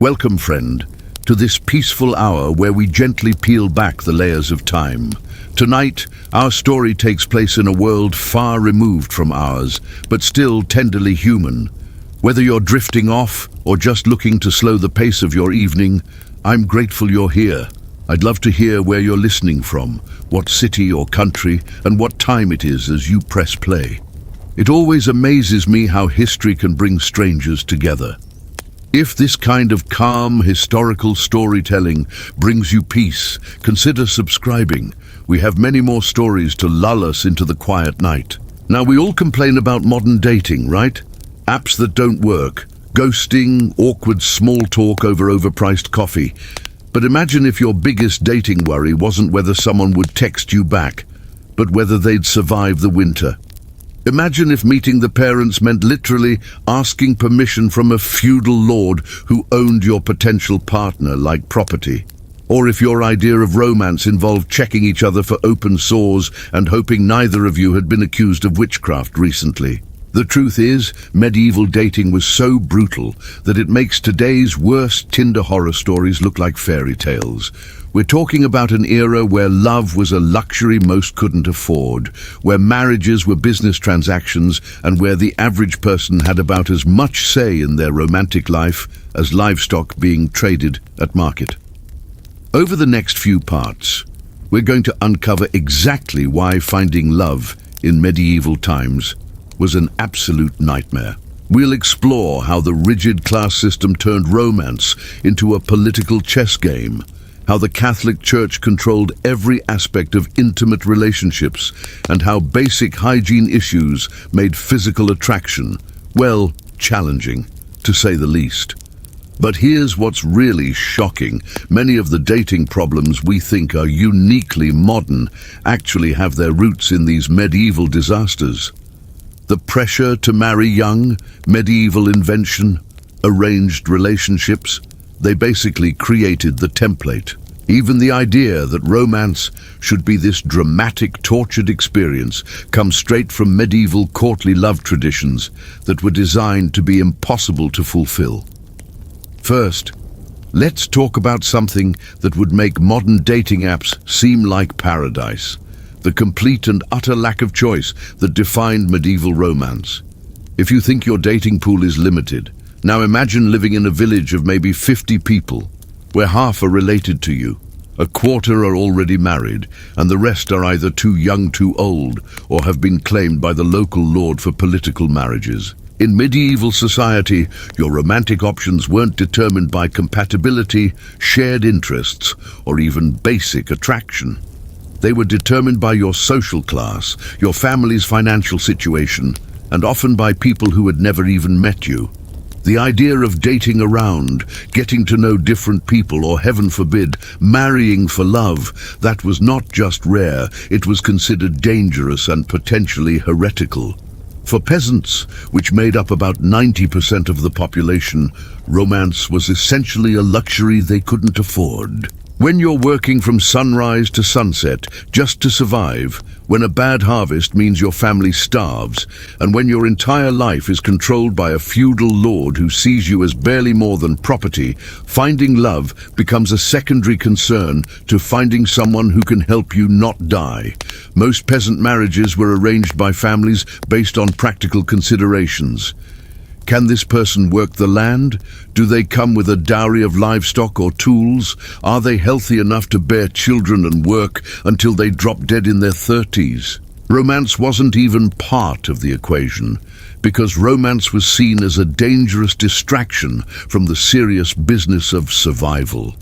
Welcome, friend, to this peaceful hour where we gently peel back the layers of time. Tonight, our story takes place in a world far removed from ours, but still tenderly human. Whether you're drifting off or just looking to slow the pace of your evening, I'm grateful you're here. I'd love to hear where you're listening from, what city or country, and what time it is as you press play. It always amazes me how history can bring strangers together. If this kind of calm, historical storytelling brings you peace, consider subscribing. We have many more stories to lull us into the quiet night. Now, we all complain about modern dating, right? Apps that don't work, ghosting, awkward small talk over overpriced coffee. But imagine if your biggest dating worry wasn't whether someone would text you back, but whether they'd survive the winter. Imagine if meeting the parents meant literally asking permission from a feudal lord who owned your potential partner like property. Or if your idea of romance involved checking each other for open sores and hoping neither of you had been accused of witchcraft recently. The truth is, medieval dating was so brutal that it makes today's worst Tinder horror stories look like fairy tales. We're talking about an era where love was a luxury most couldn't afford, where marriages were business transactions, and where the average person had about as much say in their romantic life as livestock being traded at market. Over the next few parts, we're going to uncover exactly why finding love in medieval times was an absolute nightmare. We'll explore how the rigid class system turned romance into a political chess game, how the Catholic Church controlled every aspect of intimate relationships, and how basic hygiene issues made physical attraction, well, challenging, to say the least. But here's what's really shocking. Many of the dating problems we think are uniquely modern actually have their roots in these medieval disasters. The pressure to marry young, medieval invention, arranged relationships, they basically created the template. Even the idea that romance should be this dramatic, tortured experience comes straight from medieval courtly love traditions that were designed to be impossible to fulfill. First, let's talk about something that would make modern dating apps seem like paradise. The complete and utter lack of choice that defined medieval romance. If you think your dating pool is limited, now imagine living in a village of maybe 50 people, where half are related to you, a quarter are already married, and the rest are either too young, too old, or have been claimed by the local lord for political marriages. In medieval society, your romantic options weren't determined by compatibility, shared interests, or even basic attraction. They were determined by your social class, your family's financial situation, and often by people who had never even met you. The idea of dating around, getting to know different people, or heaven forbid, marrying for love, that was not just rare, it was considered dangerous and potentially heretical. For peasants, which made up about 90% of the population, romance was essentially a luxury they couldn't afford. When you're working from sunrise to sunset just to survive, when a bad harvest means your family starves, and when your entire life is controlled by a feudal lord who sees you as barely more than property, finding love becomes a secondary concern to finding someone who can help you not die. Most peasant marriages were arranged by families based on practical considerations. Can this person work the land? Do they come with a dowry of livestock or tools? Are they healthy enough to bear children and work until they drop dead in their 30s? Romance wasn't even part of the equation, because romance was seen as a dangerous distraction from the serious business of survival.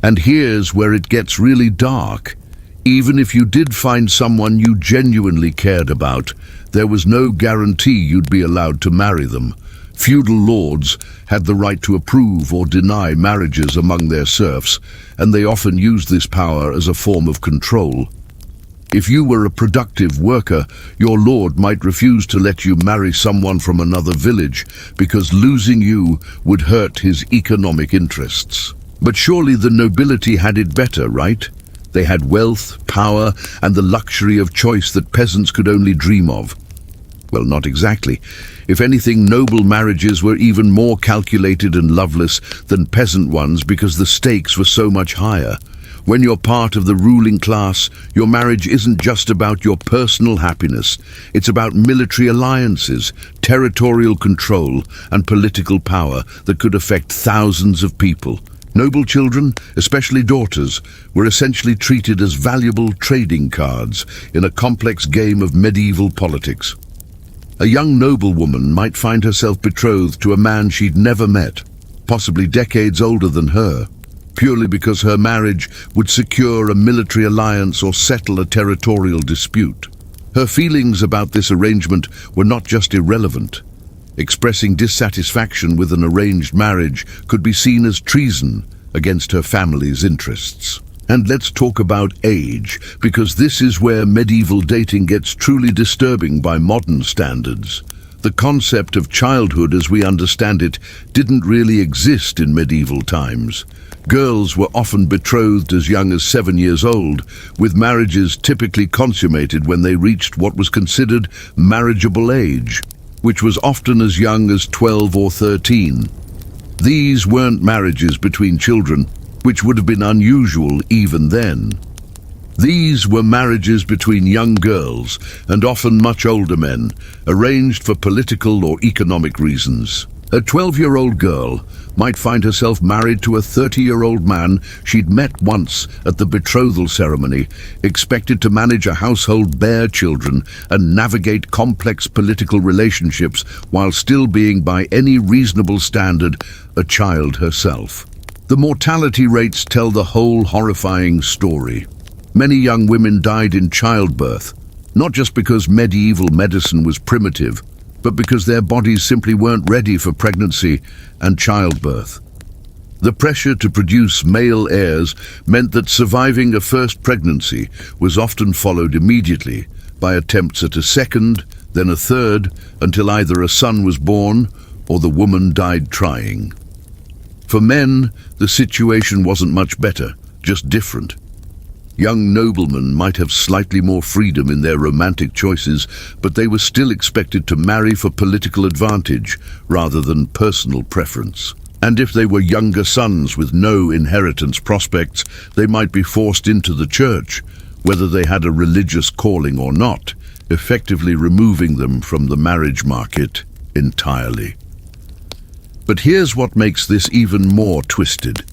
And here's where it gets really dark. Even if you did find someone you genuinely cared about, there was no guarantee you'd be allowed to marry them. Feudal lords had the right to approve or deny marriages among their serfs, and they often used this power as a form of control. If you were a productive worker, your lord might refuse to let you marry someone from another village because losing you would hurt his economic interests. But surely the nobility had it better, right? They had wealth, power, and the luxury of choice that peasants could only dream of. Well, not exactly. If anything, noble marriages were even more calculated and loveless than peasant ones because the stakes were so much higher. When you're part of the ruling class, your marriage isn't just about your personal happiness. It's about military alliances, territorial control, and political power that could affect thousands of people. Noble children, especially daughters, were essentially treated as valuable trading cards in a complex game of medieval politics. A young noblewoman might find herself betrothed to a man she'd never met, possibly decades older than her, purely because her marriage would secure a military alliance or settle a territorial dispute. Her feelings about this arrangement were not just irrelevant. Expressing dissatisfaction with an arranged marriage could be seen as treason against her family's interests. And let's talk about age, because this is where medieval dating gets truly disturbing by modern standards. The concept of childhood as we understand it didn't really exist in medieval times. Girls were often betrothed as young as 7 years old, with marriages typically consummated when they reached what was considered marriageable age, which was often as young as 12 or 13. These weren't marriages between children, which would have been unusual even then. These were marriages between young girls, and often much older men, arranged for political or economic reasons. A 12-year-old girl might find herself married to a 30-year-old man she'd met once at the betrothal ceremony, expected to manage a household, bear children, and navigate complex political relationships while still being, by any reasonable standard, a child herself. The mortality rates tell the whole horrifying story. Many young women died in childbirth, not just because medieval medicine was primitive, but because their bodies simply weren't ready for pregnancy and childbirth. The pressure to produce male heirs meant that surviving a first pregnancy was often followed immediately by attempts at a second, then a third, until either a son was born or the woman died trying. For men, the situation wasn't much better, just different. Young noblemen might have slightly more freedom in their romantic choices, but they were still expected to marry for political advantage rather than personal preference. And if they were younger sons with no inheritance prospects, they might be forced into the church, whether they had a religious calling or not, effectively removing them from the marriage market entirely. But here's what makes this even more twisted.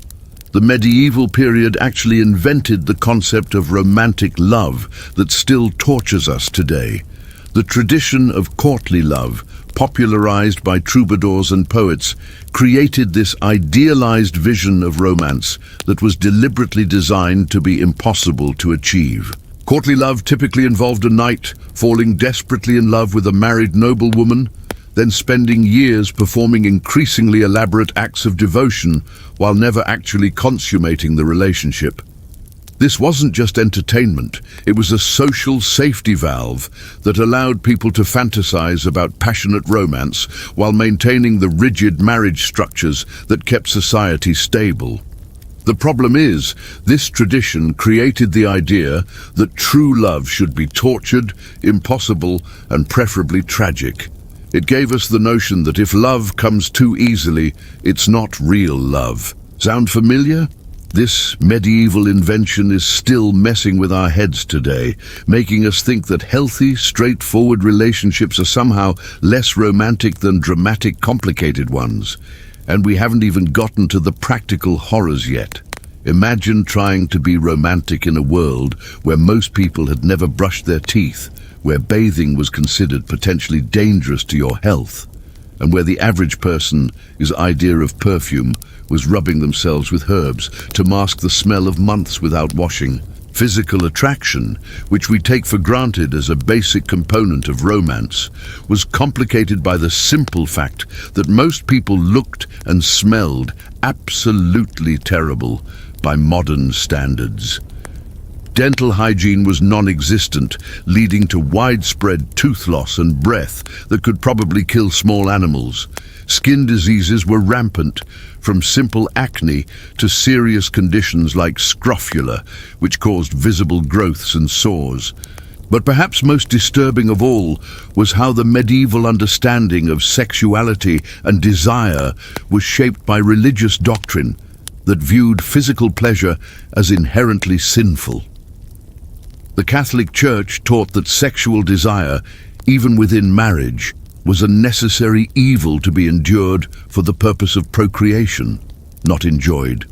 The medieval period actually invented the concept of romantic love that still tortures us today. The tradition of courtly love, popularized by troubadours and poets, created this idealized vision of romance that was deliberately designed to be impossible to achieve. Courtly love typically involved a knight falling desperately in love with a married noblewoman, then spending years performing increasingly elaborate acts of devotion while never actually consummating the relationship. This wasn't just entertainment, it was a social safety valve that allowed people to fantasize about passionate romance while maintaining the rigid marriage structures that kept society stable. The problem is, this tradition created the idea that true love should be tortured, impossible, and preferably tragic. It gave us the notion that if love comes too easily, it's not real love. Sound familiar? This medieval invention is still messing with our heads today, making us think that healthy, straightforward relationships are somehow less romantic than dramatic, complicated ones. And we haven't even gotten to the practical horrors yet. Imagine trying to be romantic in a world where most people had never brushed their teeth, where bathing was considered potentially dangerous to your health, and where the average person's idea of perfume was rubbing themselves with herbs to mask the smell of months without washing. Physical attraction, which we take for granted as a basic component of romance, was complicated by the simple fact that most people looked and smelled absolutely terrible by modern standards. Dental hygiene was non-existent, leading to widespread tooth loss and breath that could probably kill small animals. Skin diseases were rampant, from simple acne to serious conditions like scrofula, which caused visible growths and sores. But perhaps most disturbing of all was how the medieval understanding of sexuality and desire was shaped by religious doctrine that viewed physical pleasure as inherently sinful. The Catholic Church taught that sexual desire, even within marriage, was a necessary evil to be endured for the purpose of procreation, not enjoyed.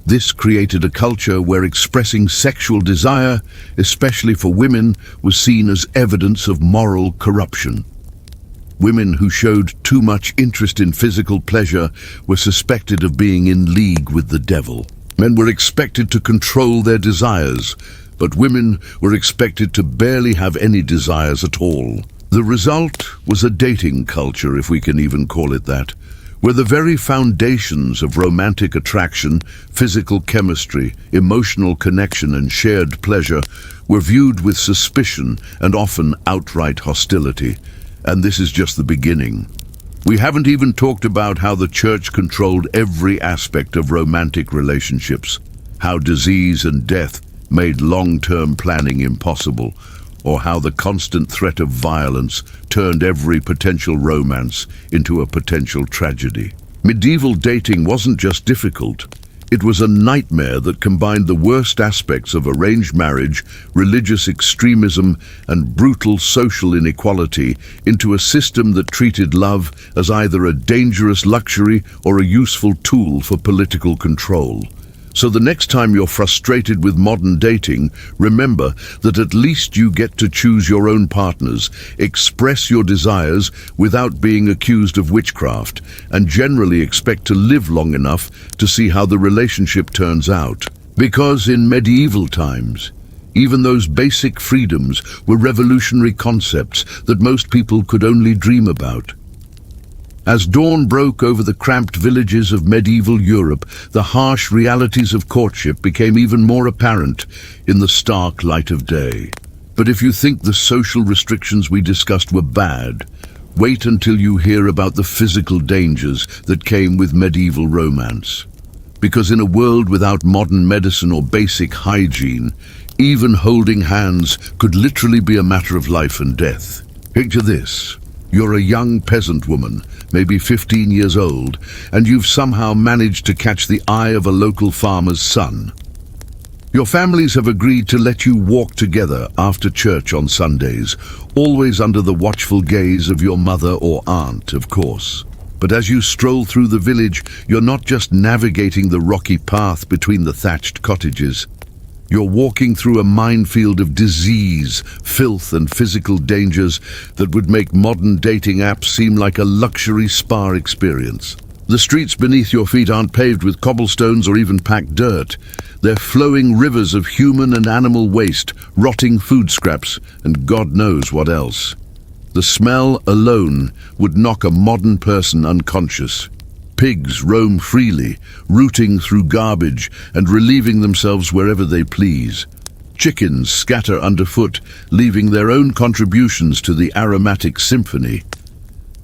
This created a culture where expressing sexual desire, especially for women, was seen as evidence of moral corruption. Women who showed too much interest in physical pleasure were suspected of being in league with the devil. Men were expected to control their desires, but women were expected to barely have any desires at all. The result was a dating culture, if we can even call it that, where the very foundations of romantic attraction, physical chemistry, emotional connection and shared pleasure were viewed with suspicion and often outright hostility. And this is just the beginning. We haven't even talked about how the church controlled every aspect of romantic relationships, how disease and death made long-term planning impossible, or how the constant threat of violence turned every potential romance into a potential tragedy. Medieval dating wasn't just difficult, it was a nightmare that combined the worst aspects of arranged marriage, religious extremism, and brutal social inequality into a system that treated love as either a dangerous luxury or a useful tool for political control. So the next time you're frustrated with modern dating, remember that at least you get to choose your own partners, express your desires without being accused of witchcraft, and generally expect to live long enough to see how the relationship turns out. Because in medieval times, even those basic freedoms were revolutionary concepts that most people could only dream about. As dawn broke over the cramped villages of medieval Europe, the harsh realities of courtship became even more apparent in the stark light of day. But if you think the social restrictions we discussed were bad, wait until you hear about the physical dangers that came with medieval romance. Because in a world without modern medicine or basic hygiene, even holding hands could literally be a matter of life and death. Picture this. You're a young peasant woman, maybe 15 years old, and you've somehow managed to catch the eye of a local farmer's son. Your families have agreed to let you walk together after church on Sundays, always under the watchful gaze of your mother or aunt, of course. But as you stroll through the village, you're not just navigating the rocky path between the thatched cottages. You're walking through a minefield of disease, filth and physical dangers that would make modern dating apps seem like a luxury spa experience. The streets beneath your feet aren't paved with cobblestones or even packed dirt. They're flowing rivers of human and animal waste, rotting food scraps, and God knows what else. The smell alone would knock a modern person unconscious. Pigs roam freely, rooting through garbage and relieving themselves wherever they please. Chickens scatter underfoot, leaving their own contributions to the aromatic symphony.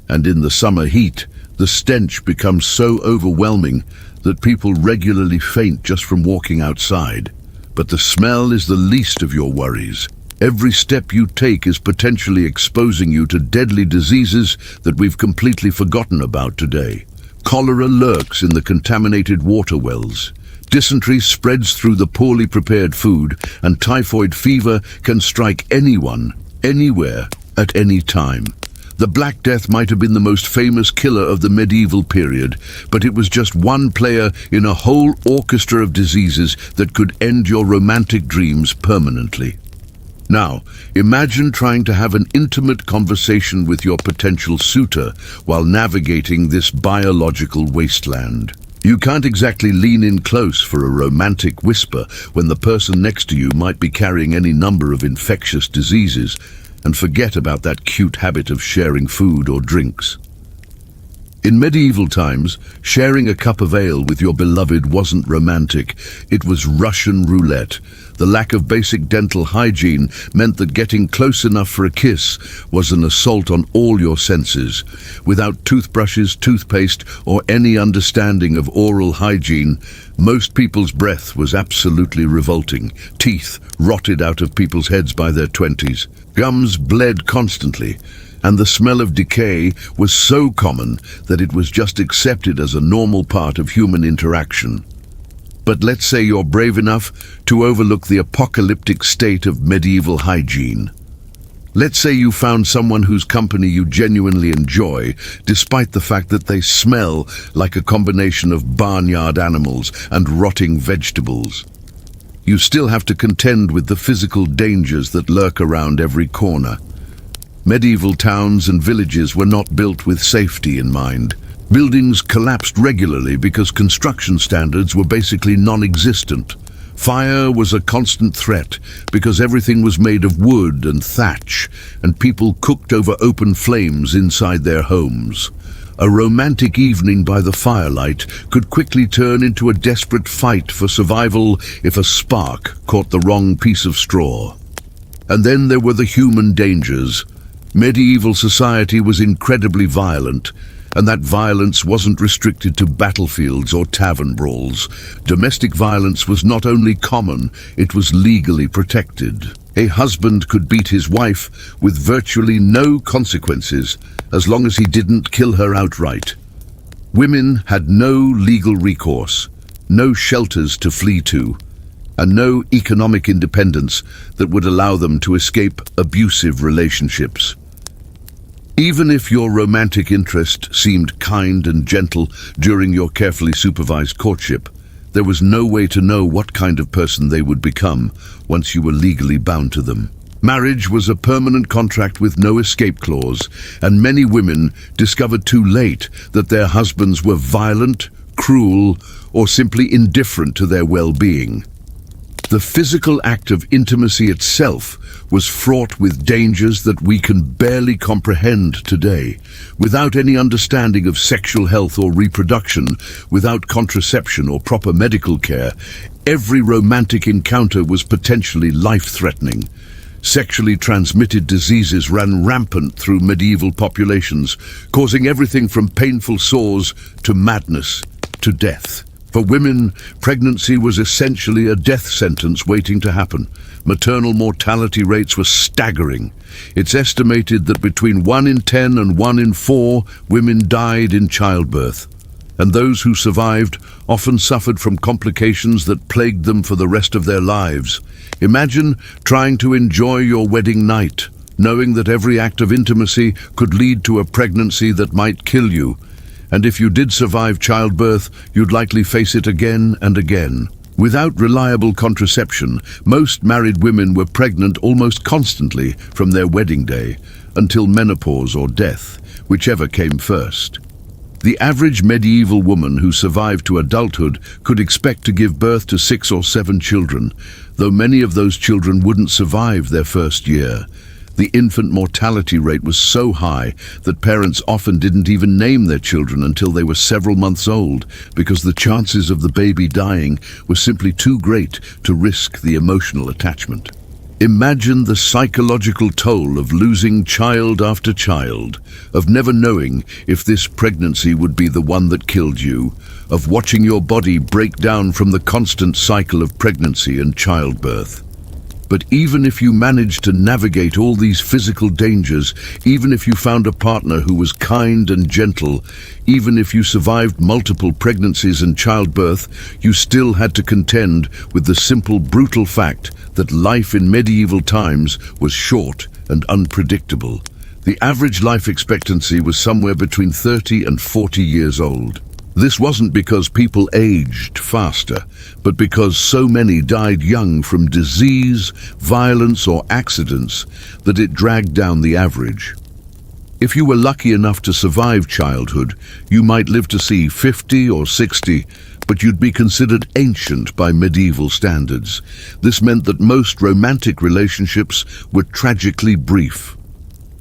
And in the summer heat, the stench becomes so overwhelming that people regularly faint just from walking outside. But the smell is the least of your worries. Every step you take is potentially exposing you to deadly diseases that we've completely forgotten about today. Cholera lurks in the contaminated water wells. Dysentery spreads through the poorly prepared food, and typhoid fever can strike anyone, anywhere, at any time. The Black Death might have been the most famous killer of the medieval period, but it was just one player in a whole orchestra of diseases that could end your romantic dreams permanently. Now, imagine trying to have an intimate conversation with your potential suitor while navigating this biological wasteland. You can't exactly lean in close for a romantic whisper when the person next to you might be carrying any number of infectious diseases, and forget about that cute habit of sharing food or drinks. In medieval times, sharing a cup of ale with your beloved wasn't romantic, it was Russian roulette. The lack of basic dental hygiene meant that getting close enough for a kiss was an assault on all your senses. Without toothbrushes, toothpaste, or any understanding of oral hygiene, most people's breath was absolutely revolting. Teeth rotted out of people's heads by their 20s. Gums bled constantly, and the smell of decay was so common that it was just accepted as a normal part of human interaction. But let's say you're brave enough to overlook the apocalyptic state of medieval hygiene. Let's say you found someone whose company you genuinely enjoy, despite the fact that they smell like a combination of barnyard animals and rotting vegetables. You still have to contend with the physical dangers that lurk around every corner. Medieval towns and villages were not built with safety in mind. Buildings collapsed regularly because construction standards were basically non-existent. Fire was a constant threat because everything was made of wood and thatch, and people cooked over open flames inside their homes. A romantic evening by the firelight could quickly turn into a desperate fight for survival if a spark caught the wrong piece of straw. And then there were the human dangers. Medieval society was incredibly violent, and that violence wasn't restricted to battlefields or tavern brawls. Domestic violence was not only common, it was legally protected. A husband could beat his wife with virtually no consequences as long as he didn't kill her outright. Women had no legal recourse, no shelters to flee to, and no economic independence that would allow them to escape abusive relationships. Even if your romantic interest seemed kind and gentle during your carefully supervised courtship, there was no way to know what kind of person they would become once you were legally bound to them. Marriage was a permanent contract with no escape clause, and many women discovered too late that their husbands were violent, cruel, or simply indifferent to their well-being. The physical act of intimacy itself was fraught with dangers that we can barely comprehend today. Without any understanding of sexual health or reproduction, without contraception or proper medical care, every romantic encounter was potentially life-threatening. Sexually transmitted diseases ran rampant through medieval populations, causing everything from painful sores to madness to death. For women, pregnancy was essentially a death sentence waiting to happen. Maternal mortality rates were staggering. It's estimated that between 1 in 10 and 1 in 4 women died in childbirth, and those who survived often suffered from complications that plagued them for the rest of their lives. Imagine trying to enjoy your wedding night, knowing that every act of intimacy could lead to a pregnancy that might kill you. And if you did survive childbirth, you'd likely face it again and again. Without reliable contraception, most married women were pregnant almost constantly from their wedding day until menopause or death, whichever came first. The average medieval woman who survived to adulthood could expect to give birth to 6 or 7 children, though many of those children wouldn't survive their first year. The infant mortality rate was so high that parents often didn't even name their children until they were several months old, because the chances of the baby dying were simply too great to risk the emotional attachment. Imagine the psychological toll of losing child after child, of never knowing if this pregnancy would be the one that killed you, of watching your body break down from the constant cycle of pregnancy and childbirth. But even if you managed to navigate all these physical dangers, even if you found a partner who was kind and gentle, even if you survived multiple pregnancies and childbirth, you still had to contend with the simple, brutal fact that life in medieval times was short and unpredictable. The average life expectancy was somewhere between 30 and 40 years old. This wasn't because people aged faster, but because so many died young from disease, violence, or accidents that it dragged down the average. If you were lucky enough to survive childhood, you might live to see 50 or 60, but you'd be considered ancient by medieval standards. This meant that most romantic relationships were tragically brief.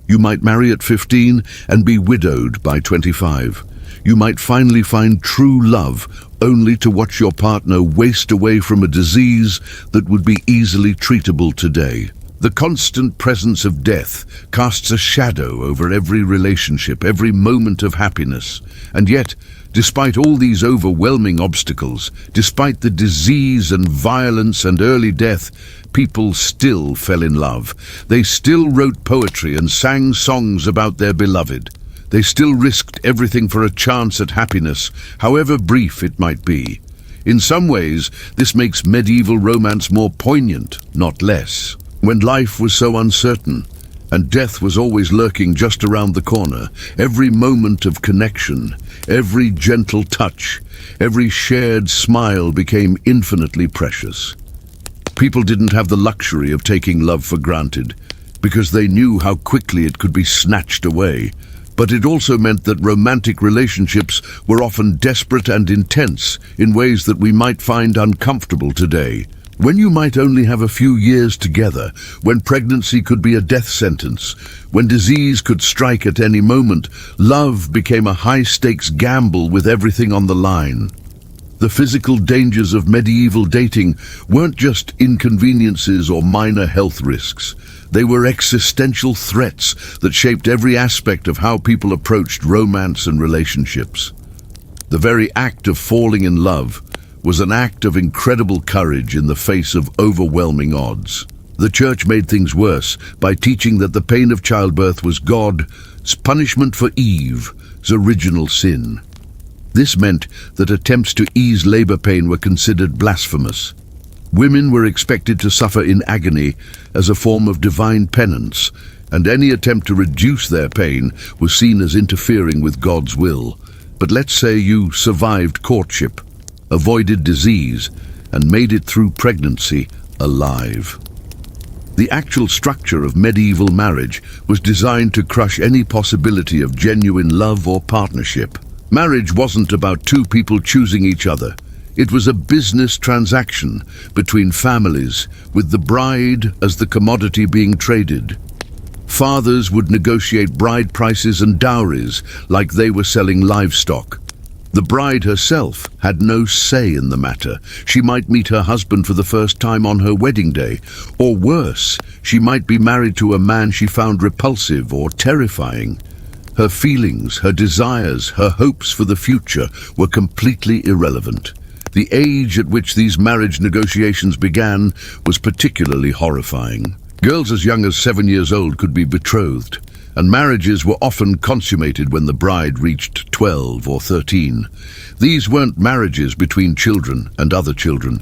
You might marry at 15 and be widowed by 25. you might finally find true love, only to watch your partner waste away from a disease that would be easily treatable today. The constant presence of death casts a shadow over every relationship, every moment of happiness. And yet, despite all these overwhelming obstacles, despite the disease and violence and early death, people still fell in love. They still wrote poetry and sang songs about their beloved. They still risked everything for a chance at happiness, however brief it might be. In some ways, this makes medieval romance more poignant, not less. When life was so uncertain, and death was always lurking just around the corner, every moment of connection, every gentle touch, every shared smile became infinitely precious. People didn't have the luxury of taking love for granted, because they knew how quickly it could be snatched away. But it also meant that romantic relationships were often desperate and intense in ways that we might find uncomfortable today. When you might only have a few years together, when pregnancy could be a death sentence, when disease could strike at any moment, love became a high-stakes gamble with everything on the line. The physical dangers of medieval dating weren't just inconveniences or minor health risks. They were existential threats that shaped every aspect of how people approached romance and relationships. The very act of falling in love was an act of incredible courage in the face of overwhelming odds. The church made things worse by teaching that the pain of childbirth was God's punishment for Eve's original sin. This meant that attempts to ease labor pain were considered blasphemous. Women were expected to suffer in agony as a form of divine penance, and any attempt to reduce their pain was seen as interfering with God's will. But let's say you survived courtship, avoided disease, and made it through pregnancy alive. The actual structure of medieval marriage was designed to crush any possibility of genuine love or partnership. Marriage wasn't about two people choosing each other. It was a business transaction between families, with the bride as the commodity being traded. Fathers would negotiate bride prices and dowries like they were selling livestock. The bride herself had no say in the matter. She might meet her husband for the first time on her wedding day, or worse, she might be married to a man she found repulsive or terrifying. Her feelings, her desires, her hopes for the future were completely irrelevant. The age at which these marriage negotiations began was particularly horrifying. Girls as young as 7 years old could be betrothed, and marriages were often consummated when the bride reached 12 or 13. These weren't marriages between children and other children.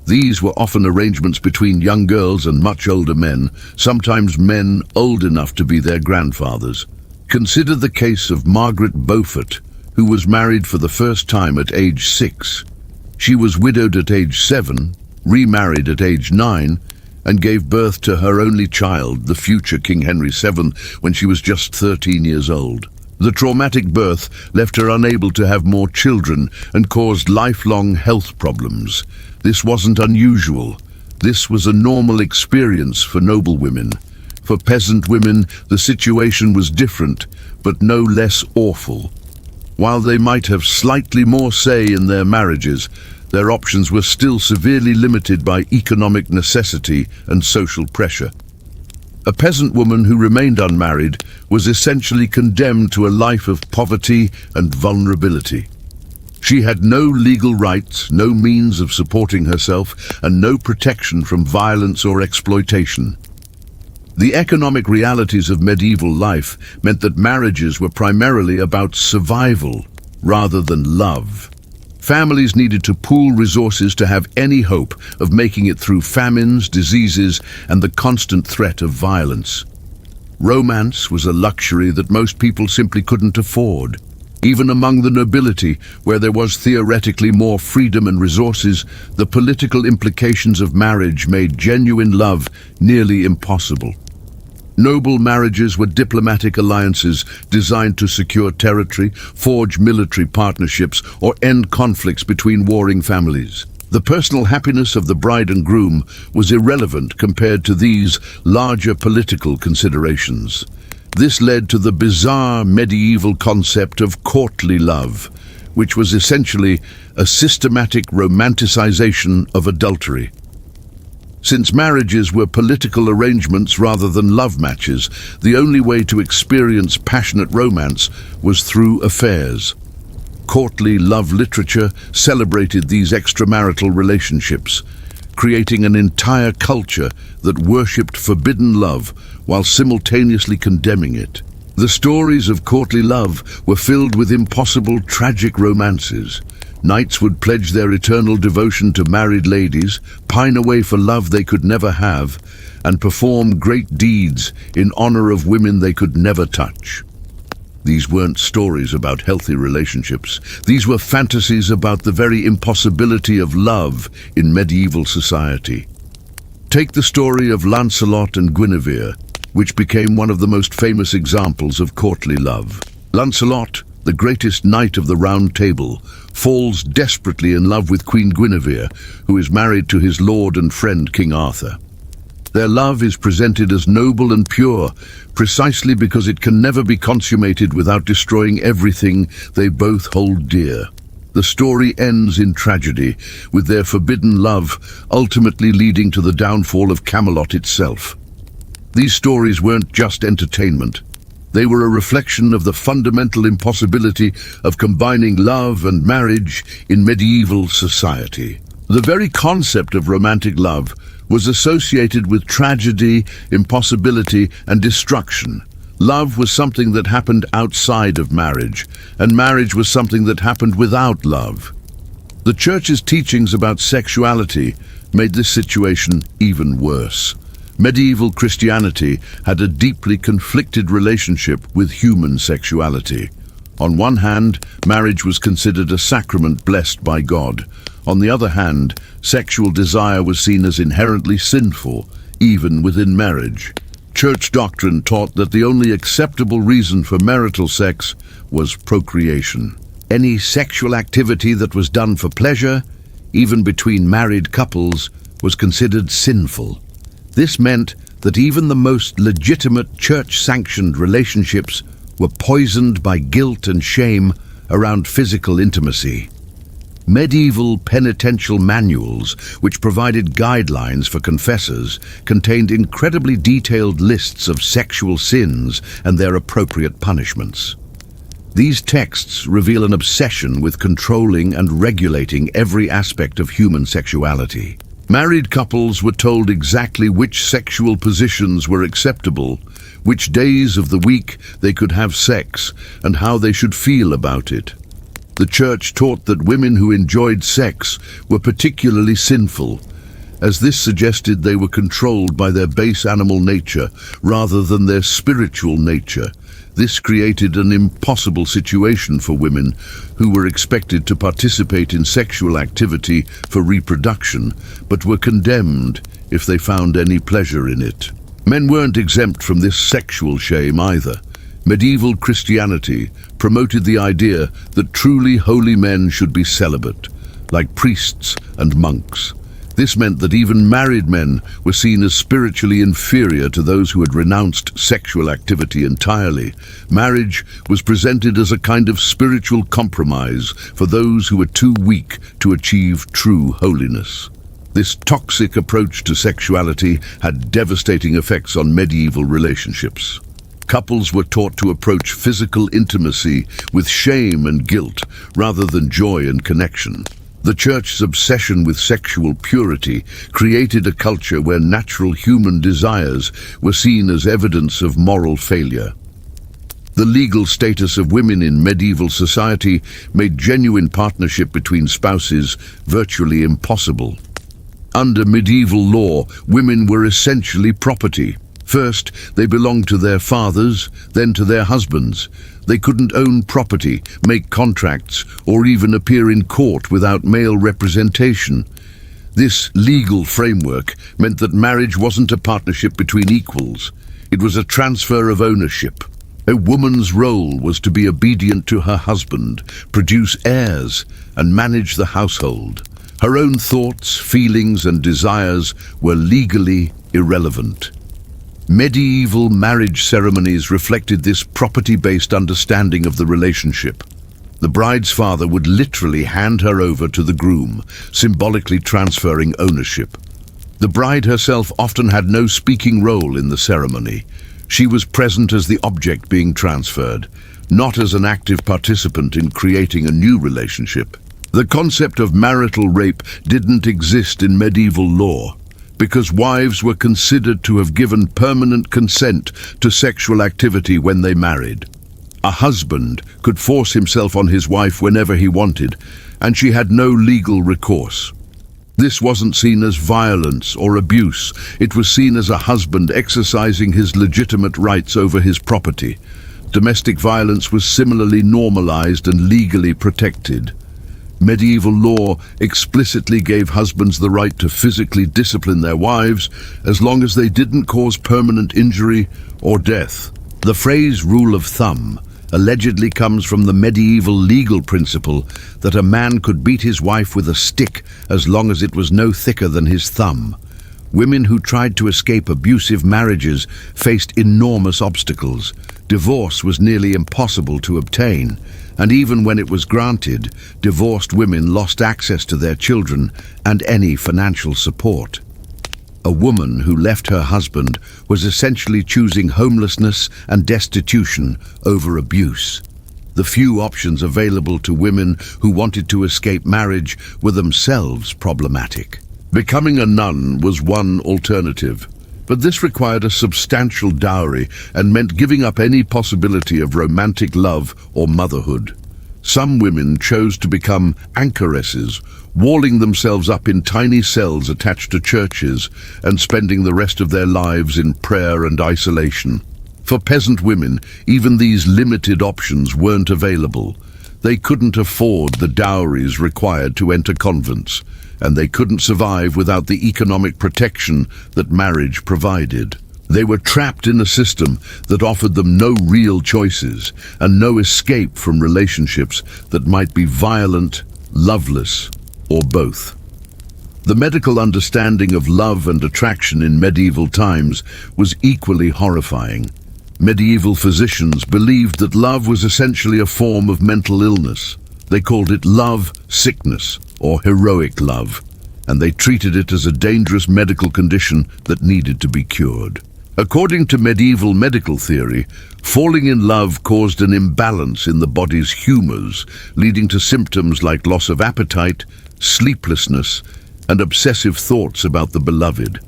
These were often arrangements between young girls and much older men, sometimes men old enough to be their grandfathers. Consider the case of Margaret Beaufort, who was married for the first time at age 6. She was widowed at age 7, remarried at age 9, and gave birth to her only child, the future King Henry VII, when she was just 13 years old. The traumatic birth left her unable to have more children and caused lifelong health problems. This wasn't unusual. This was a normal experience for noble women. For peasant women, the situation was different, but no less awful. While they might have slightly more say in their marriages, their options were still severely limited by economic necessity and social pressure. A peasant woman who remained unmarried was essentially condemned to a life of poverty and vulnerability. She had no legal rights, no means of supporting herself, and no protection from violence or exploitation. The economic realities of medieval life meant that marriages were primarily about survival rather than love. Families needed to pool resources to have any hope of making it through famines, diseases, and the constant threat of violence. Romance was a luxury that most people simply couldn't afford. Even among the nobility, where there was theoretically more freedom and resources, the political implications of marriage made genuine love nearly impossible. Noble marriages were diplomatic alliances designed to secure territory, forge military partnerships, or end conflicts between warring families. The personal happiness of the bride and groom was irrelevant compared to these larger political considerations. This led to the bizarre medieval concept of courtly love, which was essentially a systematic romanticization of adultery. Since marriages were political arrangements rather than love matches, the only way to experience passionate romance was through affairs. Courtly love literature celebrated these extramarital relationships, creating an entire culture that worshipped forbidden love while simultaneously condemning it. The stories of courtly love were filled with impossible, tragic romances. Knights would pledge their eternal devotion to married ladies, pine away for love they could never have, and perform great deeds in honor of women they could never touch. These weren't stories about healthy relationships. These were fantasies about the very impossibility of love in medieval society. Take the story of Lancelot and Guinevere, which became one of the most famous examples of courtly love. Lancelot, the greatest knight of the Round Table, falls desperately in love with Queen Guinevere, who is married to his lord and friend King Arthur. Their love is presented as noble and pure, precisely because it can never be consummated without destroying everything they both hold dear. The story ends in tragedy, with their forbidden love ultimately leading to the downfall of Camelot itself. These stories weren't just entertainment. They were a reflection of the fundamental impossibility of combining love and marriage in medieval society. The very concept of romantic love was associated with tragedy, impossibility, and destruction. Love was something that happened outside of marriage, and marriage was something that happened without love. The Church's teachings about sexuality made this situation even worse. Medieval Christianity had a deeply conflicted relationship with human sexuality. On one hand, marriage was considered a sacrament blessed by God. On the other hand, sexual desire was seen as inherently sinful, even within marriage. Church doctrine taught that the only acceptable reason for marital sex was procreation. Any sexual activity that was done for pleasure, even between married couples, was considered sinful. This meant that even the most legitimate church-sanctioned relationships were poisoned by guilt and shame around physical intimacy. Medieval penitential manuals, which provided guidelines for confessors, contained incredibly detailed lists of sexual sins and their appropriate punishments. These texts reveal an obsession with controlling and regulating every aspect of human sexuality. Married couples were told exactly which sexual positions were acceptable, which days of the week they could have sex, and how they should feel about it. The Church taught that women who enjoyed sex were particularly sinful, as this suggested they were controlled by their base animal nature rather than their spiritual nature. This created an impossible situation for women who were expected to participate in sexual activity for reproduction, but were condemned if they found any pleasure in it. Men weren't exempt from this sexual shame either. Medieval Christianity promoted the idea that truly holy men should be celibate, like priests and monks. This meant that even married men were seen as spiritually inferior to those who had renounced sexual activity entirely. Marriage was presented as a kind of spiritual compromise for those who were too weak to achieve true holiness. This toxic approach to sexuality had devastating effects on medieval relationships. Couples were taught to approach physical intimacy with shame and guilt rather than joy and connection. The Church's obsession with sexual purity created a culture where natural human desires were seen as evidence of moral failure. The legal status of women in medieval society made genuine partnership between spouses virtually impossible. Under medieval law, women were essentially property. First, they belonged to their fathers, then to their husbands. They couldn't own property, make contracts, or even appear in court without male representation. This legal framework meant that marriage wasn't a partnership between equals. It was a transfer of ownership. A woman's role was to be obedient to her husband, produce heirs, and manage the household. Her own thoughts, feelings, and desires were legally irrelevant. Medieval marriage ceremonies reflected this property-based understanding of the relationship. The bride's father would literally hand her over to the groom, symbolically transferring ownership. The bride herself often had no speaking role in the ceremony. She was present as the object being transferred, not as an active participant in creating a new relationship. The concept of marital rape didn't exist in medieval law, because wives were considered to have given permanent consent to sexual activity when they married. A husband could force himself on his wife whenever he wanted, and she had no legal recourse. This wasn't seen as violence or abuse. It was seen as a husband exercising his legitimate rights over his property. Domestic violence was similarly normalized and legally protected. Medieval law explicitly gave husbands the right to physically discipline their wives as long as they didn't cause permanent injury or death. The phrase rule of thumb allegedly comes from the medieval legal principle that a man could beat his wife with a stick as long as it was no thicker than his thumb. Women who tried to escape abusive marriages faced enormous obstacles. Divorce was nearly impossible to obtain, and even when it was granted, divorced women lost access to their children and any financial support. A woman who left her husband was essentially choosing homelessness and destitution over abuse. The few options available to women who wanted to escape marriage were themselves problematic. Becoming a nun was one alternative, but this required a substantial dowry and meant giving up any possibility of romantic love or motherhood. Some women chose to become anchoresses, walling themselves up in tiny cells attached to churches and spending the rest of their lives in prayer and isolation. For peasant women, even these limited options weren't available. They couldn't afford the dowries required to enter convents, and they couldn't survive without the economic protection that marriage provided. They were trapped in a system that offered them no real choices and no escape from relationships that might be violent, loveless, or both. The medical understanding of love and attraction in medieval times was equally horrifying. Medieval physicians believed that love was essentially a form of mental illness. They called it love sickness or heroic love, and they treated it as a dangerous medical condition that needed to be cured. According to medieval medical theory, falling in love caused an imbalance in the body's humors, leading to symptoms like loss of appetite, sleeplessness, and obsessive thoughts about the beloved.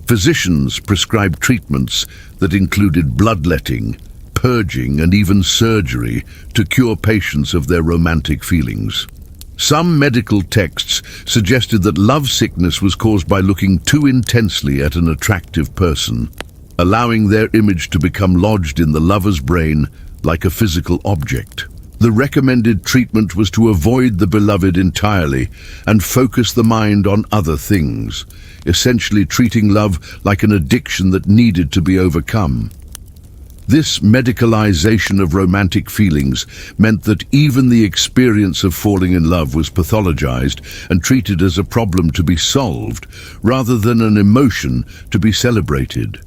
Physicians prescribed treatments that included bloodletting, purging, and even surgery to cure patients of their romantic feelings. Some medical texts suggested that love sickness was caused by looking too intensely at an attractive person, allowing their image to become lodged in the lover's brain like a physical object. The recommended treatment was to avoid the beloved entirely and focus the mind on other things, essentially treating love like an addiction that needed to be overcome. This medicalization of romantic feelings meant that even the experience of falling in love was pathologized and treated as a problem to be solved, rather than an emotion to be celebrated.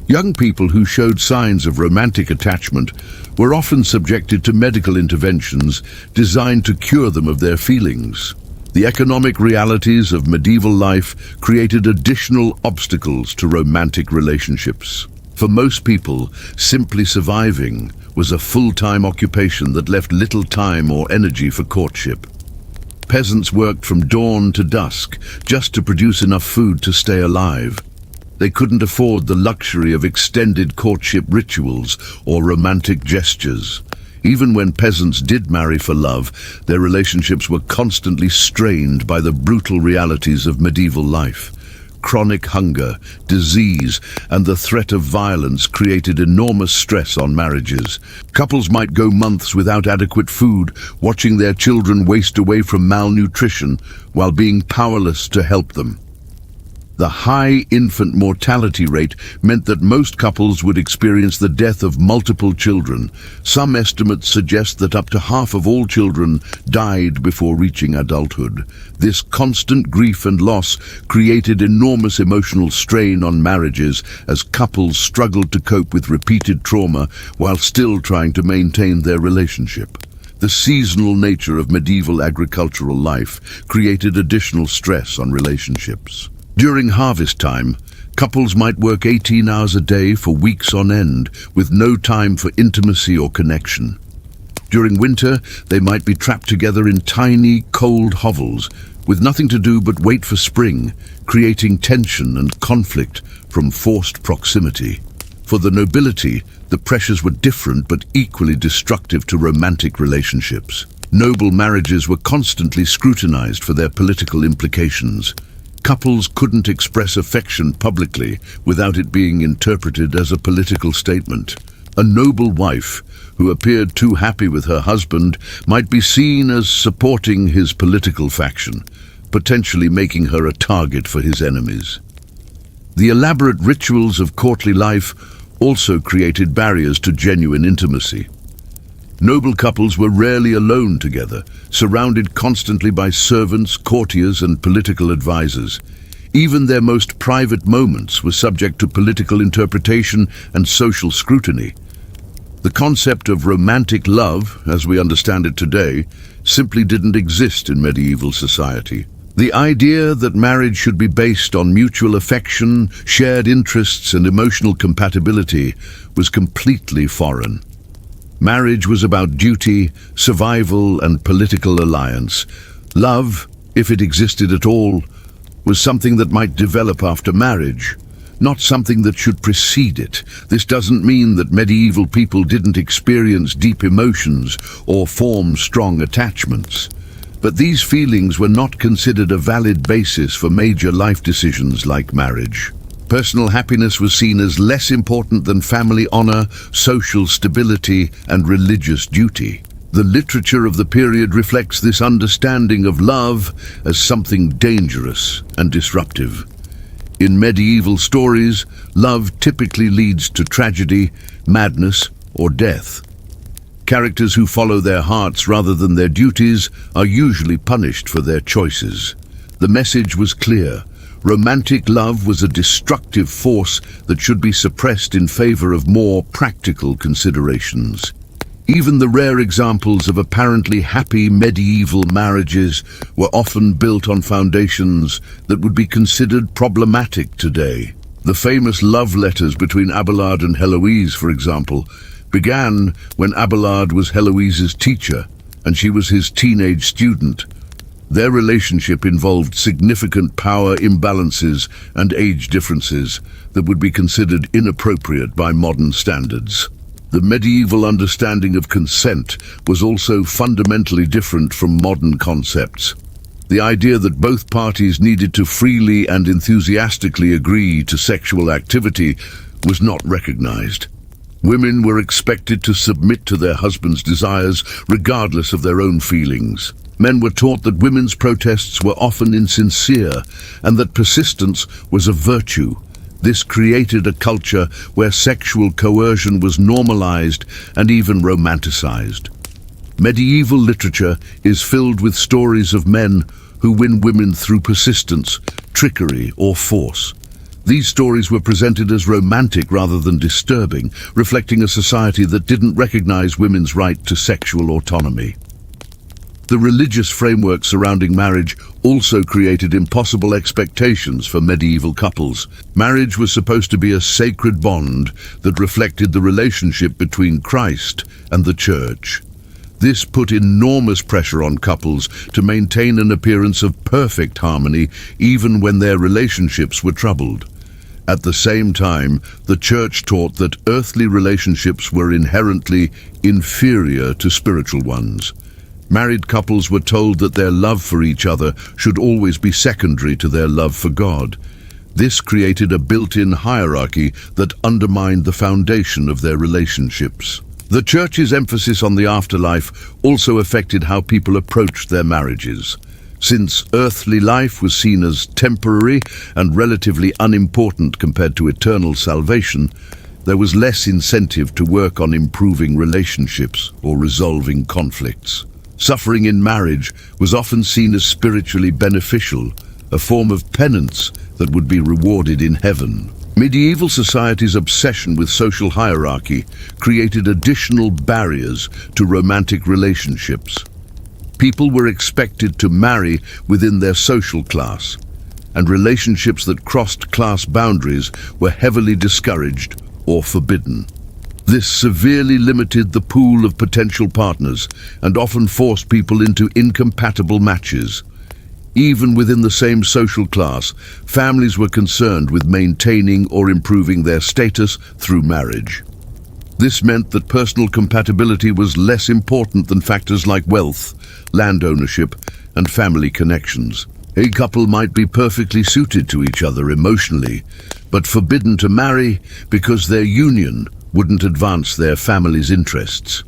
Young people who showed signs of romantic attachment were often subjected to medical interventions designed to cure them of their feelings. The economic realities of medieval life created additional obstacles to romantic relationships. For most people, simply surviving was a full-time occupation that left little time or energy for courtship. Peasants worked from dawn to dusk just to produce enough food to stay alive. They couldn't afford the luxury of extended courtship rituals or romantic gestures. Even when peasants did marry for love, their relationships were constantly strained by the brutal realities of medieval life. Chronic hunger, disease, and the threat of violence created enormous stress on marriages. Couples might go months without adequate food, watching their children waste away from malnutrition while being powerless to help them. The high infant mortality rate meant that most couples would experience the death of multiple children. Some estimates suggest that up to half of all children died before reaching adulthood. This constant grief and loss created enormous emotional strain on marriages as couples struggled to cope with repeated trauma while still trying to maintain their relationship. The seasonal nature of medieval agricultural life created additional stress on relationships. During harvest time, couples might work 18 hours a day for weeks on end, with no time for intimacy or connection. During winter, they might be trapped together in tiny, cold hovels, with nothing to do but wait for spring, creating tension and conflict from forced proximity. For the nobility, the pressures were different but equally destructive to romantic relationships. Noble marriages were constantly scrutinized for their political implications. Couples couldn't express affection publicly without it being interpreted as a political statement. A noble wife who appeared too happy with her husband might be seen as supporting his political faction, potentially making her a target for his enemies. The elaborate rituals of courtly life also created barriers to genuine intimacy. Noble couples were rarely alone together, surrounded constantly by servants, courtiers, and political advisors. Even their most private moments were subject to political interpretation and social scrutiny. The concept of romantic love, as we understand it today, simply didn't exist in medieval society. The idea that marriage should be based on mutual affection, shared interests, and emotional compatibility was completely foreign. Marriage was about duty, survival, and political alliance. Love, if it existed at all, was something that might develop after marriage, not something that should precede it. This doesn't mean that medieval people didn't experience deep emotions or form strong attachments. But these feelings were not considered a valid basis for major life decisions like marriage. Personal happiness was seen as less important than family honor, social stability, and religious duty. The literature of the period reflects this understanding of love as something dangerous and disruptive. In medieval stories, love typically leads to tragedy, madness, or death. Characters who follow their hearts rather than their duties are usually punished for their choices. The message was clear. Romantic love was a destructive force that should be suppressed in favor of more practical considerations. Even the rare examples of apparently happy medieval marriages were often built on foundations that would be considered problematic today. The famous love letters between Abelard and Heloise, for example, began when Abelard was Heloise's teacher and she was his teenage student. Their relationship involved significant power imbalances and age differences that would be considered inappropriate by modern standards. The medieval understanding of consent was also fundamentally different from modern concepts. The idea that both parties needed to freely and enthusiastically agree to sexual activity was not recognized. Women were expected to submit to their husbands' desires regardless of their own feelings. Men were taught that women's protests were often insincere and that persistence was a virtue. This created a culture where sexual coercion was normalized and even romanticized. Medieval literature is filled with stories of men who win women through persistence, trickery, or force. These stories were presented as romantic rather than disturbing, reflecting a society that didn't recognize women's right to sexual autonomy. The religious framework surrounding marriage also created impossible expectations for medieval couples. Marriage was supposed to be a sacred bond that reflected the relationship between Christ and the Church. This put enormous pressure on couples to maintain an appearance of perfect harmony even when their relationships were troubled. At the same time, the Church taught that earthly relationships were inherently inferior to spiritual ones. Married couples were told that their love for each other should always be secondary to their love for God. This created a built-in hierarchy that undermined the foundation of their relationships. The Church's emphasis on the afterlife also affected how people approached their marriages. Since earthly life was seen as temporary and relatively unimportant compared to eternal salvation, there was less incentive to work on improving relationships or resolving conflicts. Suffering in marriage was often seen as spiritually beneficial, a form of penance that would be rewarded in heaven. Medieval society's obsession with social hierarchy created additional barriers to romantic relationships. People were expected to marry within their social class, and relationships that crossed class boundaries were heavily discouraged or forbidden. This severely limited the pool of potential partners and often forced people into incompatible matches. Even within the same social class, families were concerned with maintaining or improving their status through marriage. This meant that personal compatibility was less important than factors like wealth, land ownership, and family connections. A couple might be perfectly suited to each other emotionally, but forbidden to marry because their union wouldn't advance their family's interests.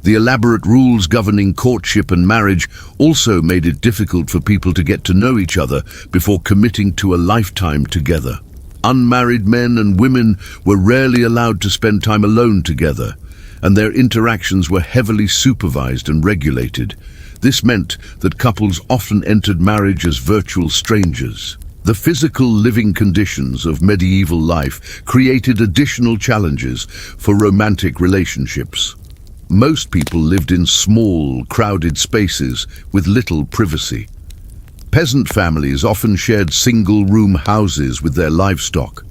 The elaborate rules governing courtship and marriage also made it difficult for people to get to know each other before committing to a lifetime together. Unmarried men and women were rarely allowed to spend time alone together, and their interactions were heavily supervised and regulated. This meant that couples often entered marriage as virtual strangers. The physical living conditions of medieval life created additional challenges for romantic relationships. Most people lived in small, crowded spaces with little privacy. Peasant families often shared single-room houses with their livestock,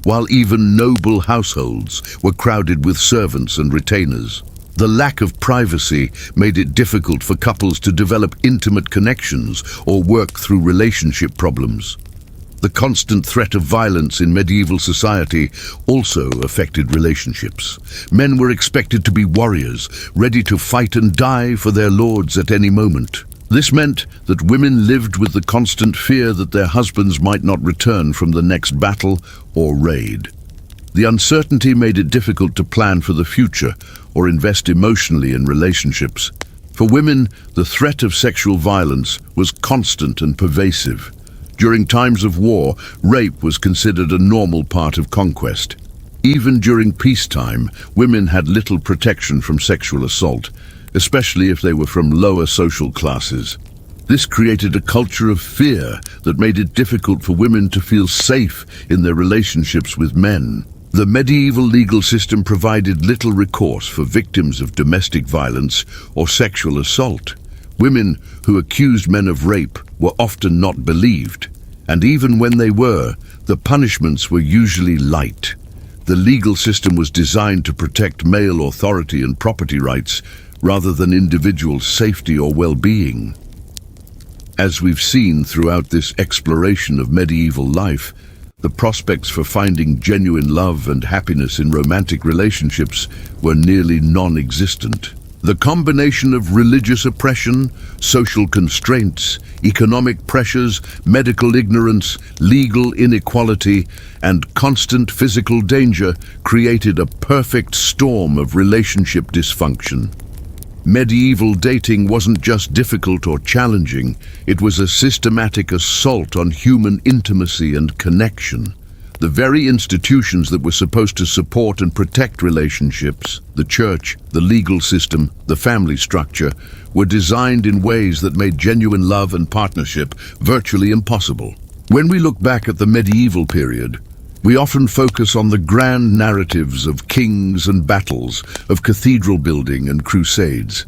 while even noble households were crowded with servants and retainers. The lack of privacy made it difficult for couples to develop intimate connections or work through relationship problems. The constant threat of violence in medieval society also affected relationships. Men were expected to be warriors, ready to fight and die for their lords at any moment. This meant that women lived with the constant fear that their husbands might not return from the next battle or raid. The uncertainty made it difficult to plan for the future or invest emotionally in relationships. For women, the threat of sexual violence was constant and pervasive. During times of war, rape was considered a normal part of conquest. Even during peacetime, women had little protection from sexual assault, especially if they were from lower social classes. This created a culture of fear that made it difficult for women to feel safe in their relationships with men. The medieval legal system provided little recourse for victims of domestic violence or sexual assault. Women who accused men of rape were often not believed, and even when they were, the punishments were usually light. The legal system was designed to protect male authority and property rights rather than individual safety or well-being. As we've seen throughout this exploration of medieval life, the prospects for finding genuine love and happiness in romantic relationships were nearly non-existent. The combination of religious oppression, social constraints, economic pressures, medical ignorance, legal inequality, and constant physical danger created a perfect storm of relationship dysfunction. Medieval dating wasn't just difficult or challenging, it was a systematic assault on human intimacy and connection. The very institutions that were supposed to support and protect relationships, the church, the legal system, the family structure, were designed in ways that made genuine love and partnership virtually impossible. When we look back at the medieval period, we often focus on the grand narratives of kings and battles, of cathedral building and crusades.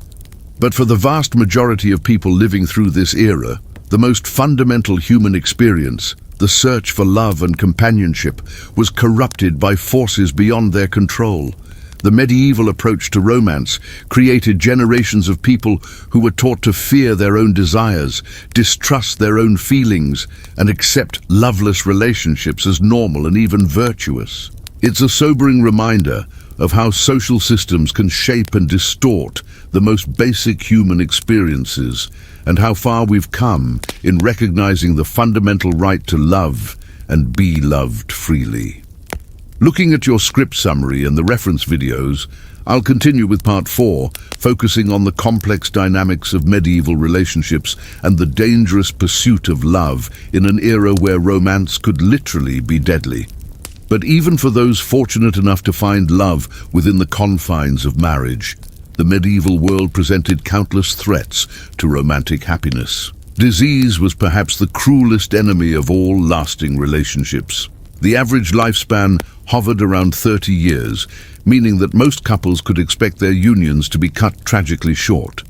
But for the vast majority of people living through this era, the most fundamental human experience, the search for love and companionship, was corrupted by forces beyond their control. The medieval approach to romance created generations of people who were taught to fear their own desires, distrust their own feelings, and accept loveless relationships as normal and even virtuous. It's a sobering reminder of how social systems can shape and distort the most basic human experiences, and how far we've come in recognizing the fundamental right to love and be loved freely. Looking at your script summary and the reference videos, I'll continue with part 4, focusing on the complex dynamics of medieval relationships and the dangerous pursuit of love in an era where romance could literally be deadly. But even for those fortunate enough to find love within the confines of marriage, the medieval world presented countless threats to romantic happiness. Disease was perhaps the cruelest enemy of all lasting relationships. The average lifespan hovered around 30 years, meaning that most couples could expect their unions to be cut tragically short.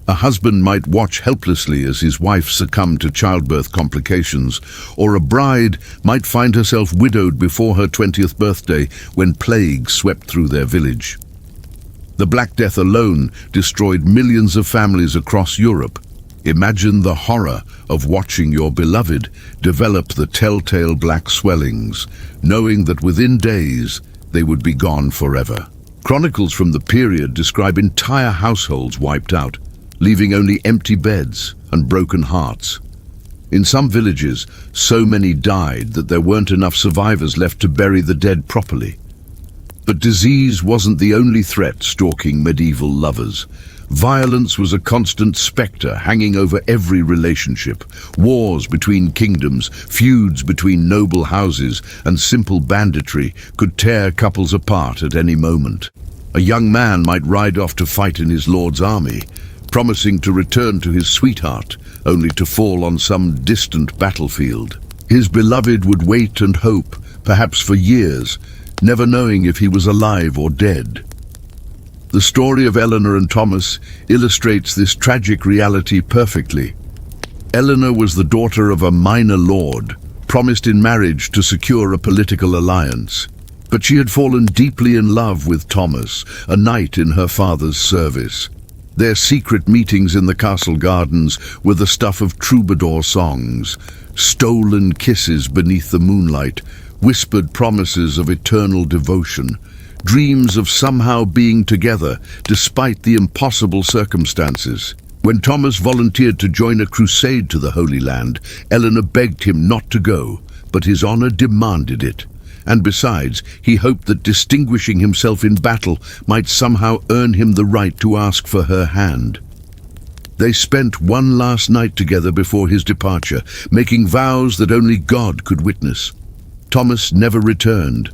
A husband might watch helplessly as his wife succumbed to childbirth complications, or a bride might find herself widowed before her 20th birthday when plague swept through their village. The Black Death alone destroyed millions of families across Europe. Imagine the horror of watching your beloved develop the telltale black swellings, knowing that within days they would be gone forever. Chronicles from the period describe entire households wiped out, leaving only empty beds and broken hearts. In some villages, so many died that there weren't enough survivors left to bury the dead properly. But disease wasn't the only threat stalking medieval lovers. Violence was a constant spectre hanging over every relationship. Wars between kingdoms, feuds between noble houses, and simple banditry could tear couples apart at any moment. A young man might ride off to fight in his lord's army, promising to return to his sweetheart, only to fall on some distant battlefield. His beloved would wait and hope, perhaps for years, never knowing if he was alive or dead. The story of Eleanor and Thomas illustrates this tragic reality perfectly. Eleanor was the daughter of a minor lord, promised in marriage to secure a political alliance. But she had fallen deeply in love with Thomas, a knight in her father's service. Their secret meetings in the castle gardens were the stuff of troubadour songs, stolen kisses beneath the moonlight, whispered promises of eternal devotion, dreams of somehow being together despite the impossible circumstances. When Thomas volunteered to join a crusade to the Holy Land, Eleanor begged him not to go, but his honor demanded it. And besides, he hoped that distinguishing himself in battle might somehow earn him the right to ask for her hand. They spent one last night together before his departure, making vows that only God could witness. Thomas never returned.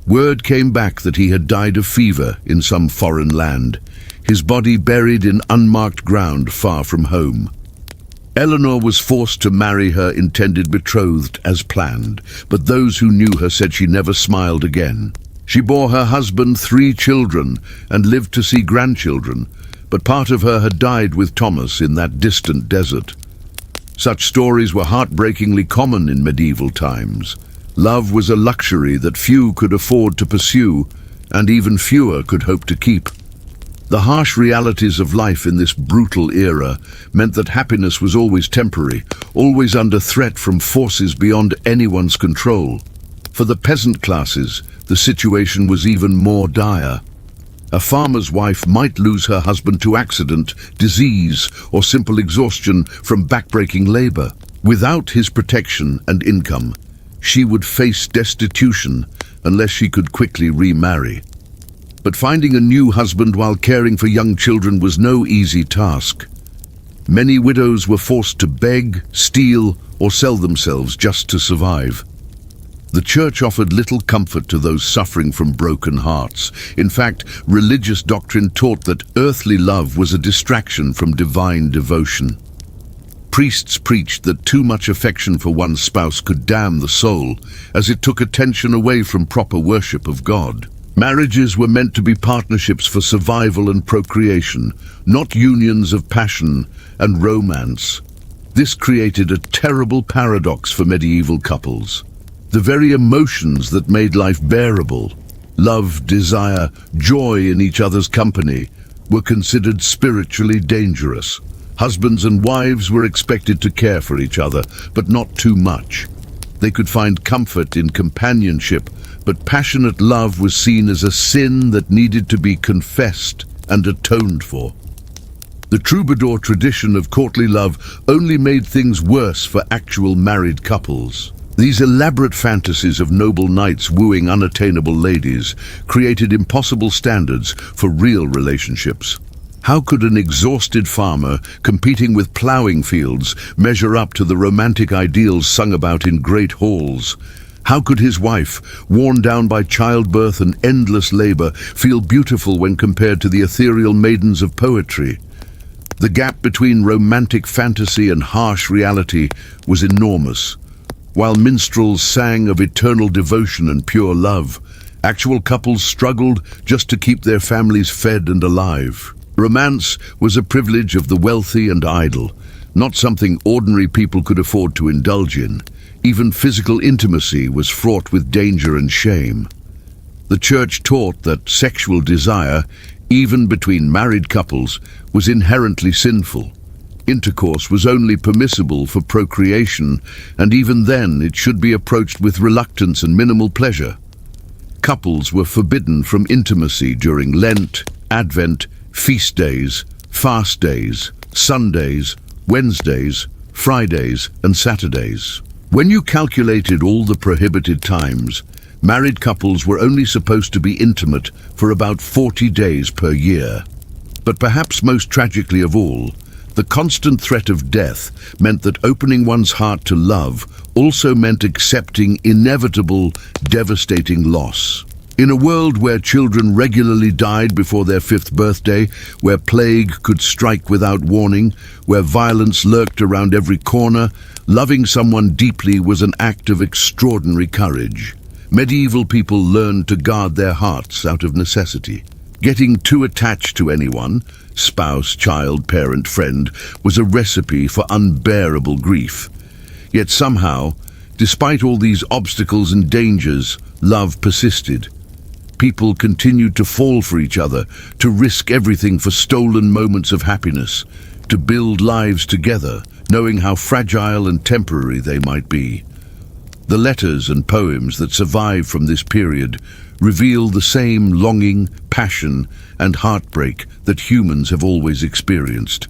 Word came back that he had died of fever in some foreign land, his body buried in unmarked ground far from home. Eleanor was forced to marry her intended betrothed as planned, but those who knew her said she never smiled again. She bore her husband 3 children and lived to see grandchildren, but part of her had died with Thomas in that distant desert. Such stories were heartbreakingly common in medieval times. Love was a luxury that few could afford to pursue, and even fewer could hope to keep. The harsh realities of life in this brutal era meant that happiness was always temporary, always under threat from forces beyond anyone's control. For the peasant classes, the situation was even more dire. A farmer's wife might lose her husband to accident, disease, or simple exhaustion from backbreaking labor. Without his protection and income, she would face destitution unless she could quickly remarry. But finding a new husband while caring for young children was no easy task. Many widows were forced to beg, steal, or sell themselves just to survive. The church offered little comfort to those suffering from broken hearts. In fact, religious doctrine taught that earthly love was a distraction from divine devotion. Priests preached that too much affection for one's spouse could damn the soul, as it took attention away from proper worship of God. Marriages were meant to be partnerships for survival and procreation, not unions of passion and romance. This created a terrible paradox for medieval couples. The very emotions that made life bearable, love, desire, joy in each other's company, were considered spiritually dangerous. Husbands and wives were expected to care for each other, but not too much. They could find comfort in companionship, but passionate love was seen as a sin that needed to be confessed and atoned for. The troubadour tradition of courtly love only made things worse for actual married couples. These elaborate fantasies of noble knights wooing unattainable ladies created impossible standards for real relationships. How could an exhausted farmer competing with ploughing fields measure up to the romantic ideals sung about in great halls? How could his wife, worn down by childbirth and endless labor, feel beautiful when compared to the ethereal maidens of poetry? The gap between romantic fantasy and harsh reality was enormous. While minstrels sang of eternal devotion and pure love, actual couples struggled just to keep their families fed and alive. Romance was a privilege of the wealthy and idle, not something ordinary people could afford to indulge in. Even physical intimacy was fraught with danger and shame. The church taught that sexual desire, even between married couples, was inherently sinful. Intercourse was only permissible for procreation, and even then it should be approached with reluctance and minimal pleasure. Couples were forbidden from intimacy during Lent, Advent, feast days, fast days, Sundays, Wednesdays, Fridays, and Saturdays. When you calculated all the prohibited times, married couples were only supposed to be intimate for about 40 days per year. But perhaps most tragically of all, the constant threat of death meant that opening one's heart to love also meant accepting inevitable, devastating loss. In a world where children regularly died before their 5th birthday, where plague could strike without warning, where violence lurked around every corner, loving someone deeply was an act of extraordinary courage. Medieval people learned to guard their hearts out of necessity. Getting too attached to anyone, spouse, child, parent, friend, was a recipe for unbearable grief. Yet somehow, despite all these obstacles and dangers, love persisted. People continued to fall for each other, to risk everything for stolen moments of happiness, to build lives together, knowing how fragile and temporary they might be. The letters and poems that survive from this period reveal the same longing, passion, and heartbreak that humans have always experienced.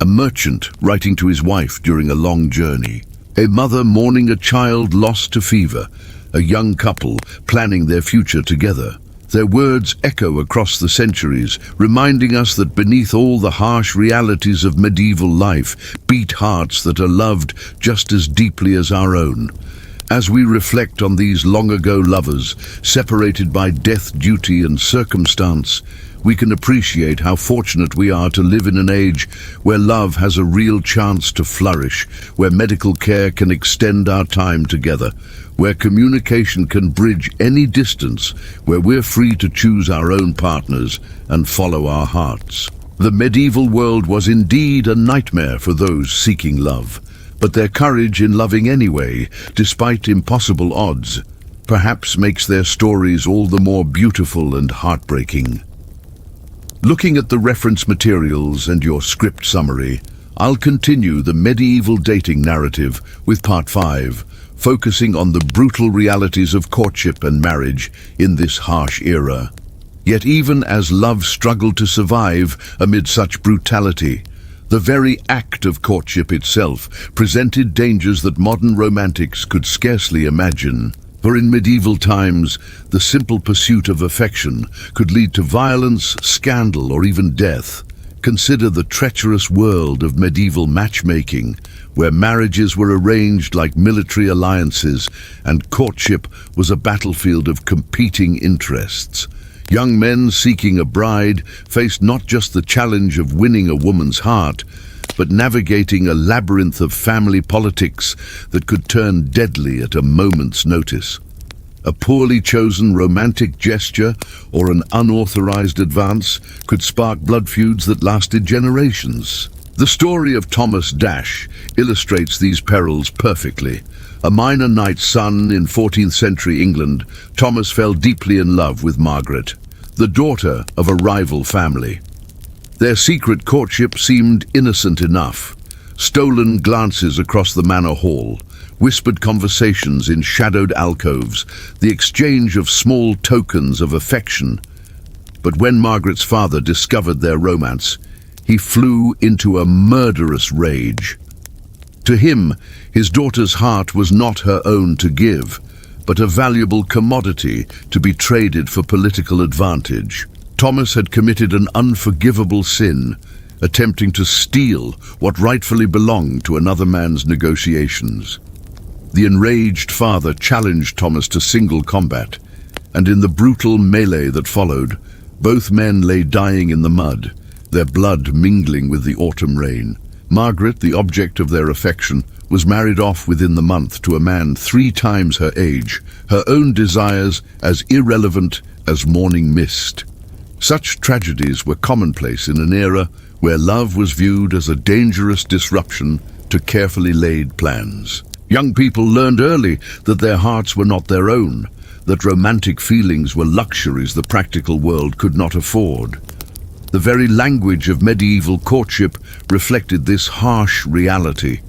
A merchant writing to his wife during a long journey, a mother mourning a child lost to fever, a young couple planning their future together. Their words echo across the centuries, reminding us that beneath all the harsh realities of medieval life beat hearts that are loved just as deeply as our own. As we reflect on these long-ago lovers, separated by death, duty, and circumstance, we can appreciate how fortunate we are to live in an age where love has a real chance to flourish, where medical care can extend our time together, where communication can bridge any distance, where we're free to choose our own partners and follow our hearts. The medieval world was indeed a nightmare for those seeking love. But their courage in loving anyway, despite impossible odds, perhaps makes their stories all the more beautiful and heartbreaking. Looking at the reference materials and your script summary, I'll continue the medieval dating narrative with Part 5, focusing on the brutal realities of courtship and marriage in this harsh era. Yet even as love struggled to survive amid such brutality, the very act of courtship itself presented dangers that modern romantics could scarcely imagine. For in medieval times, the simple pursuit of affection could lead to violence, scandal, or even death. Consider the treacherous world of medieval matchmaking, where marriages were arranged like military alliances and courtship was a battlefield of competing interests. Young men seeking a bride faced not just the challenge of winning a woman's heart, but navigating a labyrinth of family politics that could turn deadly at a moment's notice. A poorly chosen romantic gesture or an unauthorized advance could spark blood feuds that lasted generations. The story of Thomas Dash illustrates these perils perfectly. A minor knight's son in 14th century England, Thomas fell deeply in love with Margaret, the daughter of a rival family. Their secret courtship seemed innocent enough. Stolen glances across the manor hall, whispered conversations in shadowed alcoves, the exchange of small tokens of affection. But when Margaret's father discovered their romance, he flew into a murderous rage. To him, his daughter's heart was not her own to give, but a valuable commodity to be traded for political advantage. Thomas had committed an unforgivable sin, attempting to steal what rightfully belonged to another man's negotiations. The enraged father challenged Thomas to single combat, and in the brutal melee that followed, both men lay dying in the mud, their blood mingling with the autumn rain. Margaret, the object of their affection, was married off within the month to a man 3 times her age, her own desires as irrelevant as morning mist. Such tragedies were commonplace in an era where love was viewed as a dangerous disruption to carefully laid plans. Young people learned early that their hearts were not their own, that romantic feelings were luxuries the practical world could not afford. The very language of medieval courtship reflected this harsh reality.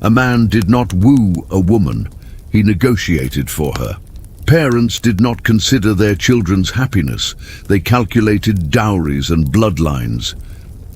A man did not woo a woman, he negotiated for her. Parents did not consider their children's happiness, they calculated dowries and bloodlines.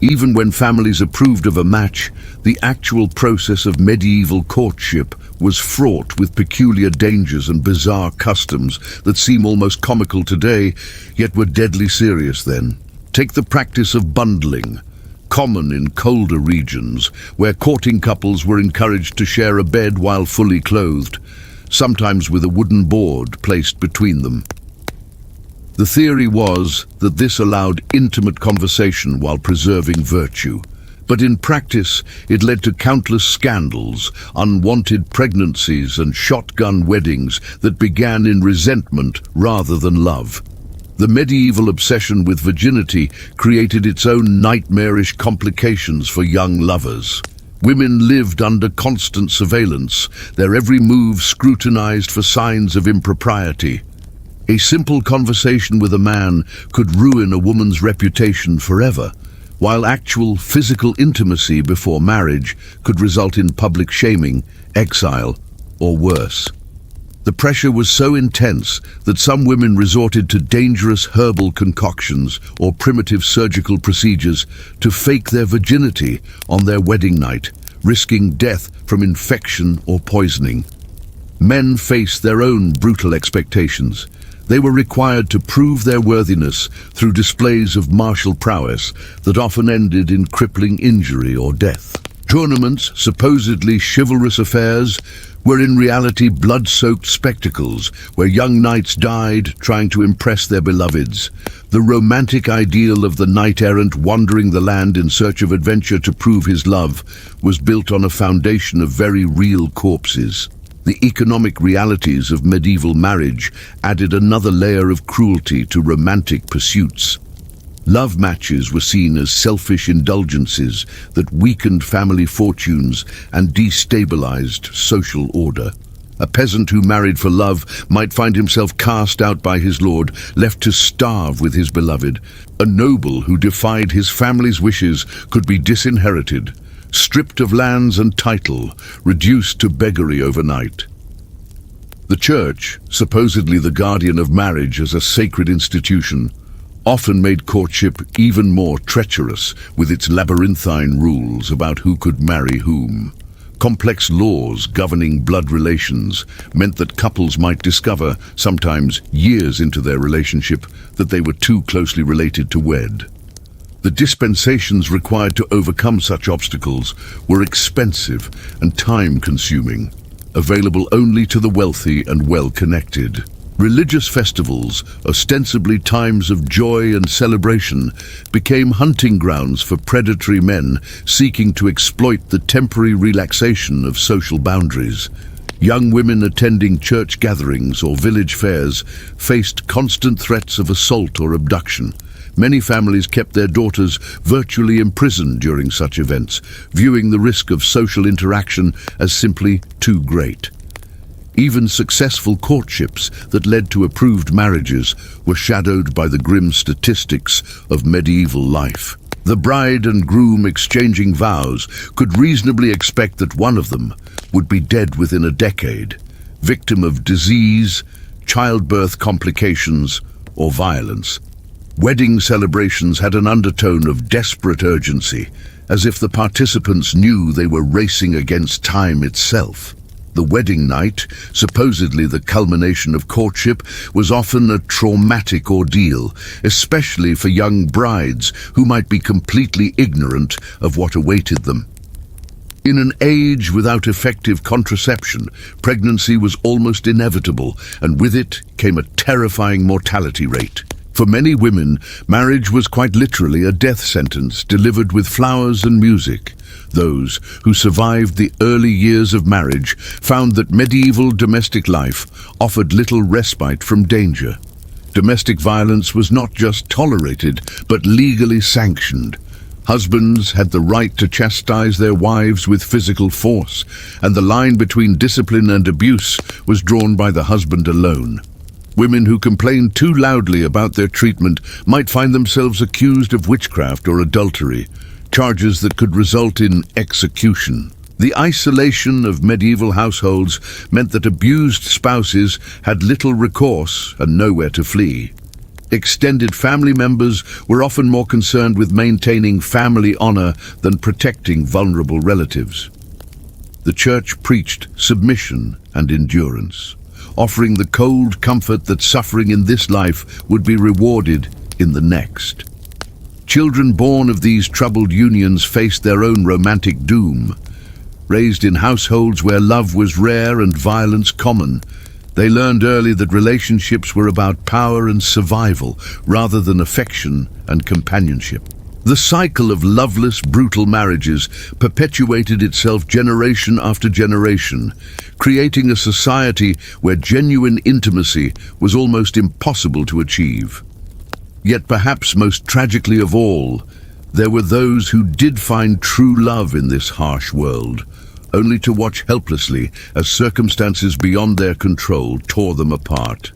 Even when families approved of a match, the actual process of medieval courtship was fraught with peculiar dangers and bizarre customs that seem almost comical today, yet were deadly serious then. Take the practice of bundling, common in colder regions, where courting couples were encouraged to share a bed while fully clothed, sometimes with a wooden board placed between them. The theory was that this allowed intimate conversation while preserving virtue, but in practice it led to countless scandals, unwanted pregnancies and shotgun weddings that began in resentment rather than love. The medieval obsession with virginity created its own nightmarish complications for young lovers. Women lived under constant surveillance, their every move scrutinized for signs of impropriety. A simple conversation with a man could ruin a woman's reputation forever, while actual physical intimacy before marriage could result in public shaming, exile, or worse. The pressure was so intense that some women resorted to dangerous herbal concoctions or primitive surgical procedures to fake their virginity on their wedding night, risking death from infection or poisoning. Men faced their own brutal expectations. They were required to prove their worthiness through displays of martial prowess that often ended in crippling injury or death. Tournaments, supposedly chivalrous affairs, were in reality blood-soaked spectacles where young knights died trying to impress their beloveds. The romantic ideal of the knight-errant wandering the land in search of adventure to prove his love was built on a foundation of very real corpses. The economic realities of medieval marriage added another layer of cruelty to romantic pursuits. Love matches were seen as selfish indulgences that weakened family fortunes and destabilized social order. A peasant who married for love might find himself cast out by his lord, left to starve with his beloved. A noble who defied his family's wishes could be disinherited, stripped of lands and title, reduced to beggary overnight. The church, supposedly the guardian of marriage as a sacred institution, often made courtship even more treacherous with its labyrinthine rules about who could marry whom. Complex laws governing blood relations meant that couples might discover, sometimes years into their relationship, that they were too closely related to wed. The dispensations required to overcome such obstacles were expensive and time-consuming, available only to the wealthy and well-connected. Religious festivals, ostensibly times of joy and celebration, became hunting grounds for predatory men seeking to exploit the temporary relaxation of social boundaries. Young women attending church gatherings or village fairs faced constant threats of assault or abduction. Many families kept their daughters virtually imprisoned during such events, viewing the risk of social interaction as simply too great. Even successful courtships that led to approved marriages were shadowed by the grim statistics of medieval life. The bride and groom exchanging vows could reasonably expect that one of them would be dead within a decade, victim of disease, childbirth complications, or violence. Wedding celebrations had an undertone of desperate urgency, as if the participants knew they were racing against time itself. The wedding night, supposedly the culmination of courtship, was often a traumatic ordeal, especially for young brides who might be completely ignorant of what awaited them. In an age without effective contraception, pregnancy was almost inevitable, and with it came a terrifying mortality rate. For many women, marriage was quite literally a death sentence delivered with flowers and music. Those who survived the early years of marriage found that medieval domestic life offered little respite from danger. Domestic violence was not just tolerated, but legally sanctioned. Husbands had the right to chastise their wives with physical force, and the line between discipline and abuse was drawn by the husband alone. Women who complained too loudly about their treatment might find themselves accused of witchcraft or adultery, charges that could result in execution. The isolation of medieval households meant that abused spouses had little recourse and nowhere to flee. Extended family members were often more concerned with maintaining family honor than protecting vulnerable relatives. The church preached submission and endurance, offering the cold comfort that suffering in this life would be rewarded in the next. Children born of these troubled unions faced their own romantic doom. Raised in households where love was rare and violence common, they learned early that relationships were about power and survival rather than affection and companionship. The cycle of loveless, brutal marriages perpetuated itself generation after generation, creating a society where genuine intimacy was almost impossible to achieve. Yet perhaps most tragically of all, there were those who did find true love in this harsh world, only to watch helplessly as circumstances beyond their control tore them apart.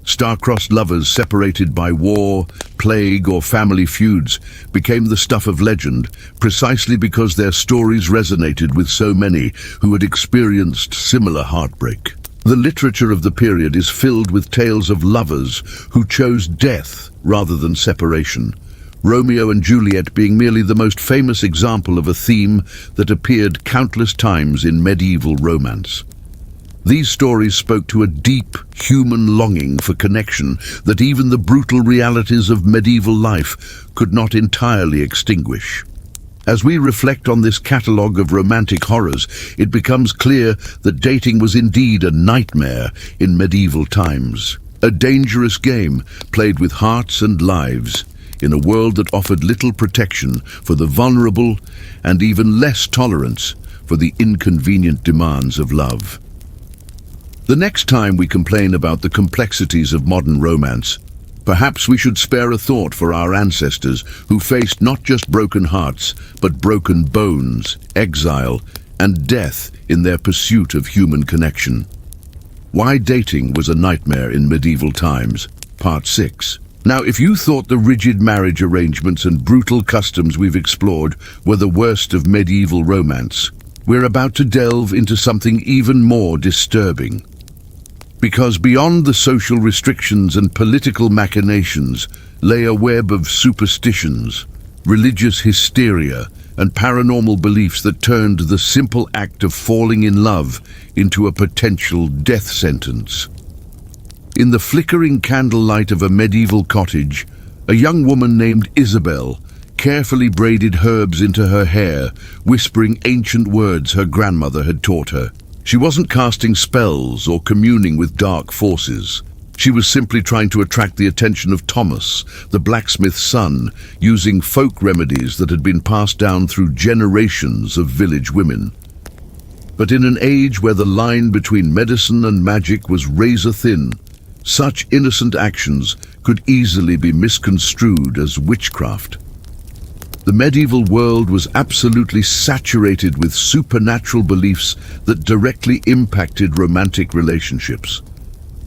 Star-crossed lovers separated by war, plague, or family feuds became the stuff of legend precisely because their stories resonated with so many who had experienced similar heartbreak. The literature of the period is filled with tales of lovers who chose death rather than separation, Romeo and Juliet being merely the most famous example of a theme that appeared countless times in medieval romance. These stories spoke to a deep human longing for connection that even the brutal realities of medieval life could not entirely extinguish. As we reflect on this catalogue of romantic horrors, it becomes clear that dating was indeed a nightmare in medieval times. A dangerous game played with hearts and lives in a world that offered little protection for the vulnerable and even less tolerance for the inconvenient demands of love. The next time we complain about the complexities of modern romance, perhaps we should spare a thought for our ancestors who faced not just broken hearts, but broken bones, exile, and death in their pursuit of human connection. Why dating was a nightmare in medieval times, Part 6. Now, if you thought the rigid marriage arrangements and brutal customs we've explored were the worst of medieval romance, we're about to delve into something even more disturbing. Because beyond the social restrictions and political machinations lay a web of superstitions, religious hysteria, and paranormal beliefs that turned the simple act of falling in love into a potential death sentence. In the flickering candlelight of a medieval cottage, a young woman named Isabel carefully braided herbs into her hair, whispering ancient words her grandmother had taught her. She wasn't casting spells or communing with dark forces. She was simply trying to attract the attention of Thomas, the blacksmith's son, using folk remedies that had been passed down through generations of village women. But in an age where the line between medicine and magic was razor thin, such innocent actions could easily be misconstrued as witchcraft. The medieval world was absolutely saturated with supernatural beliefs that directly impacted romantic relationships.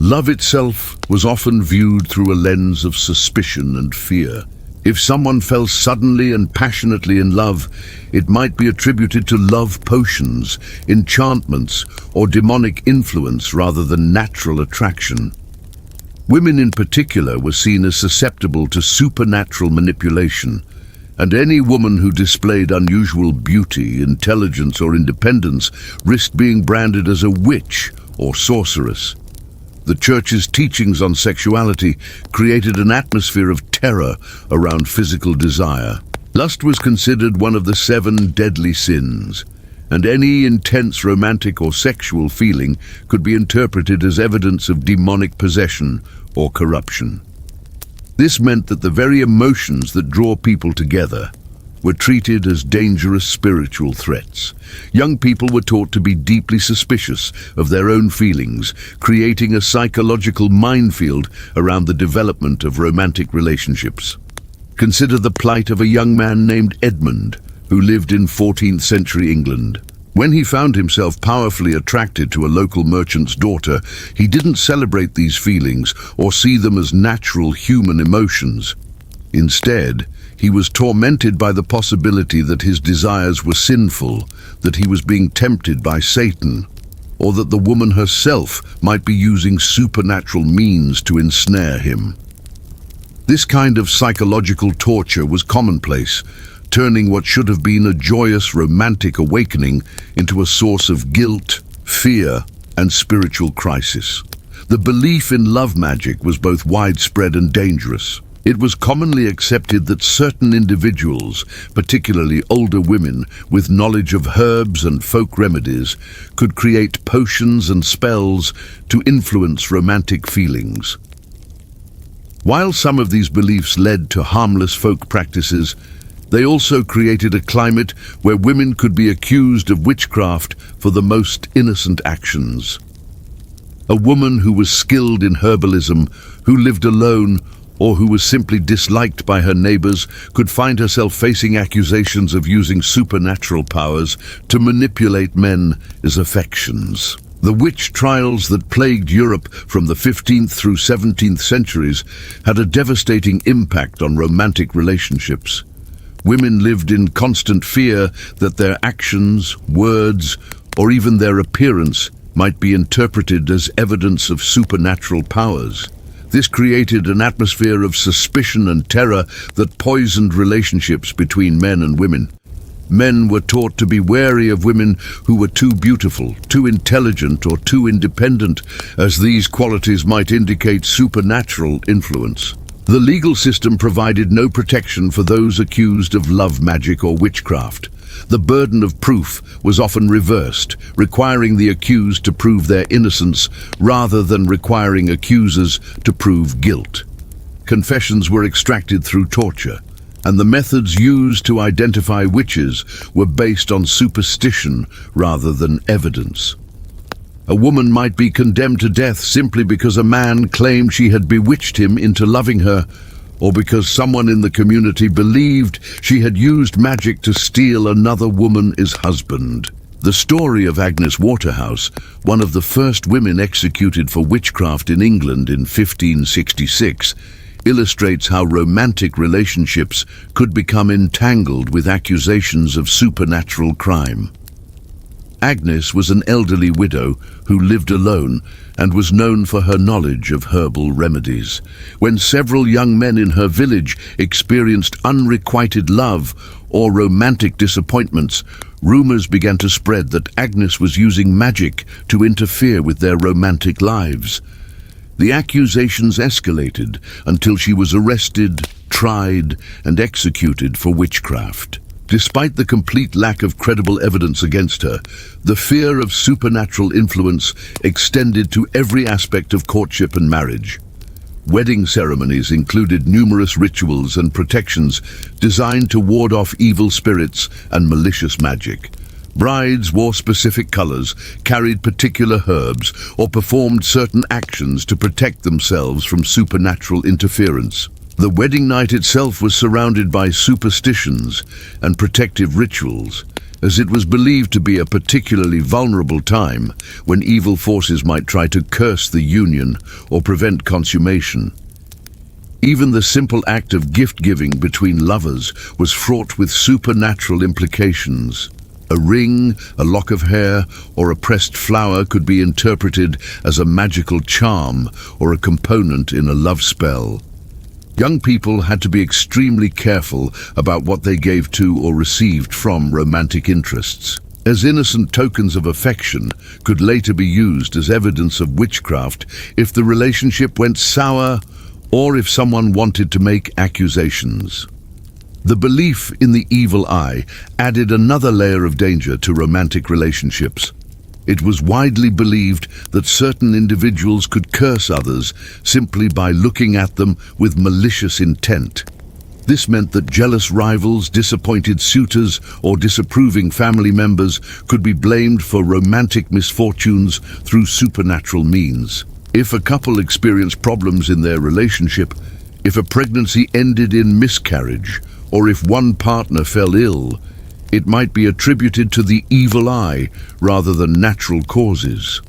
Love itself was often viewed through a lens of suspicion and fear. If someone fell suddenly and passionately in love, it might be attributed to love potions, enchantments, or demonic influence rather than natural attraction. Women in particular were seen as susceptible to supernatural manipulation, and any woman who displayed unusual beauty, intelligence, or independence risked being branded as a witch or sorceress. The Church's teachings on sexuality created an atmosphere of terror around physical desire. Lust was considered one of the 7 deadly sins, and any intense romantic or sexual feeling could be interpreted as evidence of demonic possession or corruption. This meant that the very emotions that draw people together were treated as dangerous spiritual threats. Young people were taught to be deeply suspicious of their own feelings, creating a psychological minefield around the development of romantic relationships. Consider the plight of a young man named Edmund, who lived in 14th century England. When he found himself powerfully attracted to a local merchant's daughter, he didn't celebrate these feelings or see them as natural human emotions. Instead, he was tormented by the possibility that his desires were sinful, that he was being tempted by Satan, or that the woman herself might be using supernatural means to ensnare him. This kind of psychological torture was commonplace, turning what should have been a joyous romantic awakening into a source of guilt, fear, and spiritual crisis. The belief in love magic was both widespread and dangerous. It was commonly accepted that certain individuals, particularly older women with knowledge of herbs and folk remedies, could create potions and spells to influence romantic feelings. While some of these beliefs led to harmless folk practices, they also created a climate where women could be accused of witchcraft for the most innocent actions. A woman who was skilled in herbalism, who lived alone, or who was simply disliked by her neighbors could find herself facing accusations of using supernatural powers to manipulate men as affections. The witch trials that plagued Europe from the 15th through 17th centuries had a devastating impact on romantic relationships. Women lived in constant fear that their actions, words, or even their appearance might be interpreted as evidence of supernatural powers. This created an atmosphere of suspicion and terror that poisoned relationships between men and women. Men were taught to be wary of women who were too beautiful, too intelligent, or too independent, as these qualities might indicate supernatural influence. The legal system provided no protection for those accused of love magic or witchcraft. The burden of proof was often reversed, requiring the accused to prove their innocence rather than requiring accusers to prove guilt. Confessions were extracted through torture, and the methods used to identify witches were based on superstition rather than evidence. A woman might be condemned to death simply because a man claimed she had bewitched him into loving her, or because someone in the community believed she had used magic to steal another woman's husband. The story of Agnes Waterhouse, one of the first women executed for witchcraft in England in 1566, illustrates how romantic relationships could become entangled with accusations of supernatural crime. Agnes was an elderly widow who lived alone and was known for her knowledge of herbal remedies. When several young men in her village experienced unrequited love or romantic disappointments, rumors began to spread that Agnes was using magic to interfere with their romantic lives. The accusations escalated until she was arrested, tried, and executed for witchcraft. Despite the complete lack of credible evidence against her, the fear of supernatural influence extended to every aspect of courtship and marriage. Wedding ceremonies included numerous rituals and protections designed to ward off evil spirits and malicious magic. Brides wore specific colors, carried particular herbs, or performed certain actions to protect themselves from supernatural interference. The wedding night itself was surrounded by superstitions and protective rituals, as it was believed to be a particularly vulnerable time when evil forces might try to curse the union or prevent consummation. Even the simple act of gift-giving between lovers was fraught with supernatural implications. A ring, a lock of hair, or a pressed flower could be interpreted as a magical charm or a component in a love spell. Young people had to be extremely careful about what they gave to or received from romantic interests, as innocent tokens of affection could later be used as evidence of witchcraft if the relationship went sour or if someone wanted to make accusations. The belief in the evil eye added another layer of danger to romantic relationships. It was widely believed that certain individuals could curse others simply by looking at them with malicious intent. This meant that jealous rivals, disappointed suitors, or disapproving family members could be blamed for romantic misfortunes through supernatural means. If a couple experienced problems in their relationship, if a pregnancy ended in miscarriage, or if one partner fell ill, it might be attributed to the evil eye rather than natural causes.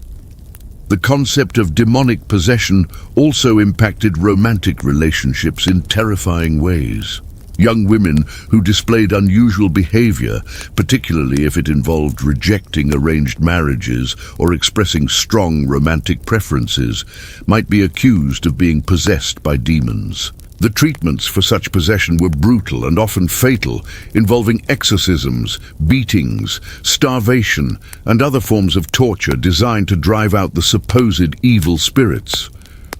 The concept of demonic possession also impacted romantic relationships in terrifying ways. Young women who displayed unusual behavior, particularly if it involved rejecting arranged marriages or expressing strong romantic preferences, might be accused of being possessed by demons. The treatments for such possession were brutal and often fatal, involving exorcisms, beatings, starvation, and other forms of torture designed to drive out the supposed evil spirits.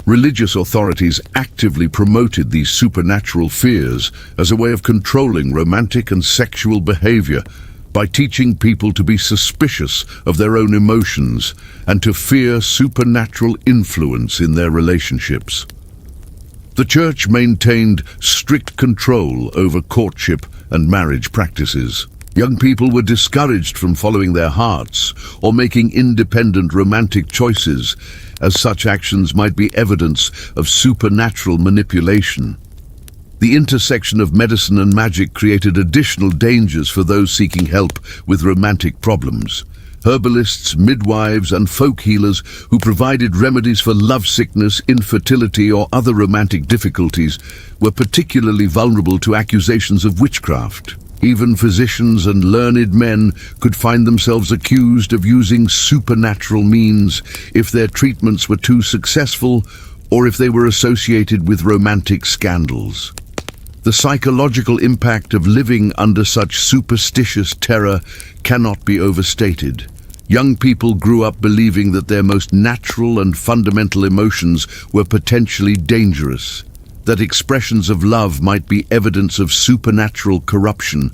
Religious authorities actively promoted these supernatural fears as a way of controlling romantic and sexual behavior by teaching people to be suspicious of their own emotions and to fear supernatural influence in their relationships. The church maintained strict control over courtship and marriage practices. Young people were discouraged from following their hearts or making independent romantic choices, as such actions might be evidence of supernatural manipulation. The intersection of medicine and magic created additional dangers for those seeking help with romantic problems. Herbalists, midwives, and folk healers who provided remedies for lovesickness, infertility, or other romantic difficulties were particularly vulnerable to accusations of witchcraft. Even physicians and learned men could find themselves accused of using supernatural means if their treatments were too successful or if they were associated with romantic scandals. The psychological impact of living under such superstitious terror cannot be overstated. Young people grew up believing that their most natural and fundamental emotions were potentially dangerous, that expressions of love might be evidence of supernatural corruption,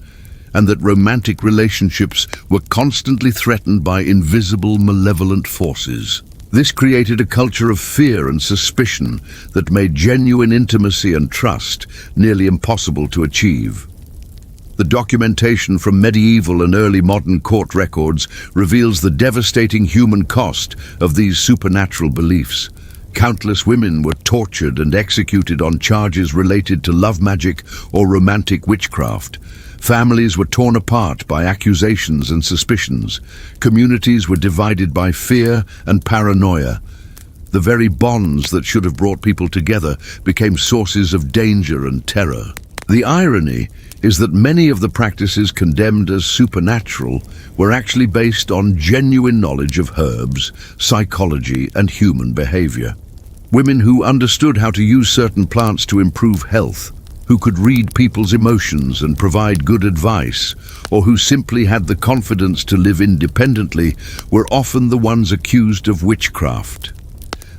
and that romantic relationships were constantly threatened by invisible, malevolent forces. This created a culture of fear and suspicion that made genuine intimacy and trust nearly impossible to achieve. The documentation from medieval and early modern court records reveals the devastating human cost of these supernatural beliefs. Countless women were tortured and executed on charges related to love magic or romantic witchcraft. Families were torn apart by accusations and suspicions. Communities were divided by fear and paranoia. The very bonds that should have brought people together became sources of danger and terror. The irony is that many of the practices condemned as supernatural were actually based on genuine knowledge of herbs, psychology, and human behavior. Women who understood how to use certain plants to improve health, who could read people's emotions and provide good advice, or who simply had the confidence to live independently, were often the ones accused of witchcraft.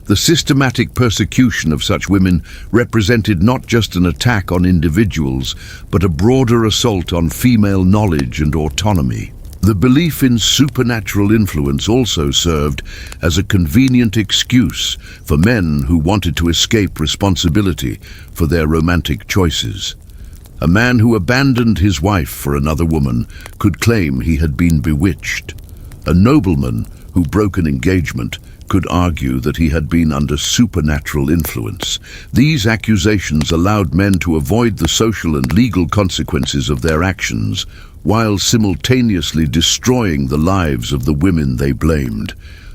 The systematic persecution of such women represented not just an attack on individuals, but a broader assault on female knowledge and autonomy. The belief in supernatural influence also served as a convenient excuse for men who wanted to escape responsibility for their romantic choices. A man who abandoned his wife for another woman could claim he had been bewitched. A nobleman who broke an engagement could argue that he had been under supernatural influence. These accusations allowed men to avoid the social and legal consequences of their actions, while simultaneously destroying the lives of the women they blamed.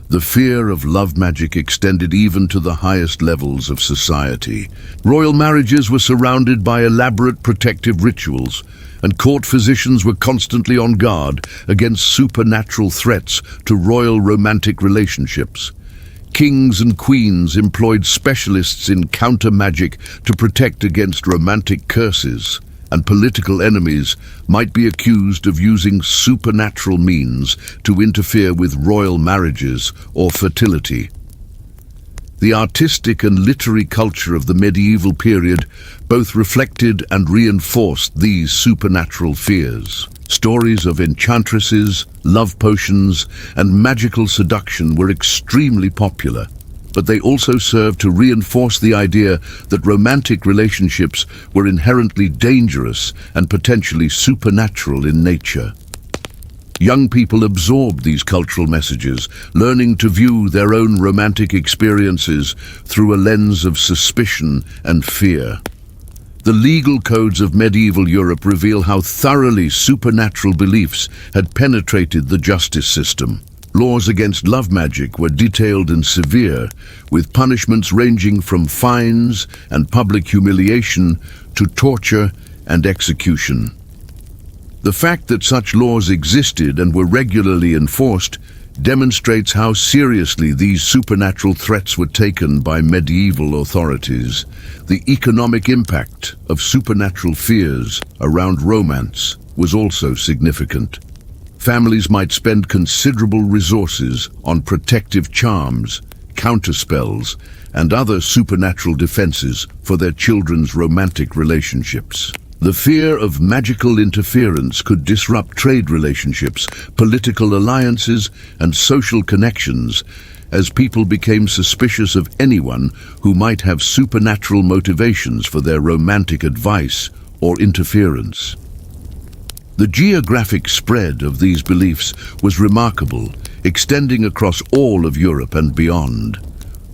The fear of love magic extended even to the highest levels of society. Royal marriages were surrounded by elaborate protective rituals, and court physicians were constantly on guard against supernatural threats to royal romantic relationships. Kings and queens employed specialists in counter-magic to protect against romantic curses, and political enemies might be accused of using supernatural means to interfere with royal marriages or fertility. The artistic and literary culture of the medieval period both reflected and reinforced these supernatural fears. Stories of enchantresses, love potions, and magical seduction were extremely popular, but they also served to reinforce the idea that romantic relationships were inherently dangerous and potentially supernatural in nature. Young people absorbed these cultural messages, learning to view their own romantic experiences through a lens of suspicion and fear. The legal codes of medieval Europe reveal how thoroughly supernatural beliefs had penetrated the justice system. Laws against love magic were detailed and severe, with punishments ranging from fines and public humiliation to torture and execution. The fact that such laws existed and were regularly enforced demonstrates how seriously these supernatural threats were taken by medieval authorities. The economic impact of supernatural fears around romance was also significant. Families might spend considerable resources on protective charms, counterspells, and other supernatural defenses for their children's romantic relationships. The fear of magical interference could disrupt trade relationships, political alliances, and social connections, as people became suspicious of anyone who might have supernatural motivations for their romantic advice or interference. The geographic spread of these beliefs was remarkable, extending across all of Europe and beyond.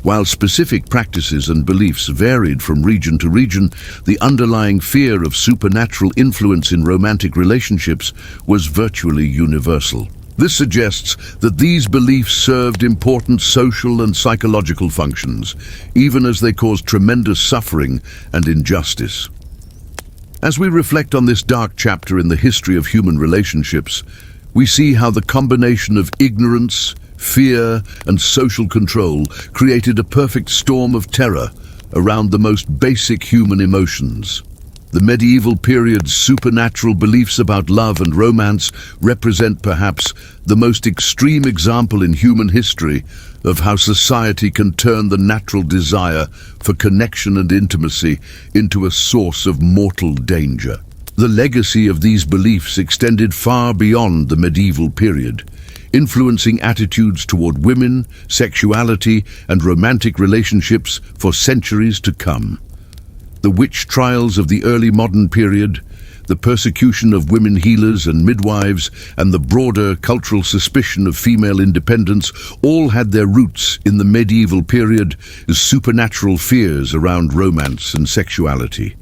While specific practices and beliefs varied from region to region, the underlying fear of supernatural influence in romantic relationships was virtually universal. This suggests that these beliefs served important social and psychological functions, even as they caused tremendous suffering and injustice. As we reflect on this dark chapter in the history of human relationships, we see how the combination of ignorance, fear, and social control created a perfect storm of terror around the most basic human emotions. The medieval period's supernatural beliefs about love and romance represent perhaps the most extreme example in human history of how society can turn the natural desire for connection and intimacy into a source of mortal danger. The legacy of these beliefs extended far beyond the medieval period, influencing attitudes toward women, sexuality, and romantic relationships for centuries to come. The witch trials of the early modern period, the persecution of women healers and midwives, and the broader cultural suspicion of female independence all had their roots in the medieval period as supernatural fears around romance and sexuality.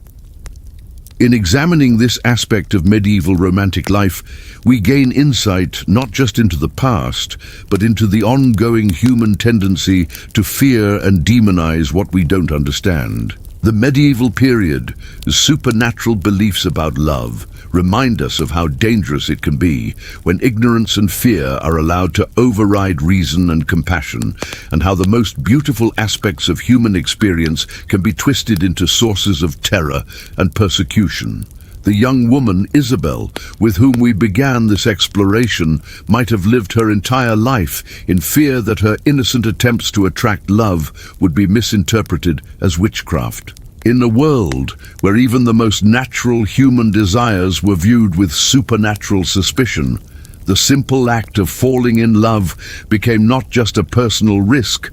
In examining this aspect of medieval romantic life, we gain insight not just into the past, but into the ongoing human tendency to fear and demonize what we don't understand. The medieval period's supernatural beliefs about love remind us of how dangerous it can be when ignorance and fear are allowed to override reason and compassion, and how the most beautiful aspects of human experience can be twisted into sources of terror and persecution. The young woman, Isabel, with whom we began this exploration, might have lived her entire life in fear that her innocent attempts to attract love would be misinterpreted as witchcraft. In a world where even the most natural human desires were viewed with supernatural suspicion, the simple act of falling in love became not just a personal risk,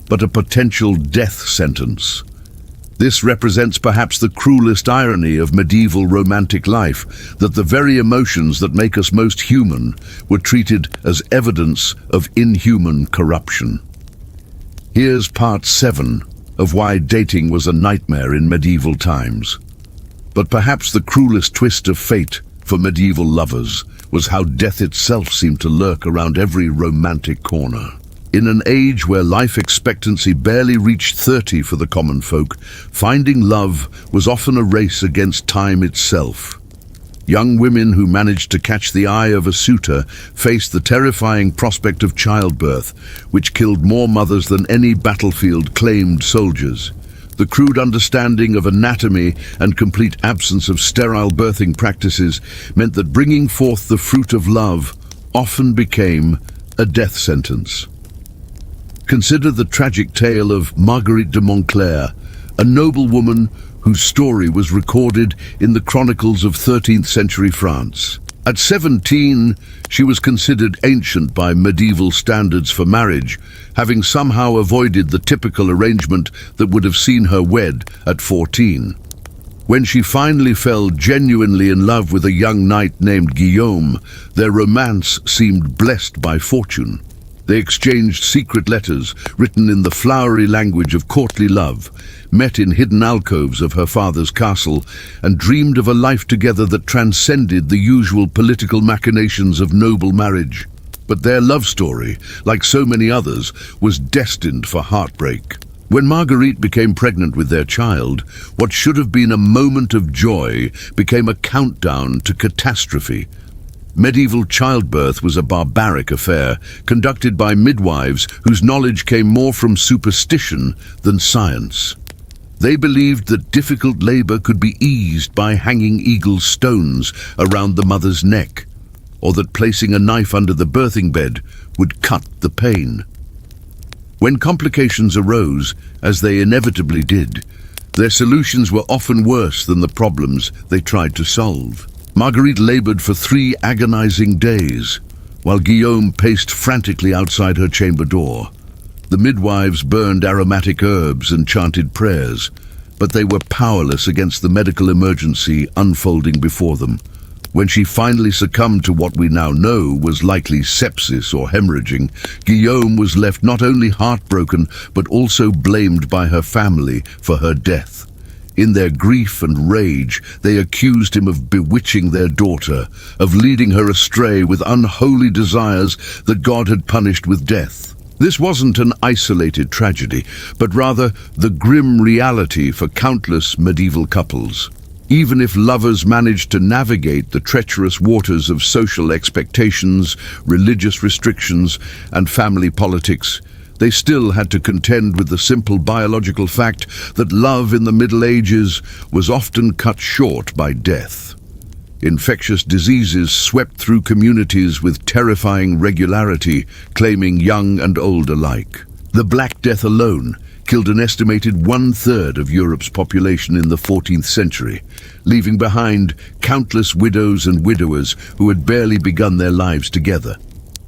but a potential death sentence. This represents perhaps the cruelest irony of medieval romantic life, that the very emotions that make us most human were treated as evidence of inhuman corruption. Here's part 7 of why dating was a nightmare in medieval times. But perhaps the cruelest twist of fate for medieval lovers was how death itself seemed to lurk around every romantic corner. In an age where life expectancy barely reached 30 for the common folk, finding love was often a race against time itself. Young women who managed to catch the eye of a suitor faced the terrifying prospect of childbirth, which killed more mothers than any battlefield claimed soldiers. The crude understanding of anatomy and complete absence of sterile birthing practices meant that bringing forth the fruit of love often became a death sentence. Consider the tragic tale of Marguerite de Montclair, a noble woman whose story was recorded in the chronicles of 13th century France. At 17, she was considered ancient by medieval standards for marriage, having somehow avoided the typical arrangement that would have seen her wed at 14. When she finally fell genuinely in love with a young knight named Guillaume, their romance seemed blessed by fortune. They exchanged secret letters written in the flowery language of courtly love, met in hidden alcoves of her father's castle, and dreamed of a life together that transcended the usual political machinations of noble marriage. But their love story, like so many others, was destined for heartbreak. When Marguerite became pregnant with their child, what should have been a moment of joy became a countdown to catastrophe. Medieval childbirth was a barbaric affair, conducted by midwives whose knowledge came more from superstition than science. They believed that difficult labor could be eased by hanging eagle's stones around the mother's neck, or that placing a knife under the birthing bed would cut the pain. When complications arose, as they inevitably did, their solutions were often worse than the problems they tried to solve. Marguerite labored for 3 agonizing days, while Guillaume paced frantically outside her chamber door. The midwives burned aromatic herbs and chanted prayers, but they were powerless against the medical emergency unfolding before them. When she finally succumbed to what we now know was likely sepsis or hemorrhaging, Guillaume was left not only heartbroken but also blamed by her family for her death. In their grief and rage, they accused him of bewitching their daughter, of leading her astray with unholy desires that God had punished with death. This wasn't an isolated tragedy, but rather the grim reality for countless medieval couples. Even if lovers managed to navigate the treacherous waters of social expectations, religious restrictions, and family politics, they still had to contend with the simple biological fact that love in the Middle Ages was often cut short by death. Infectious diseases swept through communities with terrifying regularity, claiming young and old alike. The Black Death alone killed an estimated 1/3 of Europe's population in the 14th century, leaving behind countless widows and widowers who had barely begun their lives together.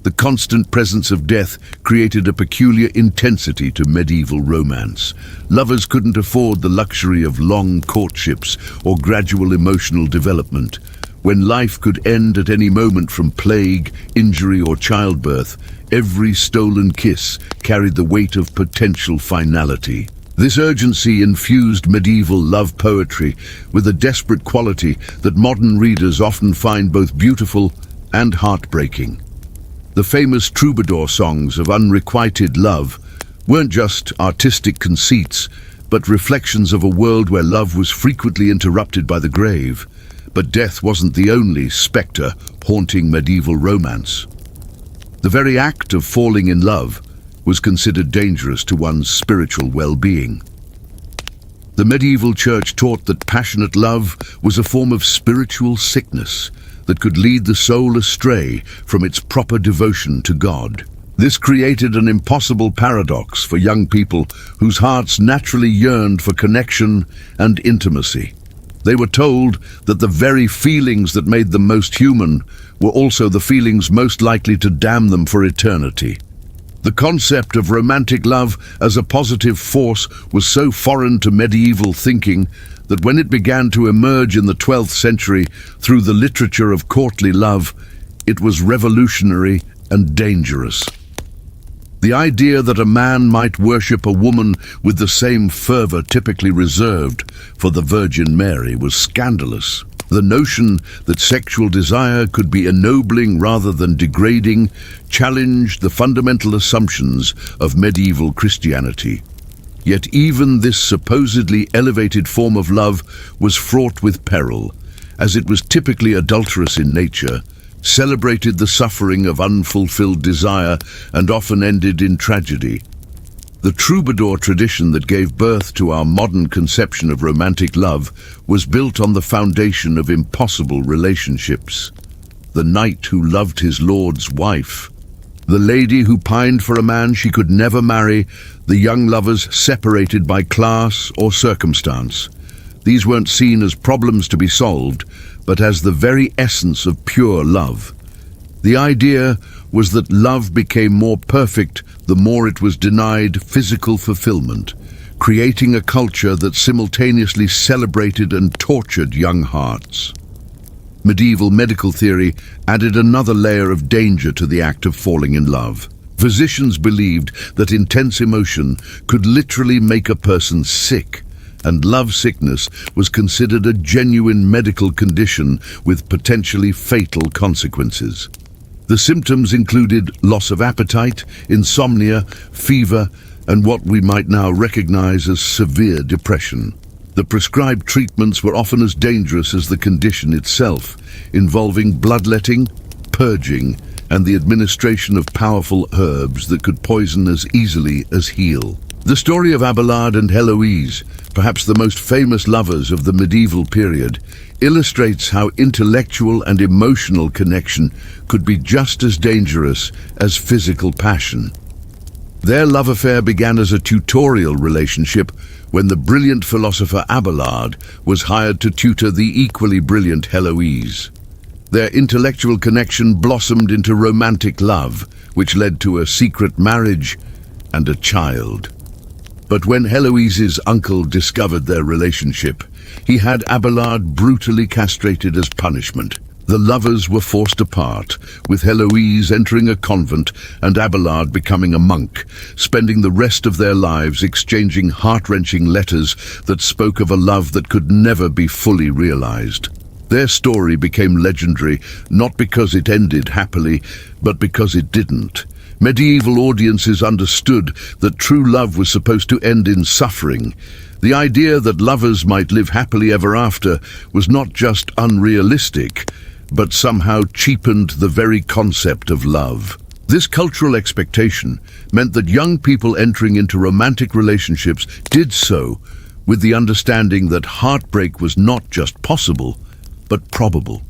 The constant presence of death created a peculiar intensity to medieval romance. Lovers couldn't afford the luxury of long courtships or gradual emotional development. When life could end at any moment from plague, injury, or childbirth, every stolen kiss carried the weight of potential finality. This urgency infused medieval love poetry with a desperate quality that modern readers often find both beautiful and heartbreaking. The famous troubadour songs of unrequited love weren't just artistic conceits, but reflections of a world where love was frequently interrupted by the grave. But death wasn't the only spectre haunting medieval romance. The very act of falling in love was considered dangerous to one's spiritual well-being. The medieval church taught that passionate love was a form of spiritual sickness that could lead the soul astray from its proper devotion to God. This created an impossible paradox for young people whose hearts naturally yearned for connection and intimacy. They were told that the very feelings that made them most human were also the feelings most likely to damn them for eternity. The concept of romantic love as a positive force was so foreign to medieval thinking that when it began to emerge in the 12th century through the literature of courtly love, it was revolutionary and dangerous. The idea that a man might worship a woman with the same fervor typically reserved for the Virgin Mary was scandalous. The notion that sexual desire could be ennobling rather than degrading challenged the fundamental assumptions of medieval Christianity. Yet even this supposedly elevated form of love was fraught with peril, as it was typically adulterous in nature, celebrated the suffering of unfulfilled desire, and often ended in tragedy. The troubadour tradition that gave birth to our modern conception of romantic love was built on the foundation of impossible relationships. The knight who loved his lord's wife, the lady who pined for a man she could never marry, the young lovers separated by class or circumstance. These weren't seen as problems to be solved, but as the very essence of pure love. The idea was that love became more perfect the more it was denied physical fulfillment, creating a culture that simultaneously celebrated and tortured young hearts. Medieval medical theory added another layer of danger to the act of falling in love. Physicians believed that intense emotion could literally make a person sick, and love sickness was considered a genuine medical condition with potentially fatal consequences. The symptoms included loss of appetite, insomnia, fever, and what we might now recognize as severe depression. The prescribed treatments were often as dangerous as the condition itself, involving bloodletting, purging, and the administration of powerful herbs that could poison as easily as heal. The story of Abelard and Heloise, perhaps the most famous lovers of the medieval period, illustrates how intellectual and emotional connection could be just as dangerous as physical passion. Their love affair began as a tutorial relationship when the brilliant philosopher Abelard was hired to tutor the equally brilliant Heloise. Their intellectual connection blossomed into romantic love, which led to a secret marriage and a child. But when Heloise's uncle discovered their relationship, he had Abelard brutally castrated as punishment. The lovers were forced apart, with Heloise entering a convent and Abelard becoming a monk, spending the rest of their lives exchanging heart-wrenching letters that spoke of a love that could never be fully realized. Their story became legendary, not because it ended happily, but because it didn't. Medieval audiences understood that true love was supposed to end in suffering. The idea that lovers might live happily ever after was not just unrealistic, but somehow cheapened the very concept of love. This cultural expectation meant that young people entering into romantic relationships did so with the understanding that heartbreak was not just possible, but probable.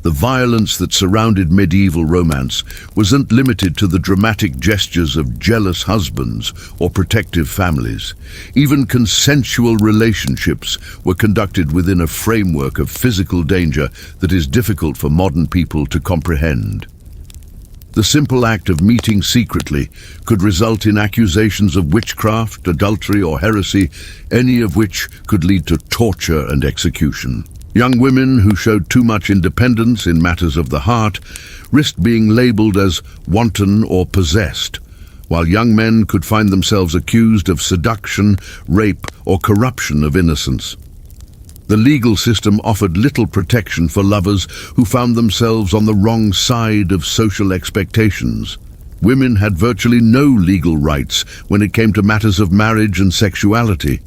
The violence that surrounded medieval romance wasn't limited to the dramatic gestures of jealous husbands or protective families. Even consensual relationships were conducted within a framework of physical danger that is difficult for modern people to comprehend. The simple act of meeting secretly could result in accusations of witchcraft, adultery, or heresy, any of which could lead to torture and execution. Young women who showed too much independence in matters of the heart risked being labeled as wanton or possessed, while young men could find themselves accused of seduction, rape, or corruption of innocence. The legal system offered little protection for lovers who found themselves on the wrong side of social expectations. Women had virtually no legal rights when it came to matters of marriage and sexuality.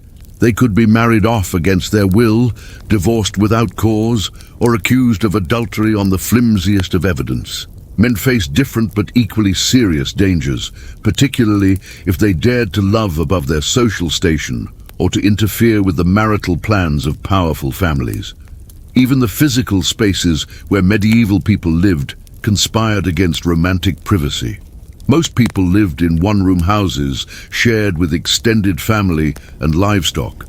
They could be married off against their will, divorced without cause, or accused of adultery on the flimsiest of evidence. Men faced different but equally serious dangers, particularly if they dared to love above their social station or to interfere with the marital plans of powerful families. Even the physical spaces where medieval people lived conspired against romantic privacy. Most people lived in one-room houses shared with extended family and livestock.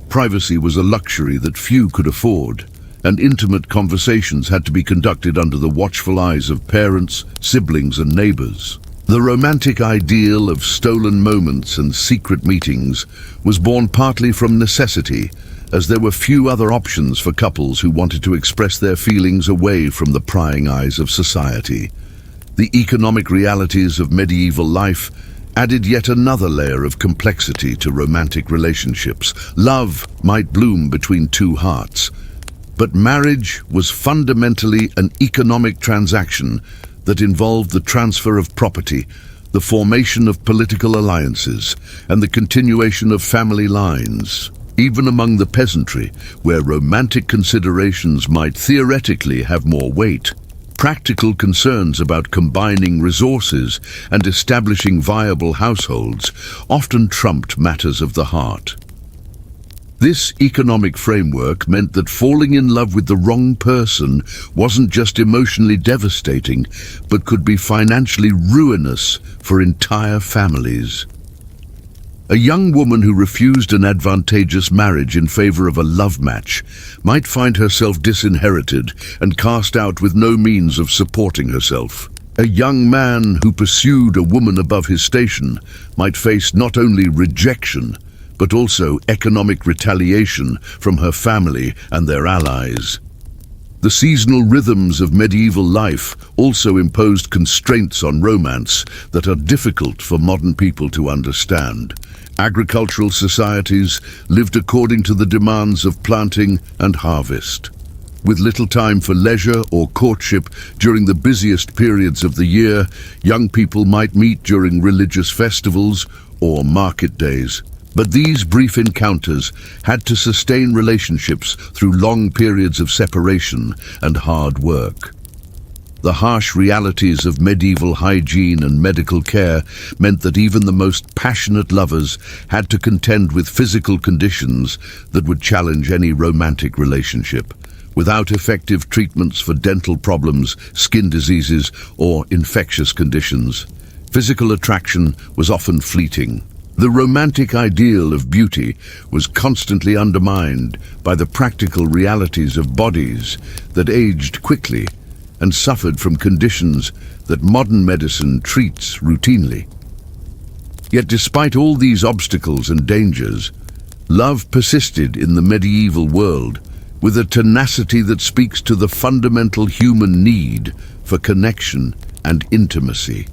Privacy was a luxury that few could afford, and intimate conversations had to be conducted under the watchful eyes of parents, siblings, and neighbors. The romantic ideal of stolen moments and secret meetings was born partly from necessity, as there were few other options for couples who wanted to express their feelings away from the prying eyes of society. The economic realities of medieval life added yet another layer of complexity to romantic relationships. Love might bloom between two hearts, but marriage was fundamentally an economic transaction that involved the transfer of property, the formation of political alliances, and the continuation of family lines. even among the peasantry, where romantic considerations might theoretically have more weight. Practical concerns about combining resources and establishing viable households often trumped matters of the heart. This economic framework meant that falling in love with the wrong person wasn't just emotionally devastating, but could be financially ruinous for entire families. A young woman who refused an advantageous marriage in favor of a love match might find herself disinherited and cast out with no means of supporting herself. A young man who pursued a woman above his station might face not only rejection, but also economic retaliation from her family and their allies. The seasonal rhythms of medieval life also imposed constraints on romance that are difficult for modern people to understand. Agricultural societies lived according to the demands of planting and harvest. With little time for leisure or courtship during the busiest periods of the year, young people might meet during religious festivals or market days. But these brief encounters had to sustain relationships through long periods of separation and hard work. The harsh realities of medieval hygiene and medical care meant that even the most passionate lovers had to contend with physical conditions that would challenge any romantic relationship. Without effective treatments for dental problems, skin diseases, or infectious conditions, physical attraction was often fleeting. The romantic ideal of beauty was constantly undermined by the practical realities of bodies that aged quickly and suffered from conditions that modern medicine treats routinely. Yet despite all these obstacles and dangers, love persisted in the medieval world with a tenacity that speaks to the fundamental human need for connection and intimacy.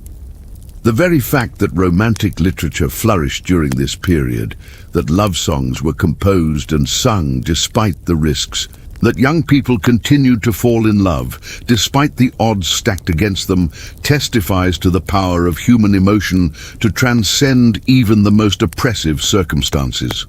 The very fact that romantic literature flourished during this period, that love songs were composed and sung despite the risks, that young people continued to fall in love despite the odds stacked against them, testifies to the power of human emotion to transcend even the most oppressive circumstances.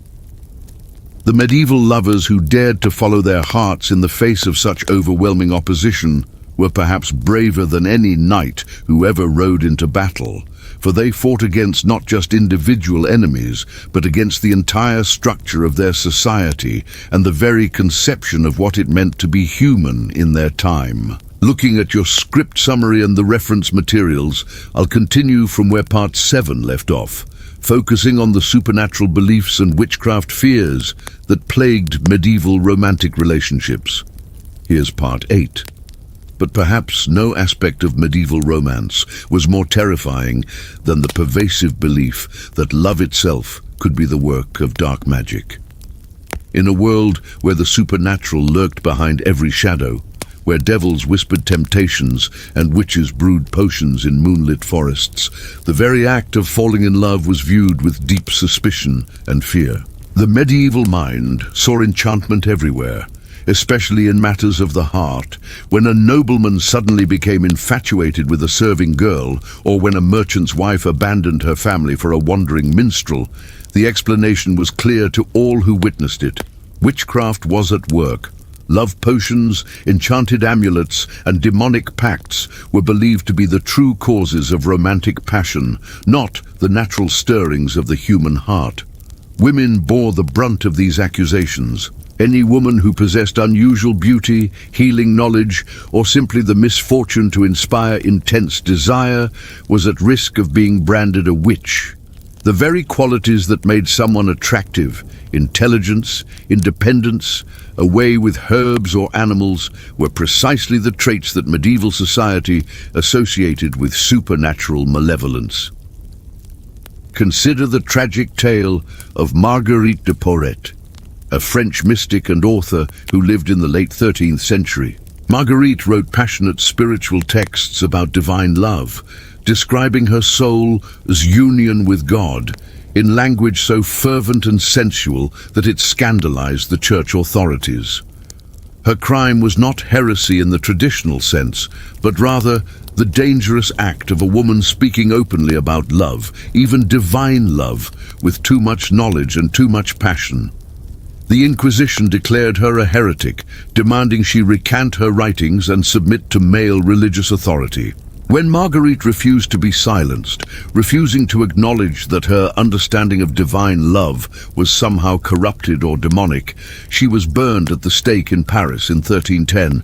The medieval lovers who dared to follow their hearts in the face of such overwhelming opposition were perhaps braver than any knight who ever rode into battle, for they fought against not just individual enemies, but against the entire structure of their society and the very conception of what it meant to be human in their time. Looking at your script summary and the reference materials, I'll continue from where Part 7 left off, focusing on the supernatural beliefs and witchcraft fears that plagued medieval romantic relationships. Here's Part 8. But perhaps no aspect of medieval romance was more terrifying than the pervasive belief that love itself could be the work of dark magic. In a world where the supernatural lurked behind every shadow, where devils whispered temptations and witches brewed potions in moonlit forests, the very act of falling in love was viewed with deep suspicion and fear. The medieval mind saw enchantment everywhere, especially in matters of the heart. When a nobleman suddenly became infatuated with a serving girl, or when a merchant's wife abandoned her family for a wandering minstrel, the explanation was clear to all who witnessed it. Witchcraft was at work. Love potions, enchanted amulets, and demonic pacts were believed to be the true causes of romantic passion, not the natural stirrings of the human heart. Women bore the brunt of these accusations. Any woman who possessed unusual beauty, healing knowledge, or simply the misfortune to inspire intense desire was at risk of being branded a witch. The very qualities that made someone attractive, intelligence, independence, a way with herbs or animals, were precisely the traits that medieval society associated with supernatural malevolence. Consider the tragic tale of Marguerite de Porret, a French mystic and author who lived in the late 13th century. Marguerite wrote passionate spiritual texts about divine love, describing her soul's union with God in language so fervent and sensual that it scandalized the church authorities. Her crime was not heresy in the traditional sense, but rather the dangerous act of a woman speaking openly about love, even divine love, with too much knowledge and too much passion. The Inquisition declared her a heretic, demanding she recant her writings and submit to male religious authority. When Marguerite refused to be silenced, refusing to acknowledge that her understanding of divine love was somehow corrupted or demonic, she was burned at the stake in Paris in 1310.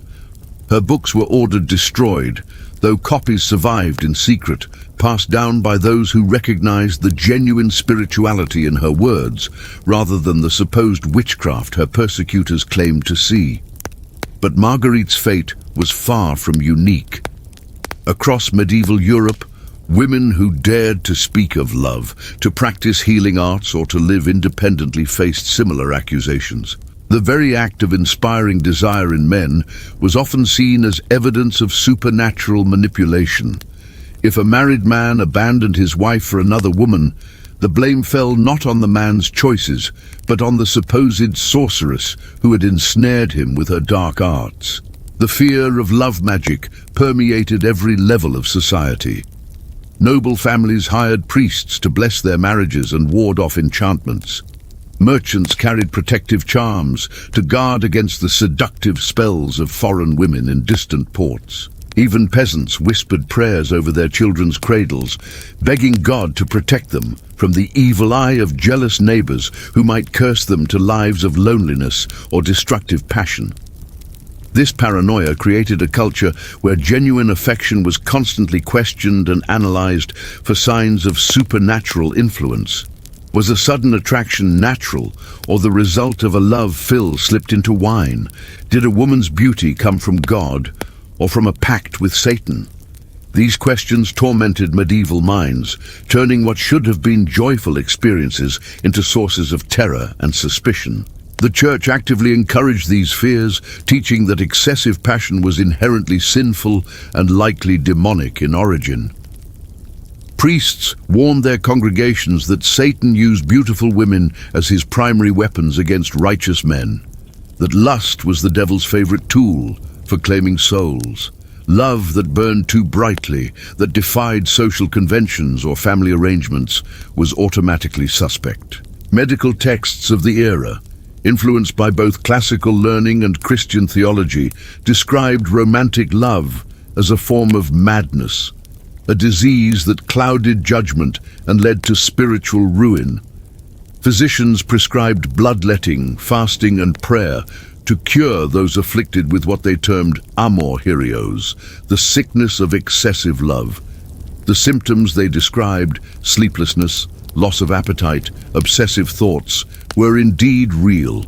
Her books were ordered destroyed, though copies survived in secret, passed down by those who recognized the genuine spirituality in her words, rather than the supposed witchcraft her persecutors claimed to see. But Marguerite's fate was far from unique. Across medieval Europe, women who dared to speak of love, to practice healing arts, or to live independently faced similar accusations. The very act of inspiring desire in men was often seen as evidence of supernatural manipulation. If a married man abandoned his wife for another woman, the blame fell not on the man's choices, but on the supposed sorceress who had ensnared him with her dark arts. The fear of love magic permeated every level of society. Noble families hired priests to bless their marriages and ward off enchantments. Merchants carried protective charms to guard against the seductive spells of foreign women in distant ports. Even peasants whispered prayers over their children's cradles, begging God to protect them from the evil eye of jealous neighbors who might curse them to lives of loneliness or destructive passion. This paranoia created a culture where genuine affection was constantly questioned and analyzed for signs of supernatural influence. Was a sudden attraction natural, or the result of a love slipped into wine? Did a woman's beauty come from God, or from a pact with Satan? These questions tormented medieval minds, turning what should have been joyful experiences into sources of terror and suspicion. The Church actively encouraged these fears, teaching that excessive passion was inherently sinful and likely demonic in origin. Priests warned their congregations that Satan used beautiful women as his primary weapons against righteous men, that lust was the devil's favorite tool for claiming souls. Love that burned too brightly, that defied social conventions or family arrangements, was automatically suspect. Medical texts of the era, influenced by both classical learning and Christian theology, described romantic love as a form of madness, a disease that clouded judgment and led to spiritual ruin. Physicians prescribed bloodletting, fasting and prayer to cure those afflicted with what they termed amor herios, the sickness of excessive love. The symptoms they described, sleeplessness, loss of appetite, obsessive thoughts, were indeed real.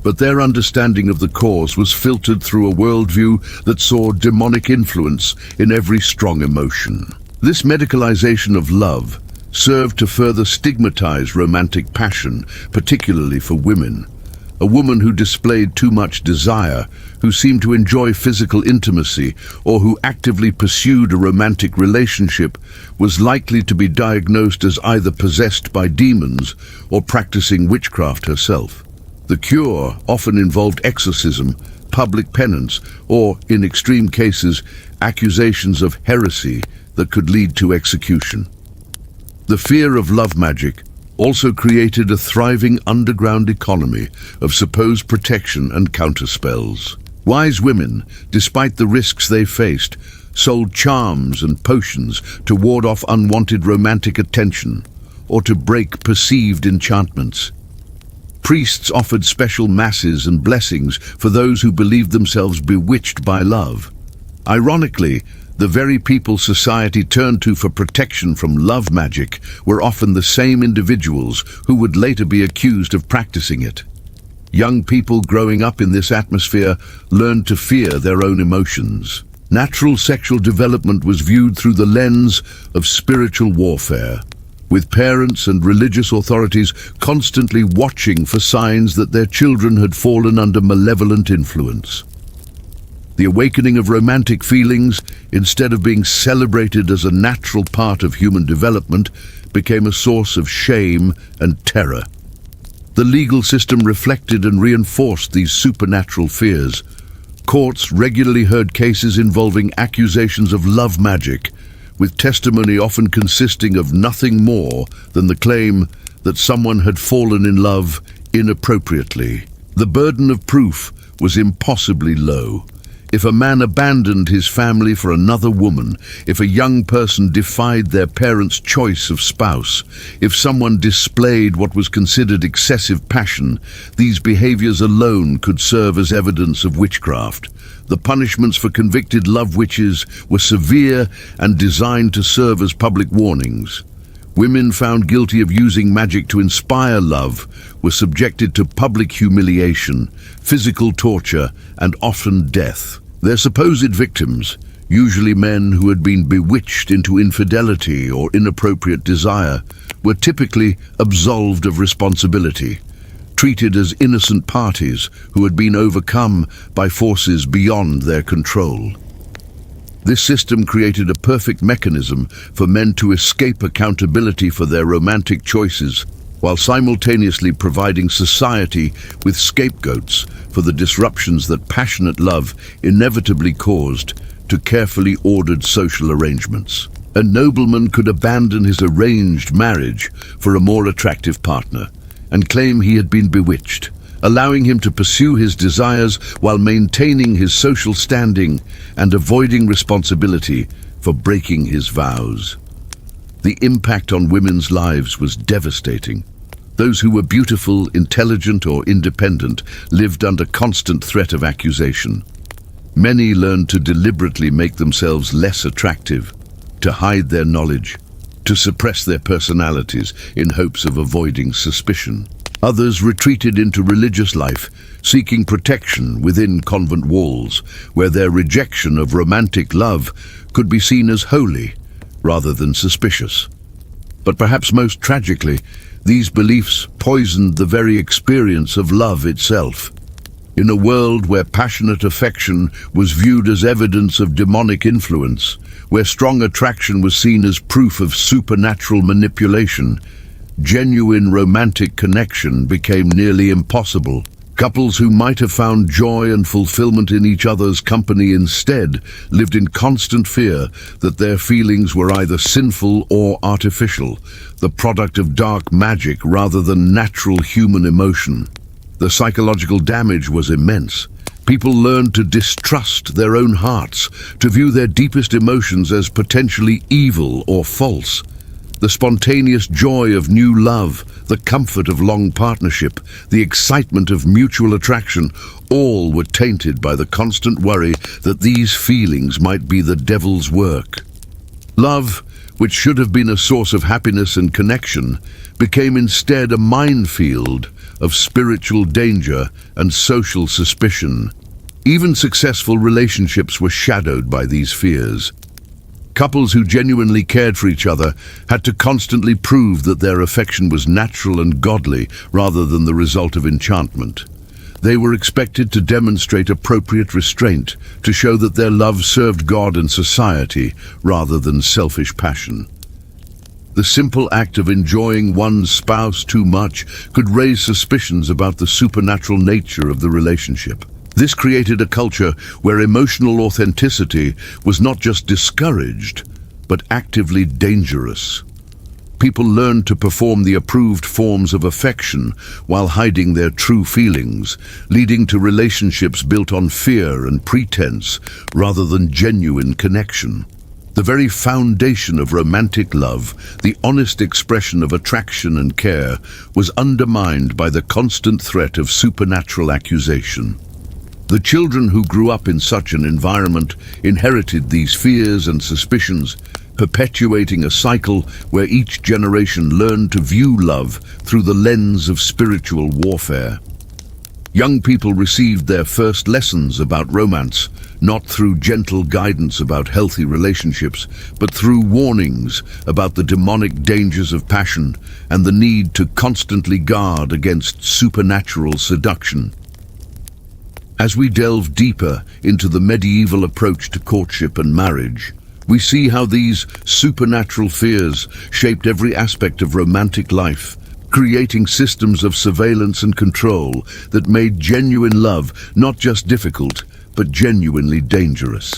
But their understanding of the cause was filtered through a worldview that saw demonic influence in every strong emotion. This medicalization of love served to further stigmatize romantic passion, particularly for women. A woman who displayed too much desire, who seemed to enjoy physical intimacy, or who actively pursued a romantic relationship was likely to be diagnosed as either possessed by demons or practicing witchcraft herself. The cure often involved exorcism, public penance, or, in extreme cases, accusations of heresy that could lead to execution. The fear of love magic also created a thriving underground economy of supposed protection and counterspells. Wise women, despite the risks they faced, sold charms and potions to ward off unwanted romantic attention or to break perceived enchantments. Priests offered special masses and blessings for those who believed themselves bewitched by love. Ironically, the very people society turned to for protection from love magic were often the same individuals who would later be accused of practicing it. Young people growing up in this atmosphere learned to fear their own emotions. Natural sexual development was viewed through the lens of spiritual warfare, with parents and religious authorities constantly watching for signs that their children had fallen under malevolent influence. The awakening of romantic feelings, instead of being celebrated as a natural part of human development, became a source of shame and terror. The legal system reflected and reinforced these supernatural fears. Courts regularly heard cases involving accusations of love magic, with testimony often consisting of nothing more than the claim that someone had fallen in love inappropriately. The burden of proof was impossibly low. If a man abandoned his family for another woman, if a young person defied their parents' choice of spouse, if someone displayed what was considered excessive passion, these behaviors alone could serve as evidence of witchcraft. The punishments for convicted love witches were severe and designed to serve as public warnings. Women found guilty of using magic to inspire love were subjected to public humiliation, physical torture, and often death. Their supposed victims, usually men who had been bewitched into infidelity or inappropriate desire, were typically absolved of responsibility, treated as innocent parties who had been overcome by forces beyond their control. This system created a perfect mechanism for men to escape accountability for their romantic choices, while simultaneously providing society with scapegoats for the disruptions that passionate love inevitably caused to carefully ordered social arrangements. A nobleman could abandon his arranged marriage for a more attractive partner and claim he had been bewitched, allowing him to pursue his desires while maintaining his social standing and avoiding responsibility for breaking his vows. The impact on women's lives was devastating. Those who were beautiful, intelligent, or independent lived under constant threat of accusation. Many learned to deliberately make themselves less attractive, to hide their knowledge, to suppress their personalities in hopes of avoiding suspicion. Others retreated into religious life, seeking protection within convent walls, where their rejection of romantic love could be seen as holy rather than suspicious. But perhaps most tragically, these beliefs poisoned the very experience of love itself. In a world where passionate affection was viewed as evidence of demonic influence, where strong attraction was seen as proof of supernatural manipulation, genuine romantic connection became nearly impossible. Couples who might have found joy and fulfillment in each other's company instead lived in constant fear that their feelings were either sinful or artificial, the product of dark magic rather than natural human emotion. The psychological damage was immense. People learned to distrust their own hearts, to view their deepest emotions as potentially evil or false. The spontaneous joy of new love, the comfort of long partnership, the excitement of mutual attraction, all were tainted by the constant worry that these feelings might be the devil's work. Love, which should have been a source of happiness and connection, became instead a minefield of spiritual danger and social suspicion. Even successful relationships were shadowed by these fears. Couples who genuinely cared for each other had to constantly prove that their affection was natural and godly rather than the result of enchantment. They were expected to demonstrate appropriate restraint, to show that their love served God and society rather than selfish passion. The simple act of enjoying one's spouse too much could raise suspicions about the supernatural nature of the relationship. This created a culture where emotional authenticity was not just discouraged, but actively dangerous. People learned to perform the approved forms of affection while hiding their true feelings, leading to relationships built on fear and pretense rather than genuine connection. The very foundation of romantic love, the honest expression of attraction and care, was undermined by the constant threat of supernatural accusation. The children who grew up in such an environment inherited these fears and suspicions, perpetuating a cycle where each generation learned to view love through the lens of spiritual warfare. Young people received their first lessons about romance, not through gentle guidance about healthy relationships, but through warnings about the demonic dangers of passion and the need to constantly guard against supernatural seduction. As we delve deeper into the medieval approach to courtship and marriage, we see how these supernatural fears shaped every aspect of romantic life, creating systems of surveillance and control that made genuine love not just difficult, but genuinely dangerous.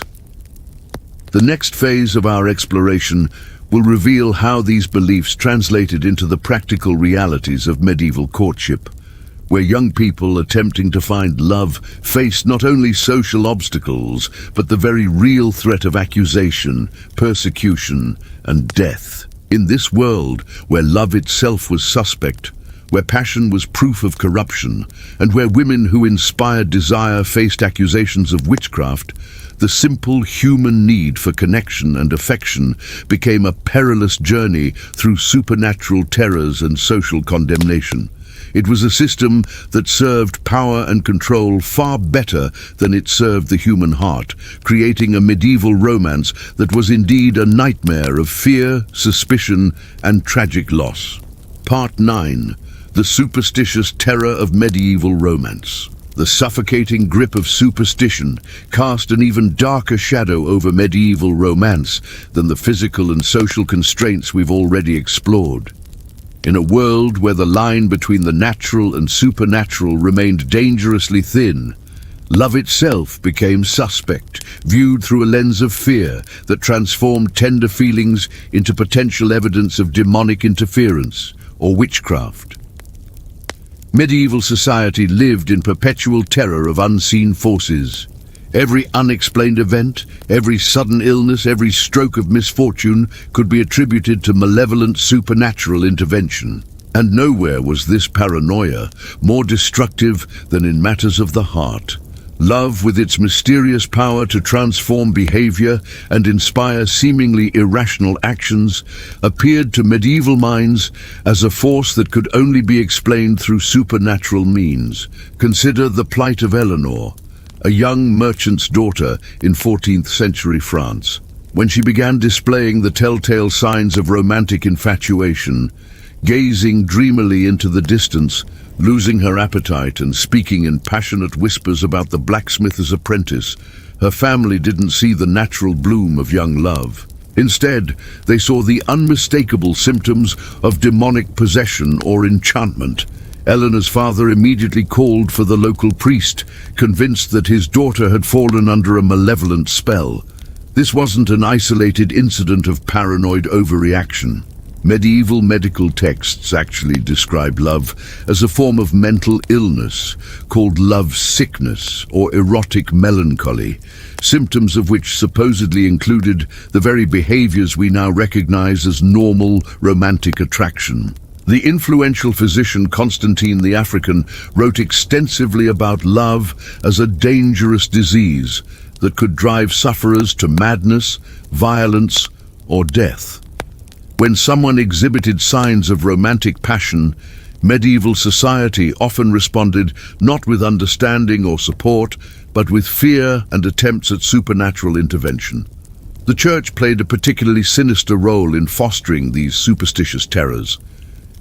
The next phase of our exploration will reveal how these beliefs translated into the practical realities of medieval courtship, where young people attempting to find love faced not only social obstacles, but the very real threat of accusation, persecution, and death. In this world, where love itself was suspect, where passion was proof of corruption, and where women who inspired desire faced accusations of witchcraft, the simple human need for connection and affection became a perilous journey through supernatural terrors and social condemnation. It was a system that served power and control far better than it served the human heart, creating a medieval romance that was indeed a nightmare of fear, suspicion, and tragic loss. Part 9. The superstitious terror of medieval romance. The suffocating grip of superstition cast an even darker shadow over medieval romance than the physical and social constraints we've already explored. In a world where the line between the natural and supernatural remained dangerously thin, love itself became suspect, viewed through a lens of fear that transformed tender feelings into potential evidence of demonic interference or witchcraft. Medieval society lived in perpetual terror of unseen forces. Every unexplained event, every sudden illness, every stroke of misfortune could be attributed to malevolent supernatural intervention. And nowhere was this paranoia more destructive than in matters of the heart. Love, with its mysterious power to transform behavior and inspire seemingly irrational actions, appeared to medieval minds as a force that could only be explained through supernatural means. Consider the plight of Eleanor, a young merchant's daughter in 14th century France. When she began displaying the telltale signs of romantic infatuation, gazing dreamily into the distance, losing her appetite and speaking in passionate whispers about the blacksmith's apprentice, her family didn't see the natural bloom of young love. Instead, they saw the unmistakable symptoms of demonic possession or enchantment. Eleanor's father immediately called for the local priest, convinced that his daughter had fallen under a malevolent spell. This wasn't an isolated incident of paranoid overreaction. Medieval medical texts actually describe love as a form of mental illness called love sickness or erotic melancholy, symptoms of which supposedly included the very behaviors we now recognize as normal romantic attraction. The influential physician Constantine the African wrote extensively about love as a dangerous disease that could drive sufferers to madness, violence, or death. When someone exhibited signs of romantic passion, medieval society often responded not with understanding or support, but with fear and attempts at supernatural intervention. The Church played a particularly sinister role in fostering these superstitious terrors.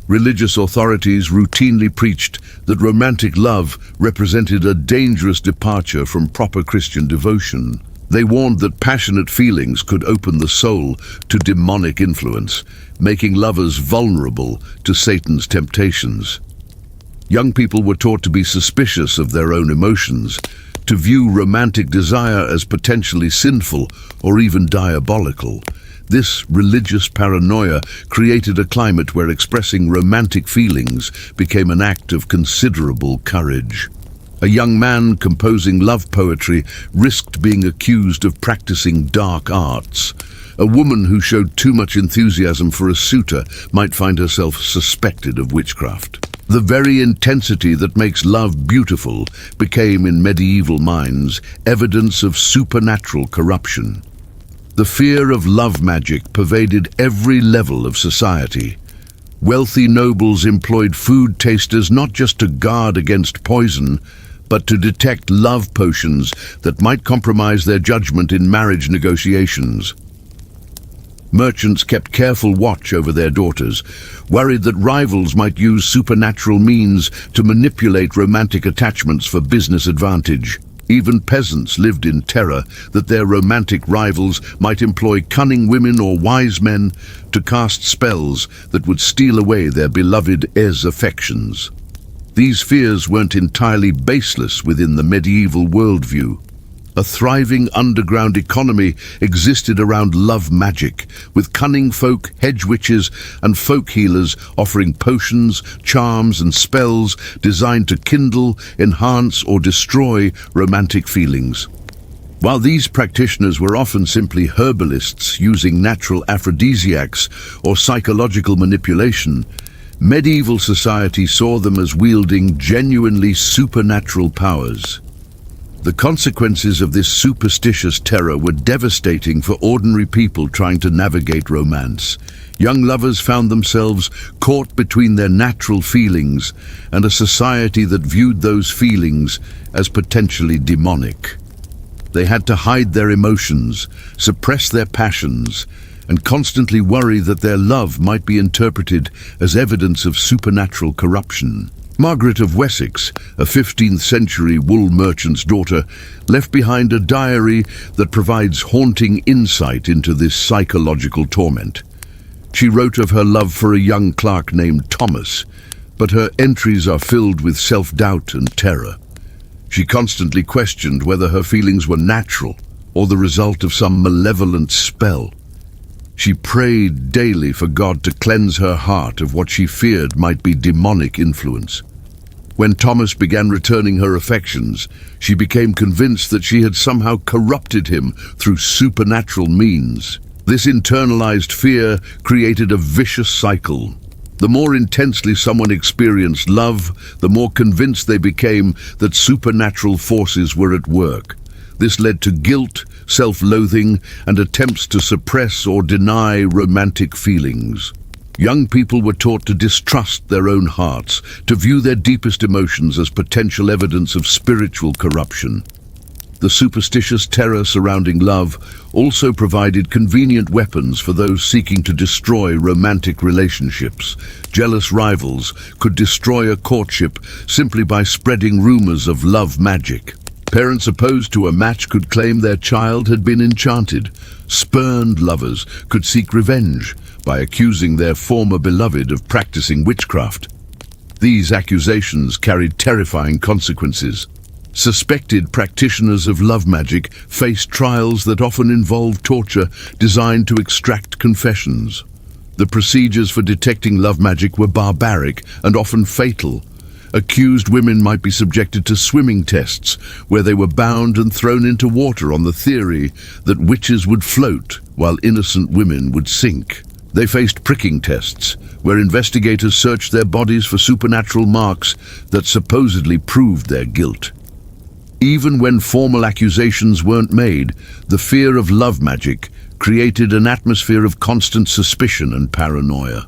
Religious authorities routinely preached that romantic love represented a dangerous departure from proper Christian devotion. They warned that passionate feelings could open the soul to demonic influence, making lovers vulnerable to Satan's temptations. Young people were taught to be suspicious of their own emotions, to view romantic desire as potentially sinful or even diabolical. This religious paranoia created a climate where expressing romantic feelings became an act of considerable courage. A young man composing love poetry risked being accused of practicing dark arts. A woman who showed too much enthusiasm for a suitor might find herself suspected of witchcraft. The very intensity that makes love beautiful became, in medieval minds, evidence of supernatural corruption. The fear of love magic pervaded every level of society. Wealthy nobles employed food tasters not just to guard against poison, but to detect love potions that might compromise their judgment in marriage negotiations. Merchants kept careful watch over their daughters, worried that rivals might use supernatural means to manipulate romantic attachments for business advantage. Even peasants lived in terror that their romantic rivals might employ cunning women or wise men to cast spells that would steal away their beloved heirs' affections. These fears weren't entirely baseless within the medieval worldview. A thriving underground economy existed around love magic, with cunning folk, hedge witches, and folk healers offering potions, charms, and spells designed to kindle, enhance, or destroy romantic feelings. While these practitioners were often simply herbalists using natural aphrodisiacs or psychological manipulation, medieval society saw them as wielding genuinely supernatural powers. The consequences of this superstitious terror were devastating for ordinary people trying to navigate romance. Young lovers found themselves caught between their natural feelings and a society that viewed those feelings as potentially demonic. They had to hide their emotions, suppress their passions, and constantly worry that their love might be interpreted as evidence of supernatural corruption. Margaret of Wessex, a 15th century wool merchant's daughter, left behind a diary that provides haunting insight into this psychological torment. She wrote of her love for a young clerk named Thomas, but her entries are filled with self-doubt and terror. She constantly questioned whether her feelings were natural or the result of some malevolent spell. She prayed daily for God to cleanse her heart of what she feared might be demonic influence. When Thomas began returning her affections, she became convinced that she had somehow corrupted him through supernatural means. This internalized fear created a vicious cycle. The more intensely someone experienced love, the more convinced they became that supernatural forces were at work. This led to guilt, self-loathing, and attempts to suppress or deny romantic feelings. Young people were taught to distrust their own hearts, to view their deepest emotions as potential evidence of spiritual corruption. The superstitious terror surrounding love also provided convenient weapons for those seeking to destroy romantic relationships. Jealous rivals could destroy a courtship simply by spreading rumors of love magic. Parents opposed to a match could claim their child had been enchanted. Spurned lovers could seek revenge by accusing their former beloved of practicing witchcraft. These accusations carried terrifying consequences. Suspected practitioners of love magic faced trials that often involved torture designed to extract confessions. The procedures for detecting love magic were barbaric and often fatal. Accused women might be subjected to swimming tests, where they were bound and thrown into water on the theory that witches would float while innocent women would sink. They faced pricking tests, where investigators searched their bodies for supernatural marks that supposedly proved their guilt. Even when formal accusations weren't made, the fear of love magic created an atmosphere of constant suspicion and paranoia.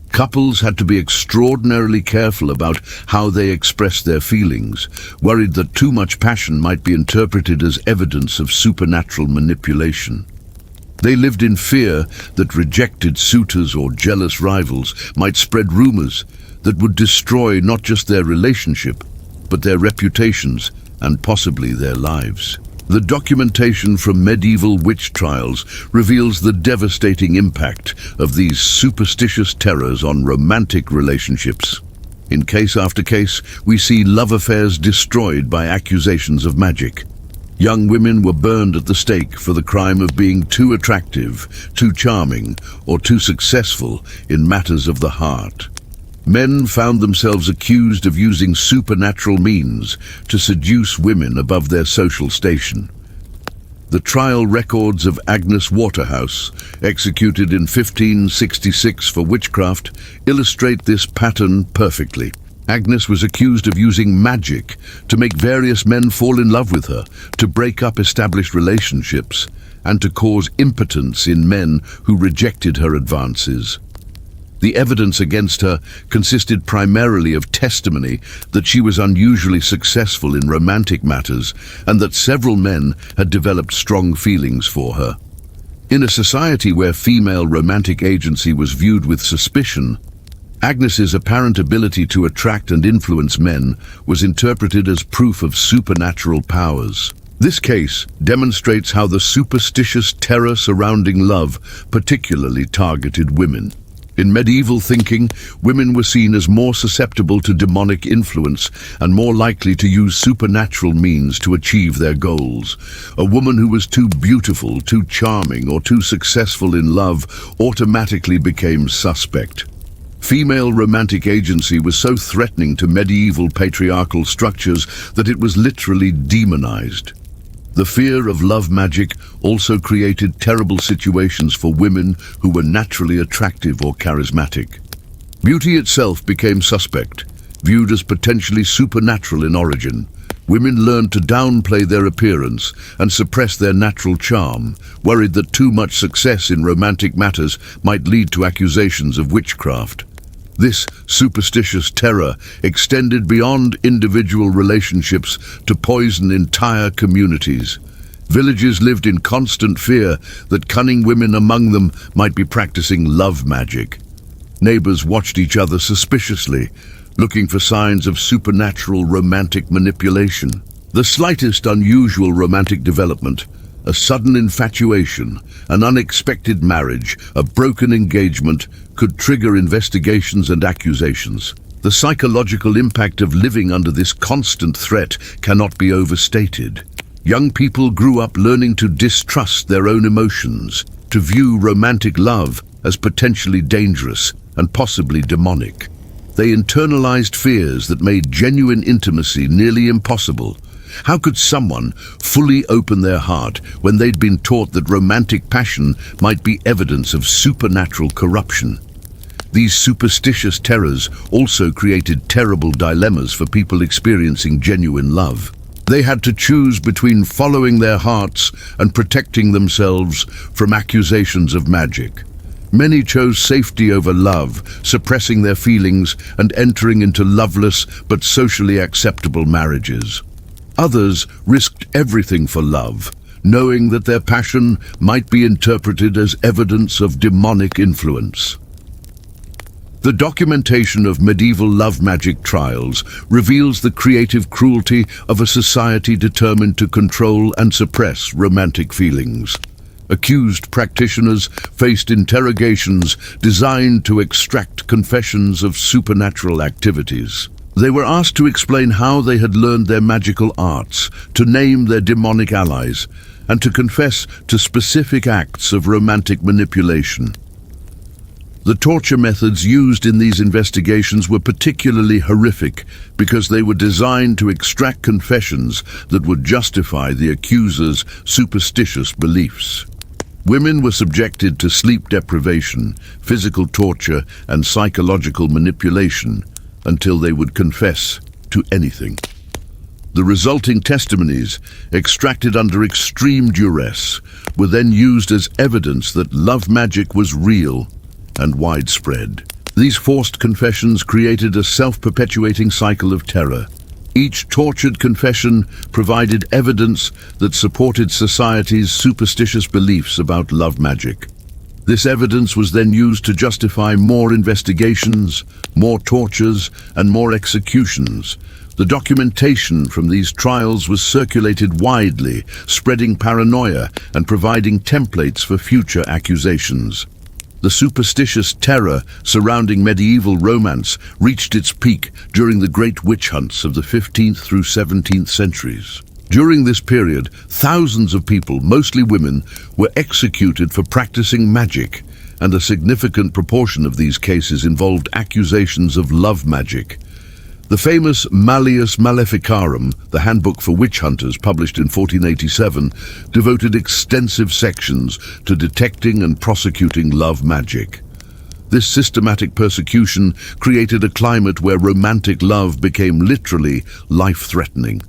Couples had to be extraordinarily careful about how they expressed their feelings, worried that too much passion might be interpreted as evidence of supernatural manipulation. They lived in fear that rejected suitors or jealous rivals might spread rumors that would destroy not just their relationship, but their reputations and possibly their lives. The documentation from medieval witch trials reveals the devastating impact of these superstitious terrors on romantic relationships. In case after case, we see love affairs destroyed by accusations of magic. Young women were burned at the stake for the crime of being too attractive, too charming, or too successful in matters of the heart. Men found themselves accused of using supernatural means to seduce women above their social station. The trial records of Agnes Waterhouse, executed in 1566 for witchcraft, illustrate this pattern perfectly. Agnes was accused of using magic to make various men fall in love with her, to break up established relationships, and to cause impotence in men who rejected her advances. The evidence against her consisted primarily of testimony that she was unusually successful in romantic matters and that several men had developed strong feelings for her. In a society where female romantic agency was viewed with suspicion, Agnes's apparent ability to attract and influence men was interpreted as proof of supernatural powers. This case demonstrates how the superstitious terror surrounding love particularly targeted women. In medieval thinking, women were seen as more susceptible to demonic influence and more likely to use supernatural means to achieve their goals. A woman who was too beautiful, too charming, or too successful in love automatically became suspect. Female romantic agency was so threatening to medieval patriarchal structures that it was literally demonized. The fear of love magic also created terrible situations for women who were naturally attractive or charismatic. Beauty itself became suspect, viewed as potentially supernatural in origin. Women learned to downplay their appearance and suppress their natural charm, worried that too much success in romantic matters might lead to accusations of witchcraft. This superstitious terror extended beyond individual relationships to poison entire communities. Villages lived in constant fear that cunning women among them might be practicing love magic. Neighbors watched each other suspiciously, looking for signs of supernatural romantic manipulation. The slightest unusual romantic development, a sudden infatuation, an unexpected marriage, a broken engagement, could trigger investigations and accusations. The psychological impact of living under this constant threat cannot be overstated. Young people grew up learning to distrust their own emotions, to view romantic love as potentially dangerous and possibly demonic. They internalized fears that made genuine intimacy nearly impossible. How could someone fully open their heart when they'd been taught that romantic passion might be evidence of supernatural corruption? These superstitious terrors also created terrible dilemmas for people experiencing genuine love. They had to choose between following their hearts and protecting themselves from accusations of magic. Many chose safety over love, suppressing their feelings and entering into loveless but socially acceptable marriages. Others risked everything for love, knowing that their passion might be interpreted as evidence of demonic influence. The documentation of medieval love magic trials reveals the creative cruelty of a society determined to control and suppress romantic feelings. Accused practitioners faced interrogations designed to extract confessions of supernatural activities. They were asked to explain how they had learned their magical arts, to name their demonic allies, and to confess to specific acts of romantic manipulation. The torture methods used in these investigations were particularly horrific because they were designed to extract confessions that would justify the accuser's superstitious beliefs. Women were subjected to sleep deprivation, physical torture, and psychological manipulation until they would confess to anything. The resulting testimonies, extracted under extreme duress, were then used as evidence that love magic was real and widespread. These forced confessions created a self-perpetuating cycle of terror. Each tortured confession provided evidence that supported society's superstitious beliefs about love magic. This evidence was then used to justify more investigations, more tortures, and more executions. The documentation from these trials was circulated widely, spreading paranoia and providing templates for future accusations. The superstitious terror surrounding medieval romance reached its peak during the great witch hunts of the 15th through 17th centuries. During this period, thousands of people, mostly women, were executed for practicing magic, and a significant proportion of these cases involved accusations of love magic. The famous Malleus Maleficarum, the handbook for witch hunters published in 1487, devoted extensive sections to detecting and prosecuting love magic. This systematic persecution created a climate where romantic love became literally life-threatening.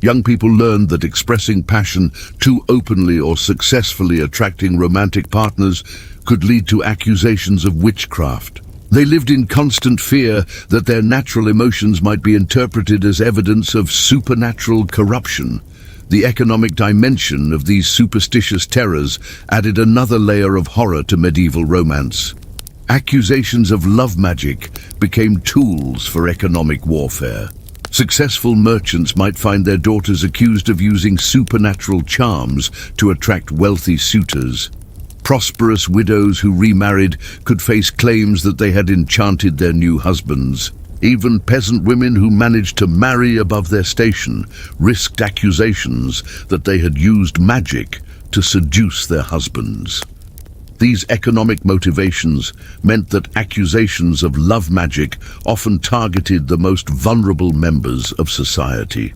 Young people learned that expressing passion too openly or successfully attracting romantic partners could lead to accusations of witchcraft. They lived in constant fear that their natural emotions might be interpreted as evidence of supernatural corruption. The economic dimension of these superstitious terrors added another layer of horror to medieval romance. Accusations of love magic became tools for economic warfare. Successful merchants might find their daughters accused of using supernatural charms to attract wealthy suitors. Prosperous widows who remarried could face claims that they had enchanted their new husbands. Even peasant women who managed to marry above their station risked accusations that they had used magic to seduce their husbands. These economic motivations meant that accusations of love magic often targeted the most vulnerable members of society.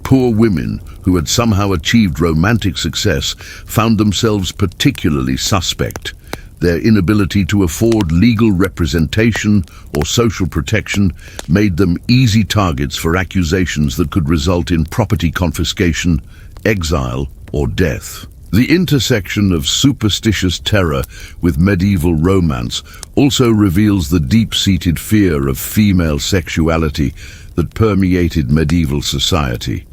Poor women who had somehow achieved romantic success found themselves particularly suspect. Their inability to afford legal representation or social protection made them easy targets for accusations that could result in property confiscation, exile, or death. The intersection of superstitious terror with medieval romance also reveals the deep-seated fear of female sexuality that permeated medieval society.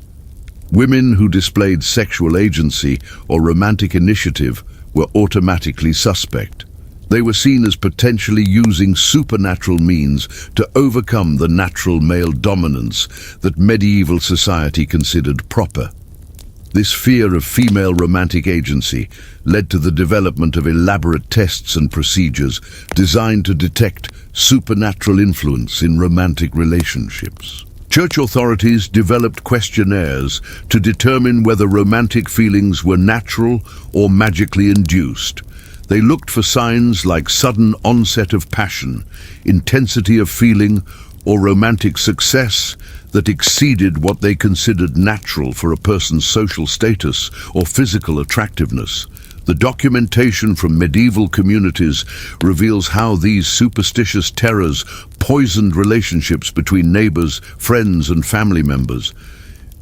Women who displayed sexual agency or romantic initiative were automatically suspect. They were seen as potentially using supernatural means to overcome the natural male dominance that medieval society considered proper. This fear of female romantic agency led to the development of elaborate tests and procedures designed to detect supernatural influence in romantic relationships. Church authorities developed questionnaires to determine whether romantic feelings were natural or magically induced. They looked for signs like sudden onset of passion, intensity of feeling, or romantic success that exceeded what they considered natural for a person's social status or physical attractiveness. The documentation from medieval communities reveals how these superstitious terrors poisoned relationships between neighbors, friends, and family members.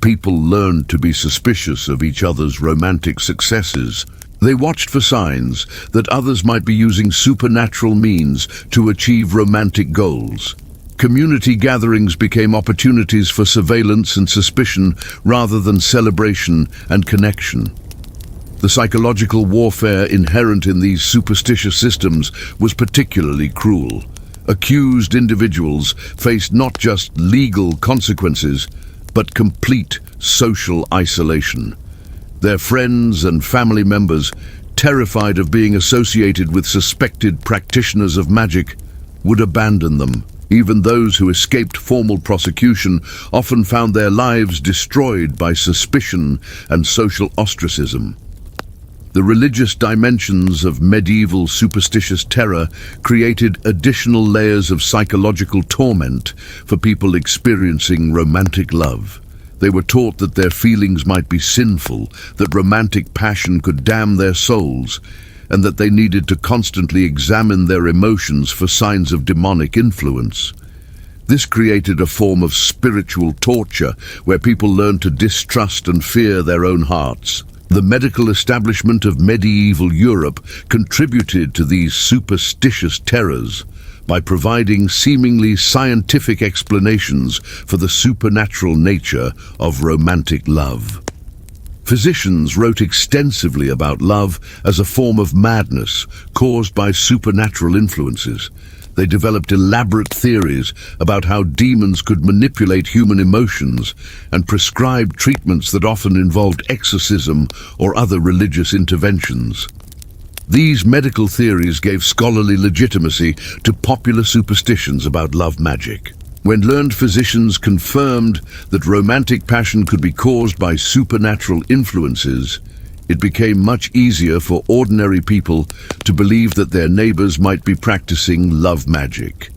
People learned to be suspicious of each other's romantic successes. They watched for signs that others might be using supernatural means to achieve romantic goals. Community gatherings became opportunities for surveillance and suspicion rather than celebration and connection. The psychological warfare inherent in these superstitious systems was particularly cruel. Accused individuals faced not just legal consequences, but complete social isolation. Their friends and family members, terrified of being associated with suspected practitioners of magic, would abandon them. Even those who escaped formal prosecution often found their lives destroyed by suspicion and social ostracism. The religious dimensions of medieval superstitious terror created additional layers of psychological torment for people experiencing romantic love. They were taught that their feelings might be sinful, that romantic passion could damn their souls, and that they needed to constantly examine their emotions for signs of demonic influence. This created a form of spiritual torture where people learned to distrust and fear their own hearts. The medical establishment of medieval Europe contributed to these superstitious terrors by providing seemingly scientific explanations for the supernatural nature of romantic love. Physicians wrote extensively about love as a form of madness caused by supernatural influences. They developed elaborate theories about how demons could manipulate human emotions and prescribed treatments that often involved exorcism or other religious interventions. These medical theories gave scholarly legitimacy to popular superstitions about love magic. When learned physicians confirmed that romantic passion could be caused by supernatural influences, it became much easier for ordinary people to believe that their neighbors might be practicing love magic.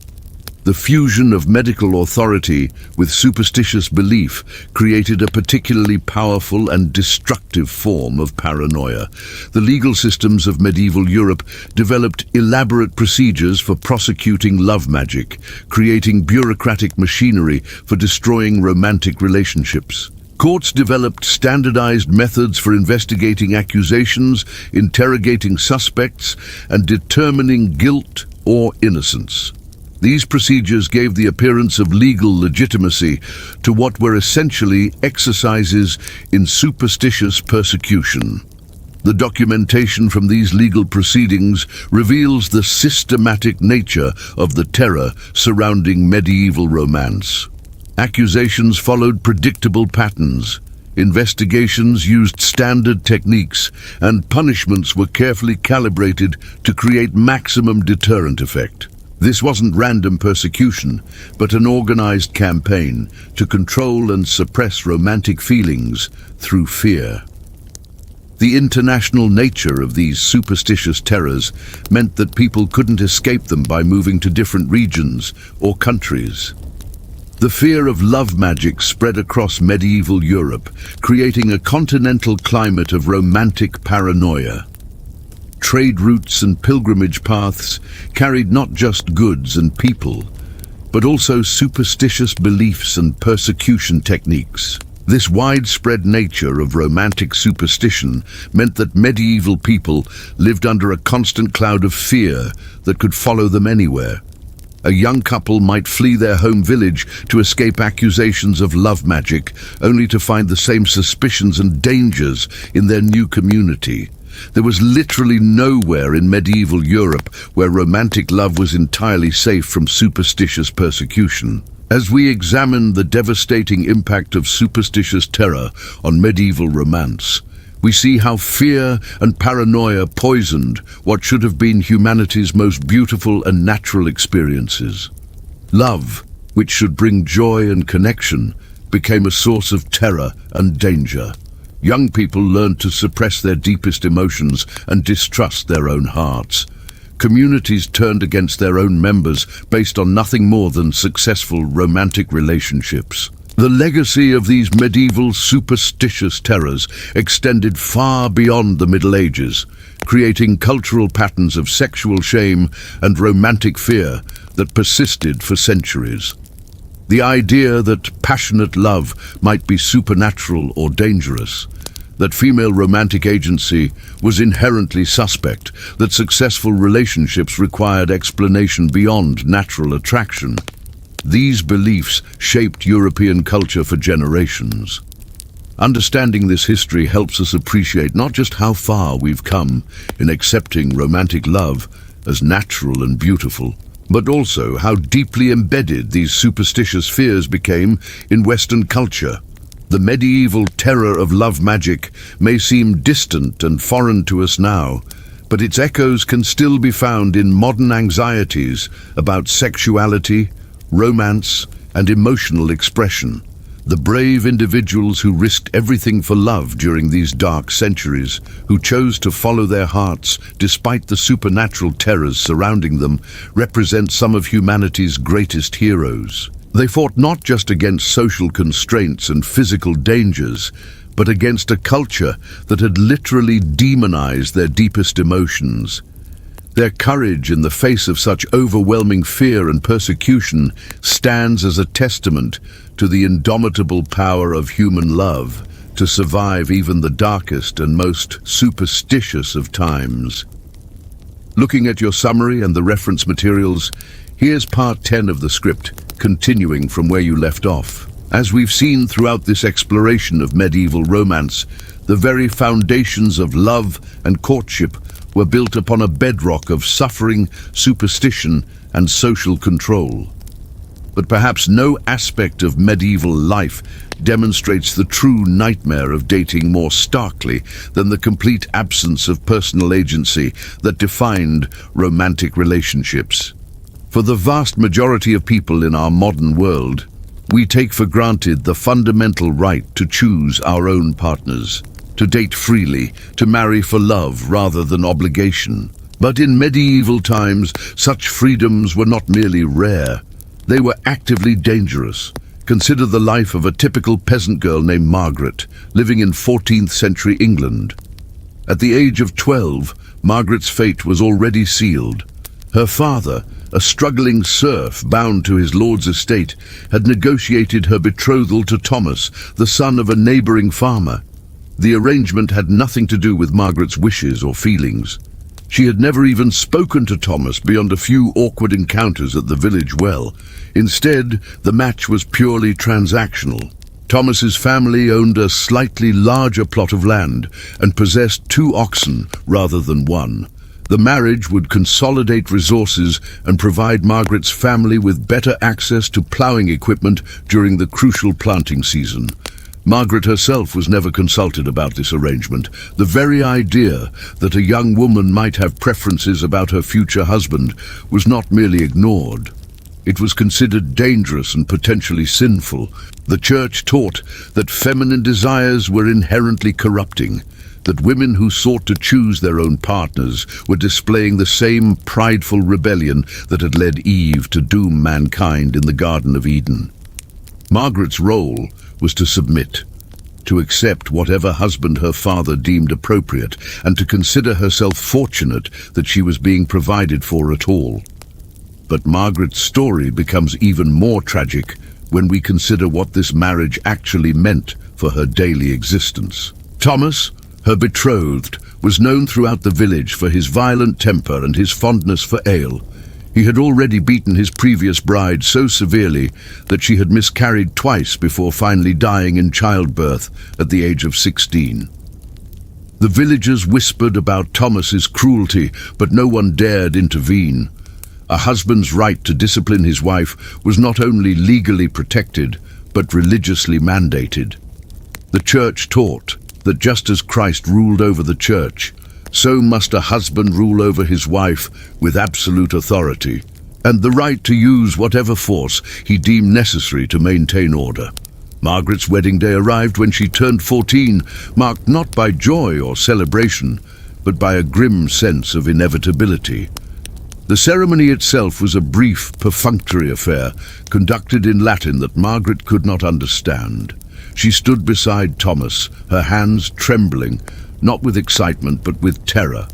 The fusion of medical authority with superstitious belief created a particularly powerful and destructive form of paranoia. The legal systems of medieval Europe developed elaborate procedures for prosecuting love magic, creating bureaucratic machinery for destroying romantic relationships. Courts developed standardized methods for investigating accusations, interrogating suspects, and determining guilt or innocence. These procedures gave the appearance of legal legitimacy to what were essentially exercises in superstitious persecution. The documentation from these legal proceedings reveals the systematic nature of the terror surrounding medieval romance. Accusations followed predictable patterns. Investigations used standard techniques, and punishments were carefully calibrated to create maximum deterrent effect. This wasn't random persecution, but an organized campaign to control and suppress romantic feelings through fear. The international nature of these superstitious terrors meant that people couldn't escape them by moving to different regions or countries. The fear of love magic spread across medieval Europe, creating a continental climate of romantic paranoia. Trade routes and pilgrimage paths carried not just goods and people, but also superstitious beliefs and persecution techniques. This widespread nature of romantic superstition meant that medieval people lived under a constant cloud of fear that could follow them anywhere. A young couple might flee their home village to escape accusations of love magic, only to find the same suspicions and dangers in their new community. There was literally nowhere in medieval Europe where romantic love was entirely safe from superstitious persecution. As we examine the devastating impact of superstitious terror on medieval romance, we see how fear and paranoia poisoned what should have been humanity's most beautiful and natural experiences. Love, which should bring joy and connection, became a source of terror and danger. Young people learned to suppress their deepest emotions and distrust their own hearts. Communities turned against their own members based on nothing more than successful romantic relationships. The legacy of these medieval superstitious terrors extended far beyond the Middle Ages, creating cultural patterns of sexual shame and romantic fear that persisted for centuries. The idea that passionate love might be supernatural or dangerous, that female romantic agency was inherently suspect, that successful relationships required explanation beyond natural attraction. These beliefs shaped European culture for generations. Understanding this history helps us appreciate not just how far we've come in accepting romantic love as natural and beautiful, but also how deeply embedded these superstitious fears became in Western culture. The medieval terror of love magic may seem distant and foreign to us now, but its echoes can still be found in modern anxieties about sexuality, romance, and emotional expression. The brave individuals who risked everything for love during these dark centuries, who chose to follow their hearts despite the supernatural terrors surrounding them, represent some of humanity's greatest heroes. They fought not just against social constraints and physical dangers, but against a culture that had literally demonized their deepest emotions. Their courage in the face of such overwhelming fear and persecution stands as a testament to the indomitable power of human love to survive even the darkest and most superstitious of times. Looking at your summary and the reference materials, here's part 10 of the script, continuing from where you left off. As we've seen throughout this exploration of medieval romance, the very foundations of love and courtship were built upon a bedrock of suffering, superstition, and social control. But perhaps no aspect of medieval life demonstrates the true nightmare of dating more starkly than the complete absence of personal agency that defined romantic relationships. For the vast majority of people in our modern world, we take for granted the fundamental right to choose our own partners, to date freely, to marry for love rather than obligation. But in medieval times, such freedoms were not merely rare, they were actively dangerous. Consider the life of a typical peasant girl named Margaret, living in 14th century England. At the age of 12, Margaret's fate was already sealed. Her father, a struggling serf bound to his lord's estate, had negotiated her betrothal to Thomas, the son of a neighboring farmer. The arrangement had nothing to do with Margaret's wishes or feelings. She had never even spoken to Thomas beyond a few awkward encounters at the village well. Instead, the match was purely transactional. Thomas's family owned a slightly larger plot of land and possessed 2 oxen rather than 1. The marriage would consolidate resources and provide Margaret's family with better access to ploughing equipment during the crucial planting season. Margaret herself was never consulted about this arrangement. The very idea that a young woman might have preferences about her future husband was not merely ignored. It was considered dangerous and potentially sinful. The church taught that feminine desires were inherently corrupting, that women who sought to choose their own partners were displaying the same prideful rebellion that had led Eve to doom mankind in the Garden of Eden. Margaret's role was to submit, to accept whatever husband her father deemed appropriate, and to consider herself fortunate that she was being provided for at all. But Margaret's story becomes even more tragic when we consider what this marriage actually meant for her daily existence. Thomas, her betrothed, was known throughout the village for his violent temper and his fondness for ale. He had already beaten his previous bride so severely that she had miscarried twice before finally dying in childbirth at the age of 16. The villagers whispered about Thomas's cruelty, but no one dared intervene. A husband's right to discipline his wife was not only legally protected, but religiously mandated. The church taught that just as Christ ruled over the church, so must a husband rule over his wife with absolute authority, and the right to use whatever force he deemed necessary to maintain order. Margaret's wedding day arrived when she turned 14, marked not by joy or celebration, but by a grim sense of inevitability. The ceremony itself was a brief, perfunctory affair, conducted in Latin that Margaret could not understand. She stood beside Thomas, her hands trembling, not with excitement but with terror,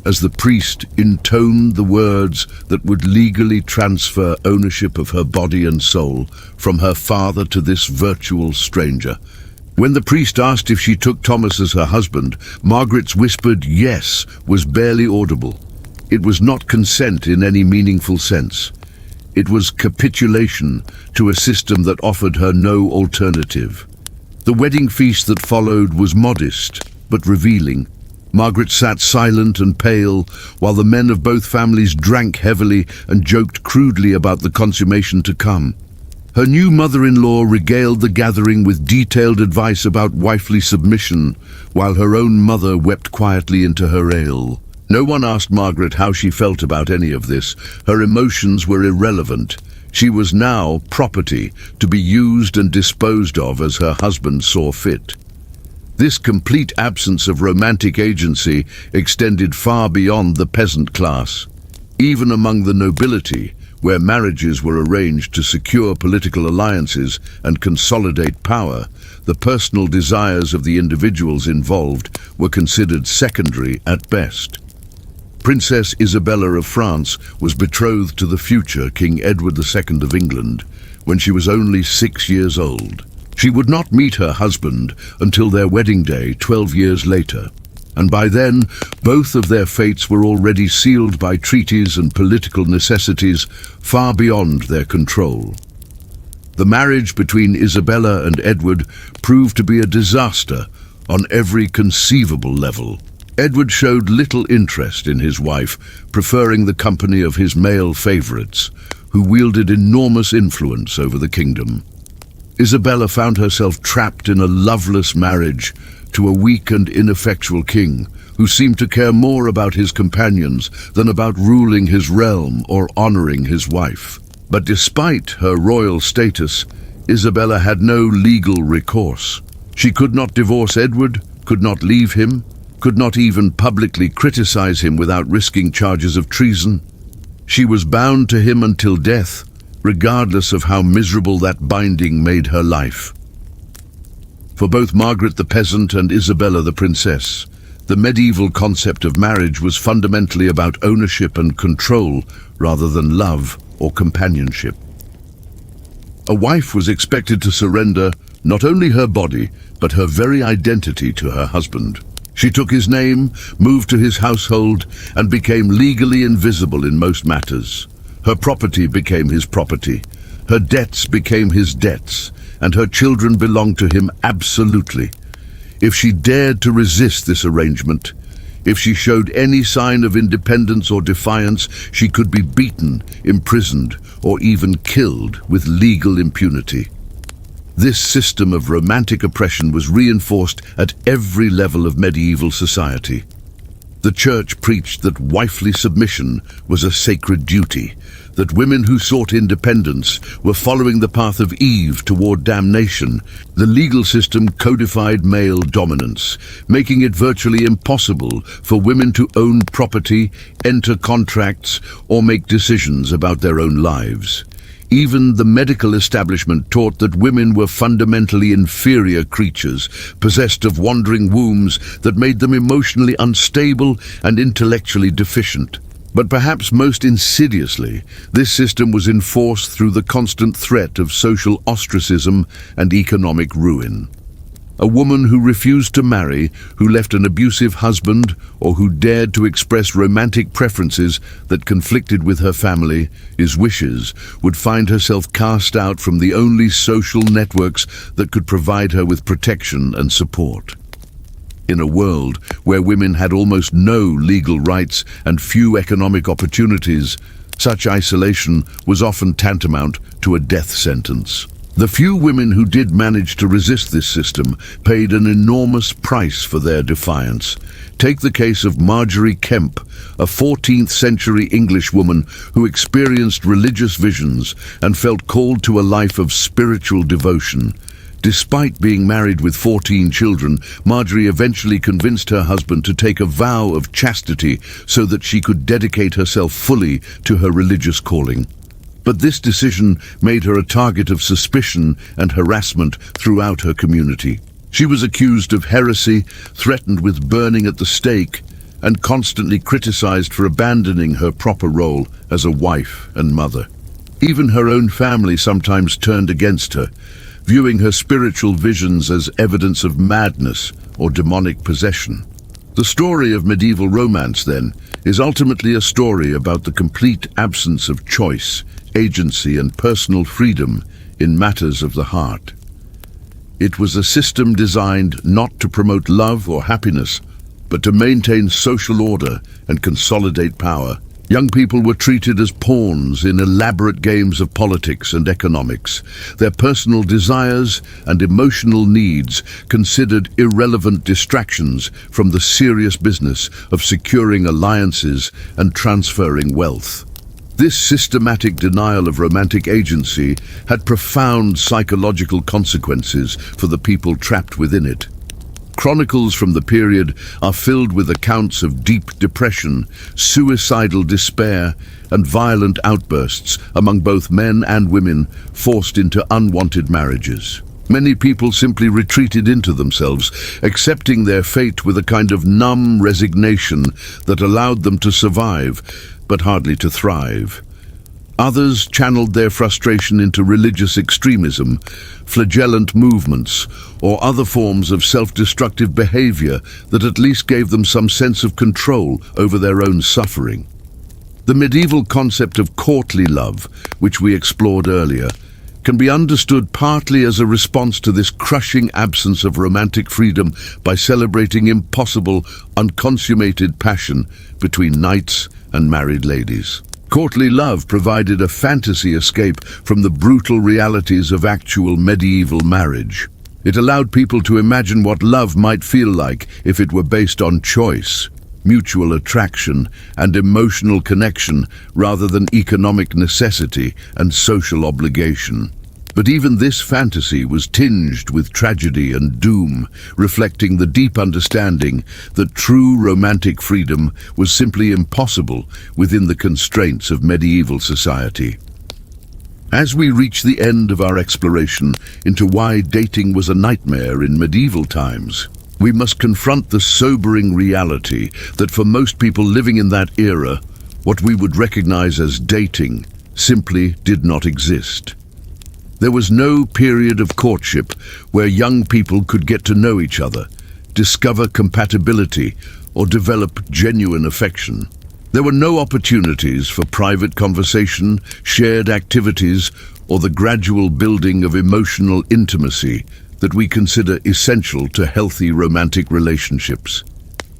as the priest intoned the words that would legally transfer ownership of her body and soul from her father to this virtual stranger. When the priest asked if she took Thomas as her husband, Margaret's whispered yes was barely audible. It was not consent in any meaningful sense. It was capitulation to a system that offered her no alternative. The wedding feast that followed was modest, but revealing. Margaret sat silent and pale, while the men of both families drank heavily and joked crudely about the consummation to come. Her new mother-in-law regaled the gathering with detailed advice about wifely submission, while her own mother wept quietly into her ale. No one asked Margaret how she felt about any of this. Her emotions were irrelevant. She was now property to be used and disposed of as her husband saw fit. This complete absence of romantic agency extended far beyond the peasant class. Even among the nobility, where marriages were arranged to secure political alliances and consolidate power, the personal desires of the individuals involved were considered secondary at best. Princess Isabella of France was betrothed to the future King Edward II of England when she was only 6 years old. She would not meet her husband until their wedding day 12 years later, and by then both of their fates were already sealed by treaties and political necessities far beyond their control. The marriage between Isabella and Edward proved to be a disaster on every conceivable level. Edward showed little interest in his wife, preferring the company of his male favorites, who wielded enormous influence over the kingdom. Isabella found herself trapped in a loveless marriage to a weak and ineffectual king who seemed to care more about his companions than about ruling his realm or honoring his wife. But despite her royal status, Isabella had no legal recourse. She could not divorce Edward, could not leave him, could not even publicly criticize him without risking charges of treason. She was bound to him until death, regardless of how miserable that binding made her life. For both Margaret the peasant and Isabella the princess, the medieval concept of marriage was fundamentally about ownership and control rather than love or companionship. A wife was expected to surrender not only her body, but her very identity to her husband. She took his name, moved to his household, and became legally invisible in most matters. Her property became his property, her debts became his debts, and her children belonged to him absolutely. If she dared to resist this arrangement, if she showed any sign of independence or defiance, she could be beaten, imprisoned, or even killed with legal impunity. This system of romantic oppression was reinforced at every level of medieval society. The church preached that wifely submission was a sacred duty, that women who sought independence were following the path of Eve toward damnation. The legal system codified male dominance, making it virtually impossible for women to own property, enter contracts, or make decisions about their own lives. Even the medical establishment taught that women were fundamentally inferior creatures, possessed of wandering wombs that made them emotionally unstable and intellectually deficient. But perhaps most insidiously, this system was enforced through the constant threat of social ostracism and economic ruin. A woman who refused to marry, who left an abusive husband, or who dared to express romantic preferences that conflicted with her family, his wishes, would find herself cast out from the only social networks that could provide her with protection and support. In a world where women had almost no legal rights and few economic opportunities, such isolation was often tantamount to a death sentence. The few women who did manage to resist this system paid an enormous price for their defiance. Take the case of Marjorie Kemp, a 14th century English woman who experienced religious visions and felt called to a life of spiritual devotion. Despite being married with 14 children, Marjorie eventually convinced her husband to take a vow of chastity so that she could dedicate herself fully to her religious calling. But this decision made her a target of suspicion and harassment throughout her community. She was accused of heresy, threatened with burning at the stake, and constantly criticized for abandoning her proper role as a wife and mother. Even her own family sometimes turned against her, viewing her spiritual visions as evidence of madness or demonic possession. The story of medieval romance, then, is ultimately a story about the complete absence of choice, agency, and personal freedom in matters of the heart. It was a system designed not to promote love or happiness, but to maintain social order and consolidate power. Young people were treated as pawns in elaborate games of politics and economics, their personal desires and emotional needs considered irrelevant distractions from the serious business of securing alliances and transferring wealth. This systematic denial of romantic agency had profound psychological consequences for the people trapped within it. Chronicles from the period are filled with accounts of deep depression, suicidal despair, and violent outbursts among both men and women forced into unwanted marriages. Many people simply retreated into themselves, accepting their fate with a kind of numb resignation that allowed them to survive, but hardly to thrive. Others channeled their frustration into religious extremism, flagellant movements, or other forms of self-destructive behavior that at least gave them some sense of control over their own suffering. The medieval concept of courtly love, which we explored earlier, can be understood partly as a response to this crushing absence of romantic freedom by celebrating impossible, unconsummated passion between knights and married ladies. Courtly love provided a fantasy escape from the brutal realities of actual medieval marriage. It allowed people to imagine what love might feel like if it were based on choice, mutual attraction, and emotional connection rather than economic necessity and social obligation. But even this fantasy was tinged with tragedy and doom, reflecting the deep understanding that true romantic freedom was simply impossible within the constraints of medieval society. As we reach the end of our exploration into why dating was a nightmare in medieval times, we must confront the sobering reality that for most people living in that era, what we would recognize as dating simply did not exist. There was no period of courtship where young people could get to know each other, discover compatibility, or develop genuine affection. There were no opportunities for private conversation, shared activities, or the gradual building of emotional intimacy that we consider essential to healthy romantic relationships.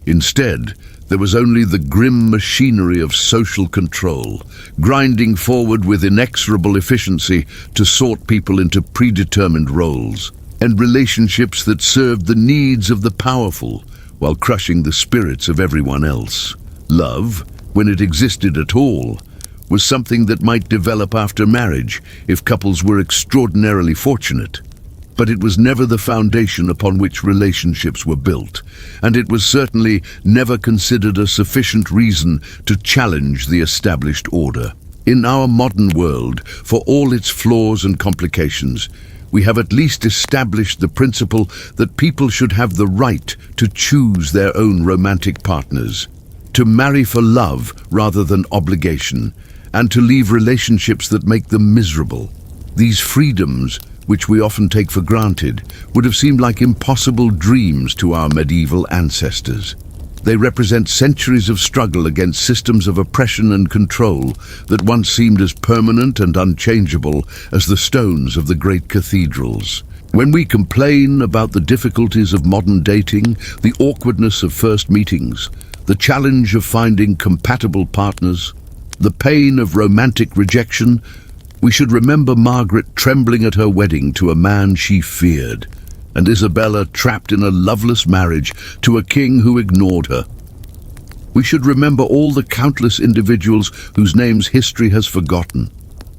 Instead, There was only the grim machinery of social control, grinding forward with inexorable efficiency to sort people into predetermined roles, and relationships that served the needs of the powerful while crushing the spirits of everyone else. Love, when it existed at all, was something that might develop after marriage if couples were extraordinarily fortunate. But it was never the foundation upon which relationships were built, and it was certainly never considered a sufficient reason to challenge the established order. In our modern world, for all its flaws and complications, we have at least established the principle that people should have the right to choose their own romantic partners, to marry for love rather than obligation, and to leave relationships that make them miserable. These freedoms, which we often take for granted, would have seemed like impossible dreams to our medieval ancestors. They represent centuries of struggle against systems of oppression and control that once seemed as permanent and unchangeable as the stones of the great cathedrals. When we complain about the difficulties of modern dating, the awkwardness of first meetings, the challenge of finding compatible partners, the pain of romantic rejection, we should remember Margaret trembling at her wedding to a man she feared, and Isabella trapped in a loveless marriage to a king who ignored her. We should remember all the countless individuals whose names history has forgotten,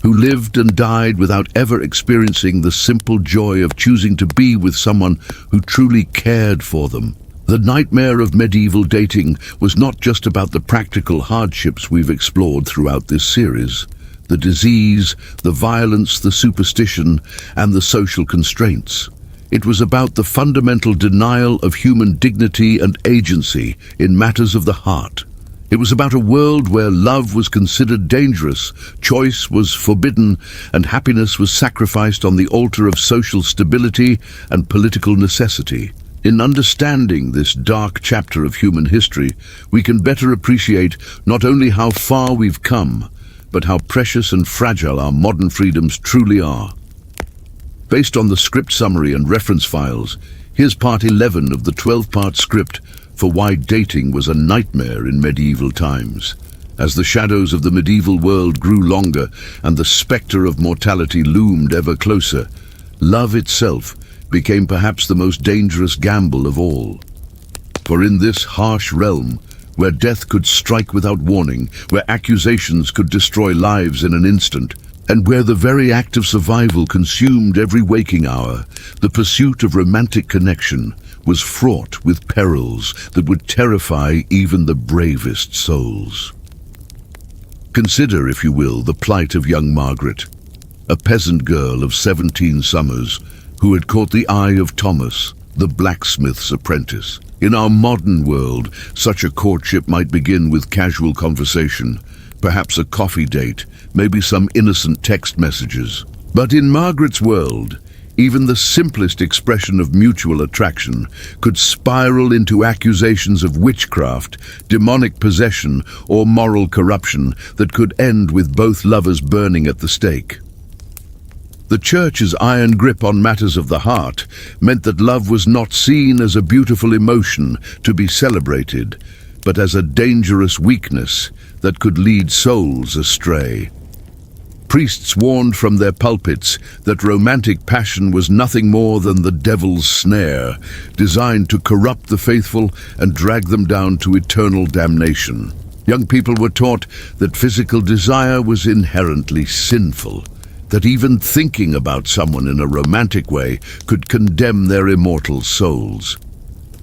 who lived and died without ever experiencing the simple joy of choosing to be with someone who truly cared for them. The nightmare of medieval dating was not just about the practical hardships we've explored throughout this series. The disease, the violence, the superstition, and the social constraints. It was about the fundamental denial of human dignity and agency in matters of the heart. It was about a world where love was considered dangerous, choice was forbidden, and happiness was sacrificed on the altar of social stability and political necessity. In understanding this dark chapter of human history, we can better appreciate not only how far we've come, but how precious and fragile our modern freedoms truly are. Based on the script summary and reference files, here's part 11 of the 12-part script for why dating was a nightmare in medieval times. As the shadows of the medieval world grew longer and the spectre of mortality loomed ever closer, love itself became perhaps the most dangerous gamble of all. For in this harsh realm, where death could strike without warning, where accusations could destroy lives in an instant, and where the very act of survival consumed every waking hour, the pursuit of romantic connection was fraught with perils that would terrify even the bravest souls. Consider, if you will, the plight of young Margaret, a peasant girl of 17 summers who had caught the eye of Thomas, the blacksmith's apprentice. In our modern world, such a courtship might begin with casual conversation, perhaps a coffee date, maybe some innocent text messages. But in Margaret's world, even the simplest expression of mutual attraction could spiral into accusations of witchcraft, demonic possession, or moral corruption that could end with both lovers burning at the stake. The Church's iron grip on matters of the heart meant that love was not seen as a beautiful emotion to be celebrated, but as a dangerous weakness that could lead souls astray. Priests warned from their pulpits that romantic passion was nothing more than the devil's snare, designed to corrupt the faithful and drag them down to eternal damnation. Young people were taught that physical desire was inherently sinful, that even thinking about someone in a romantic way could condemn their immortal souls.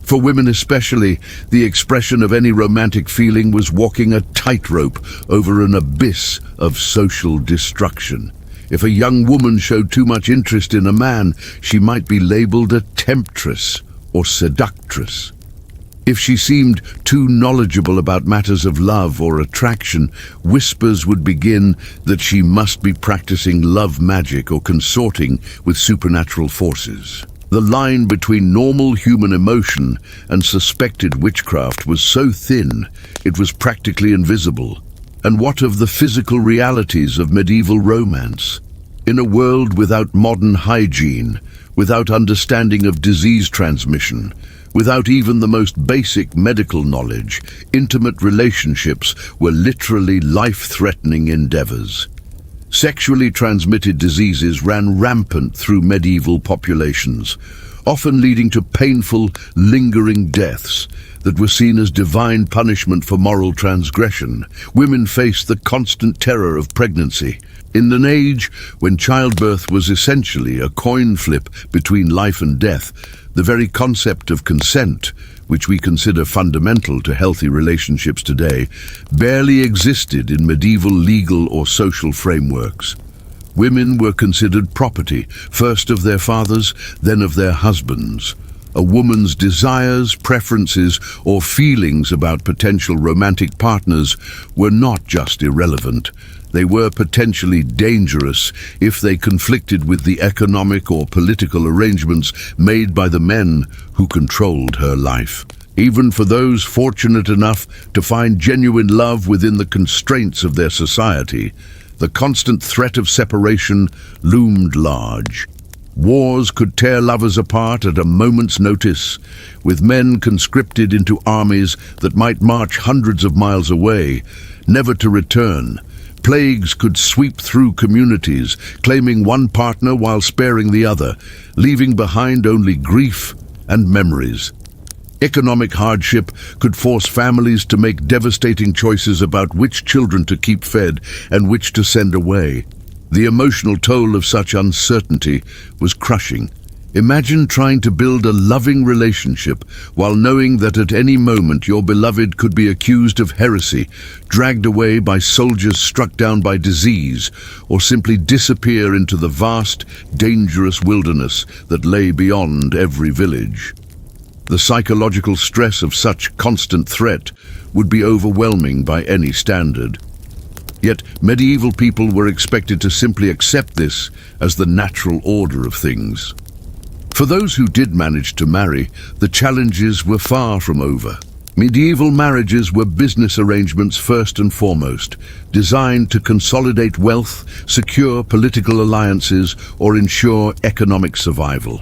For women especially, the expression of any romantic feeling was walking a tightrope over an abyss of social destruction. If a young woman showed too much interest in a man, she might be labeled a temptress or seductress. If she seemed too knowledgeable about matters of love or attraction, whispers would begin that she must be practicing love magic or consorting with supernatural forces. The line between normal human emotion and suspected witchcraft was so thin, it was practically invisible. And what of the physical realities of medieval romance? In a world without modern hygiene, without understanding of disease transmission, without even the most basic medical knowledge, intimate relationships were literally life-threatening endeavors. Sexually transmitted diseases ran rampant through medieval populations, often leading to painful, lingering deaths that were seen as divine punishment for moral transgression. Women faced the constant terror of pregnancy. In an age when childbirth was essentially a coin flip between life and death, the very concept of consent, which we consider fundamental to healthy relationships today, barely existed in medieval legal or social frameworks. Women were considered property, first of their fathers, then of their husbands. A woman's desires, preferences, or feelings about potential romantic partners were not just irrelevant. They were potentially dangerous if they conflicted with the economic or political arrangements made by the men who controlled her life. Even for those fortunate enough to find genuine love within the constraints of their society, the constant threat of separation loomed large. Wars could tear lovers apart at a moment's notice, with men conscripted into armies that might march hundreds of miles away, never to return. Plagues could sweep through communities, claiming one partner while sparing the other, leaving behind only grief and memories. Economic hardship could force families to make devastating choices about which children to keep fed and which to send away. The emotional toll of such uncertainty was crushing. Imagine trying to build a loving relationship while knowing that at any moment your beloved could be accused of heresy, dragged away by soldiers struck down by disease, or simply disappear into the vast, dangerous wilderness that lay beyond every village. The psychological stress of such constant threat would be overwhelming by any standard. Yet medieval people were expected to simply accept this as the natural order of things. For those who did manage to marry, the challenges were far from over. Medieval marriages were business arrangements first and foremost, designed to consolidate wealth, secure political alliances, or ensure economic survival.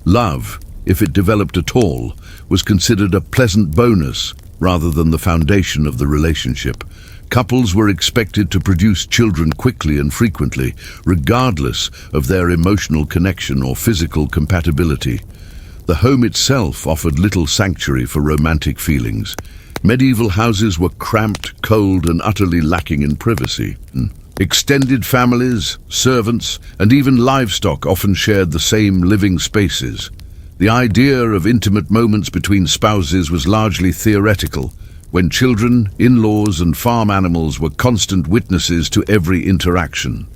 Love, if it developed at all, was considered a pleasant bonus rather than the foundation of the relationship. Couples were expected to produce children quickly and frequently, regardless of their emotional connection or physical compatibility. The home itself offered little sanctuary for romantic feelings. Medieval houses were cramped, cold, and utterly lacking in privacy. Extended families, servants, and even livestock often shared the same living spaces. The idea of intimate moments between spouses was largely theoretical, when children, in-laws, and farm animals were constant witnesses to every interaction.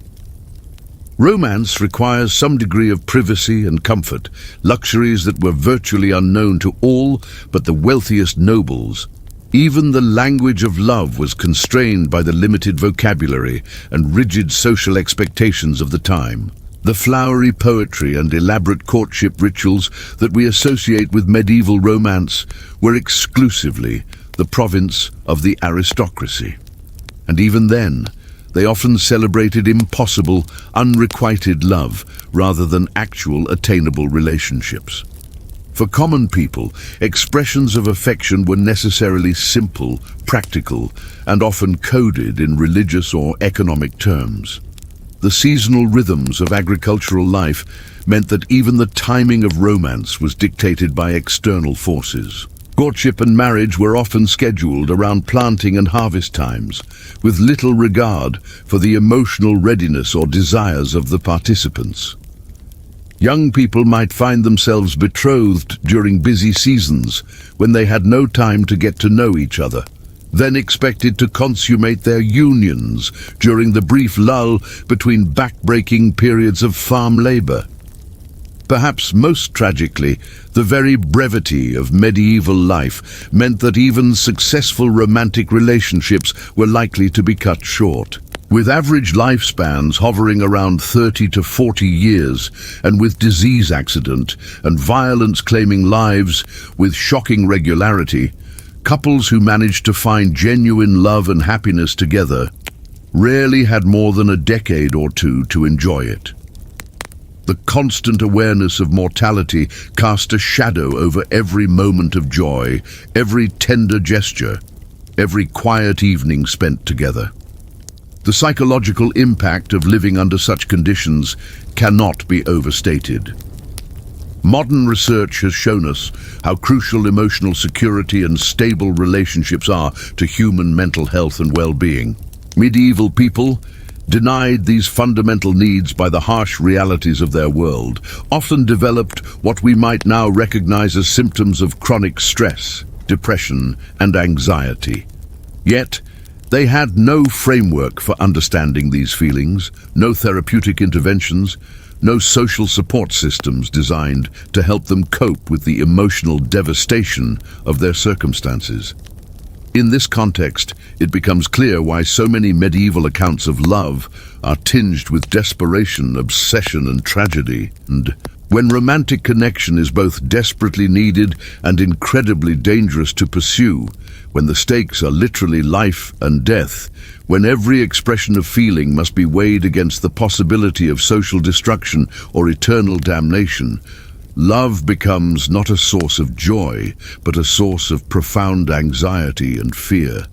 Romance requires some degree of privacy and comfort, luxuries that were virtually unknown to all but the wealthiest nobles. Even the language of love was constrained by the limited vocabulary and rigid social expectations of the time. The flowery poetry and elaborate courtship rituals that we associate with medieval romance were exclusively the province of the aristocracy. And even then, they often celebrated impossible, unrequited love rather than actual attainable relationships. For common people, expressions of affection were necessarily simple, practical, and often coded in religious or economic terms. The seasonal rhythms of agricultural life meant that even the timing of romance was dictated by external forces. Courtship and marriage were often scheduled around planting and harvest times, with little regard for the emotional readiness or desires of the participants. Young people might find themselves betrothed during busy seasons when they had no time to get to know each other, then expected to consummate their unions during the brief lull between back-breaking periods of farm labor. Perhaps most tragically, the very brevity of medieval life meant that even successful romantic relationships were likely to be cut short. With average lifespans hovering around 30 to 40 years, and with disease accident and violence claiming lives with shocking regularity, couples who managed to find genuine love and happiness together rarely had more than a decade or two to enjoy it. The constant awareness of mortality cast a shadow over every moment of joy, every tender gesture, every quiet evening spent together. The psychological impact of living under such conditions cannot be overstated. Modern research has shown us how crucial emotional security and stable relationships are to human mental health and well-being. Medieval people, denied these fundamental needs by the harsh realities of their world, often developed what we might now recognize as symptoms of chronic stress, depression, and anxiety. Yet, they had no framework for understanding these feelings, no therapeutic interventions, no social support systems designed to help them cope with the emotional devastation of their circumstances. In this context, it becomes clear why so many medieval accounts of love are tinged with desperation, obsession, and tragedy. And when romantic connection is both desperately needed and incredibly dangerous to pursue, when the stakes are literally life and death, when every expression of feeling must be weighed against the possibility of social destruction or eternal damnation, love becomes not a source of joy, but a source of profound anxiety and fear.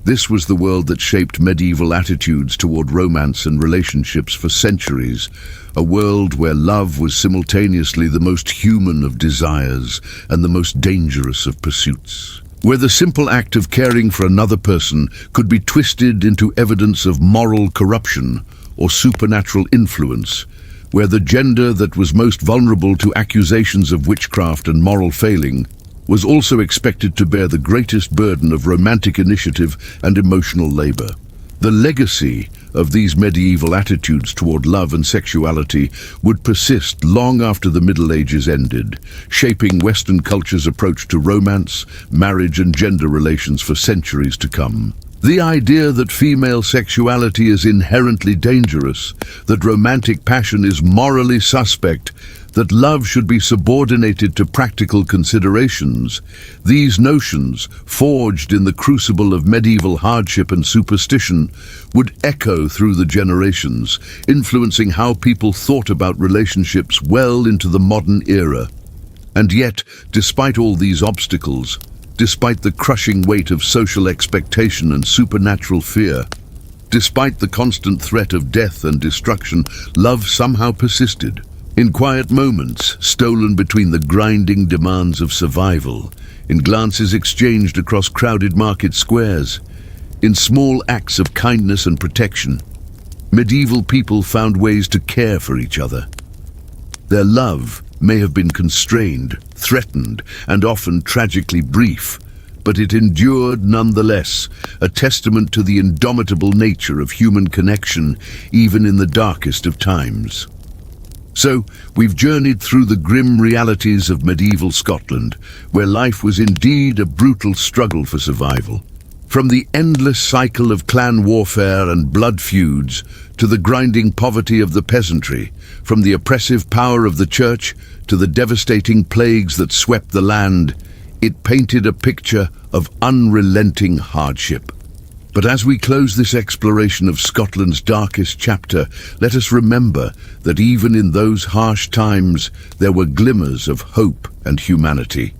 This was the world that shaped medieval attitudes toward romance and relationships for centuries, a world where love was simultaneously the most human of desires and the most dangerous of pursuits. Where the simple act of caring for another person could be twisted into evidence of moral corruption or supernatural influence, where the gender that was most vulnerable to accusations of witchcraft and moral failing was also expected to bear the greatest burden of romantic initiative and emotional labor. The legacy of these medieval attitudes toward love and sexuality would persist long after the Middle Ages ended, shaping Western culture's approach to romance, marriage, and gender relations for centuries to come. The idea that female sexuality is inherently dangerous, that romantic passion is morally suspect, that love should be subordinated to practical considerations, these notions, forged in the crucible of medieval hardship and superstition, would echo through the generations, influencing how people thought about relationships well into the modern era. And yet, despite all these obstacles, despite the crushing weight of social expectation and supernatural fear, despite the constant threat of death and destruction, love somehow persisted. In quiet moments, stolen between the grinding demands of survival, in glances exchanged across crowded market squares, in small acts of kindness and protection, medieval people found ways to care for each other. Their love may have been constrained, threatened, and often tragically brief, but it endured nonetheless, a testament to the indomitable nature of human connection, even in the darkest of times. So, we've journeyed through the grim realities of medieval Scotland, where life was indeed a brutal struggle for survival. From the endless cycle of clan warfare and blood feuds to the grinding poverty of the peasantry, from the oppressive power of the church to the devastating plagues that swept the land, it painted a picture of unrelenting hardship. But as we close this exploration of Scotland's darkest chapter, let us remember that even in those harsh times, there were glimmers of hope and humanity.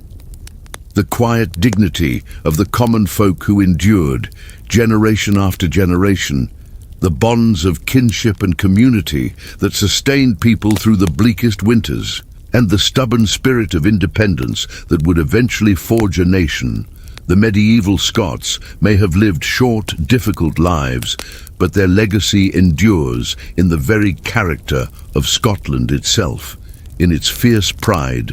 The quiet dignity of the common folk who endured, generation after generation, the bonds of kinship and community that sustained people through the bleakest winters, and the stubborn spirit of independence that would eventually forge a nation. The medieval Scots may have lived short, difficult lives, but their legacy endures in the very character of Scotland itself, in its fierce pride,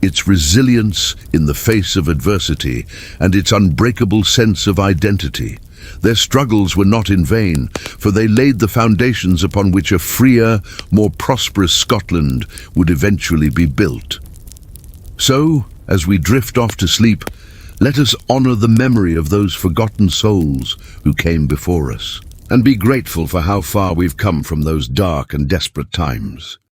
its resilience in the face of adversity, and its unbreakable sense of identity. Their struggles were not in vain, for they laid the foundations upon which a freer, more prosperous Scotland would eventually be built. So, as we drift off to sleep, let us honor the memory of those forgotten souls who came before us, and be grateful for how far we've come from those dark and desperate times.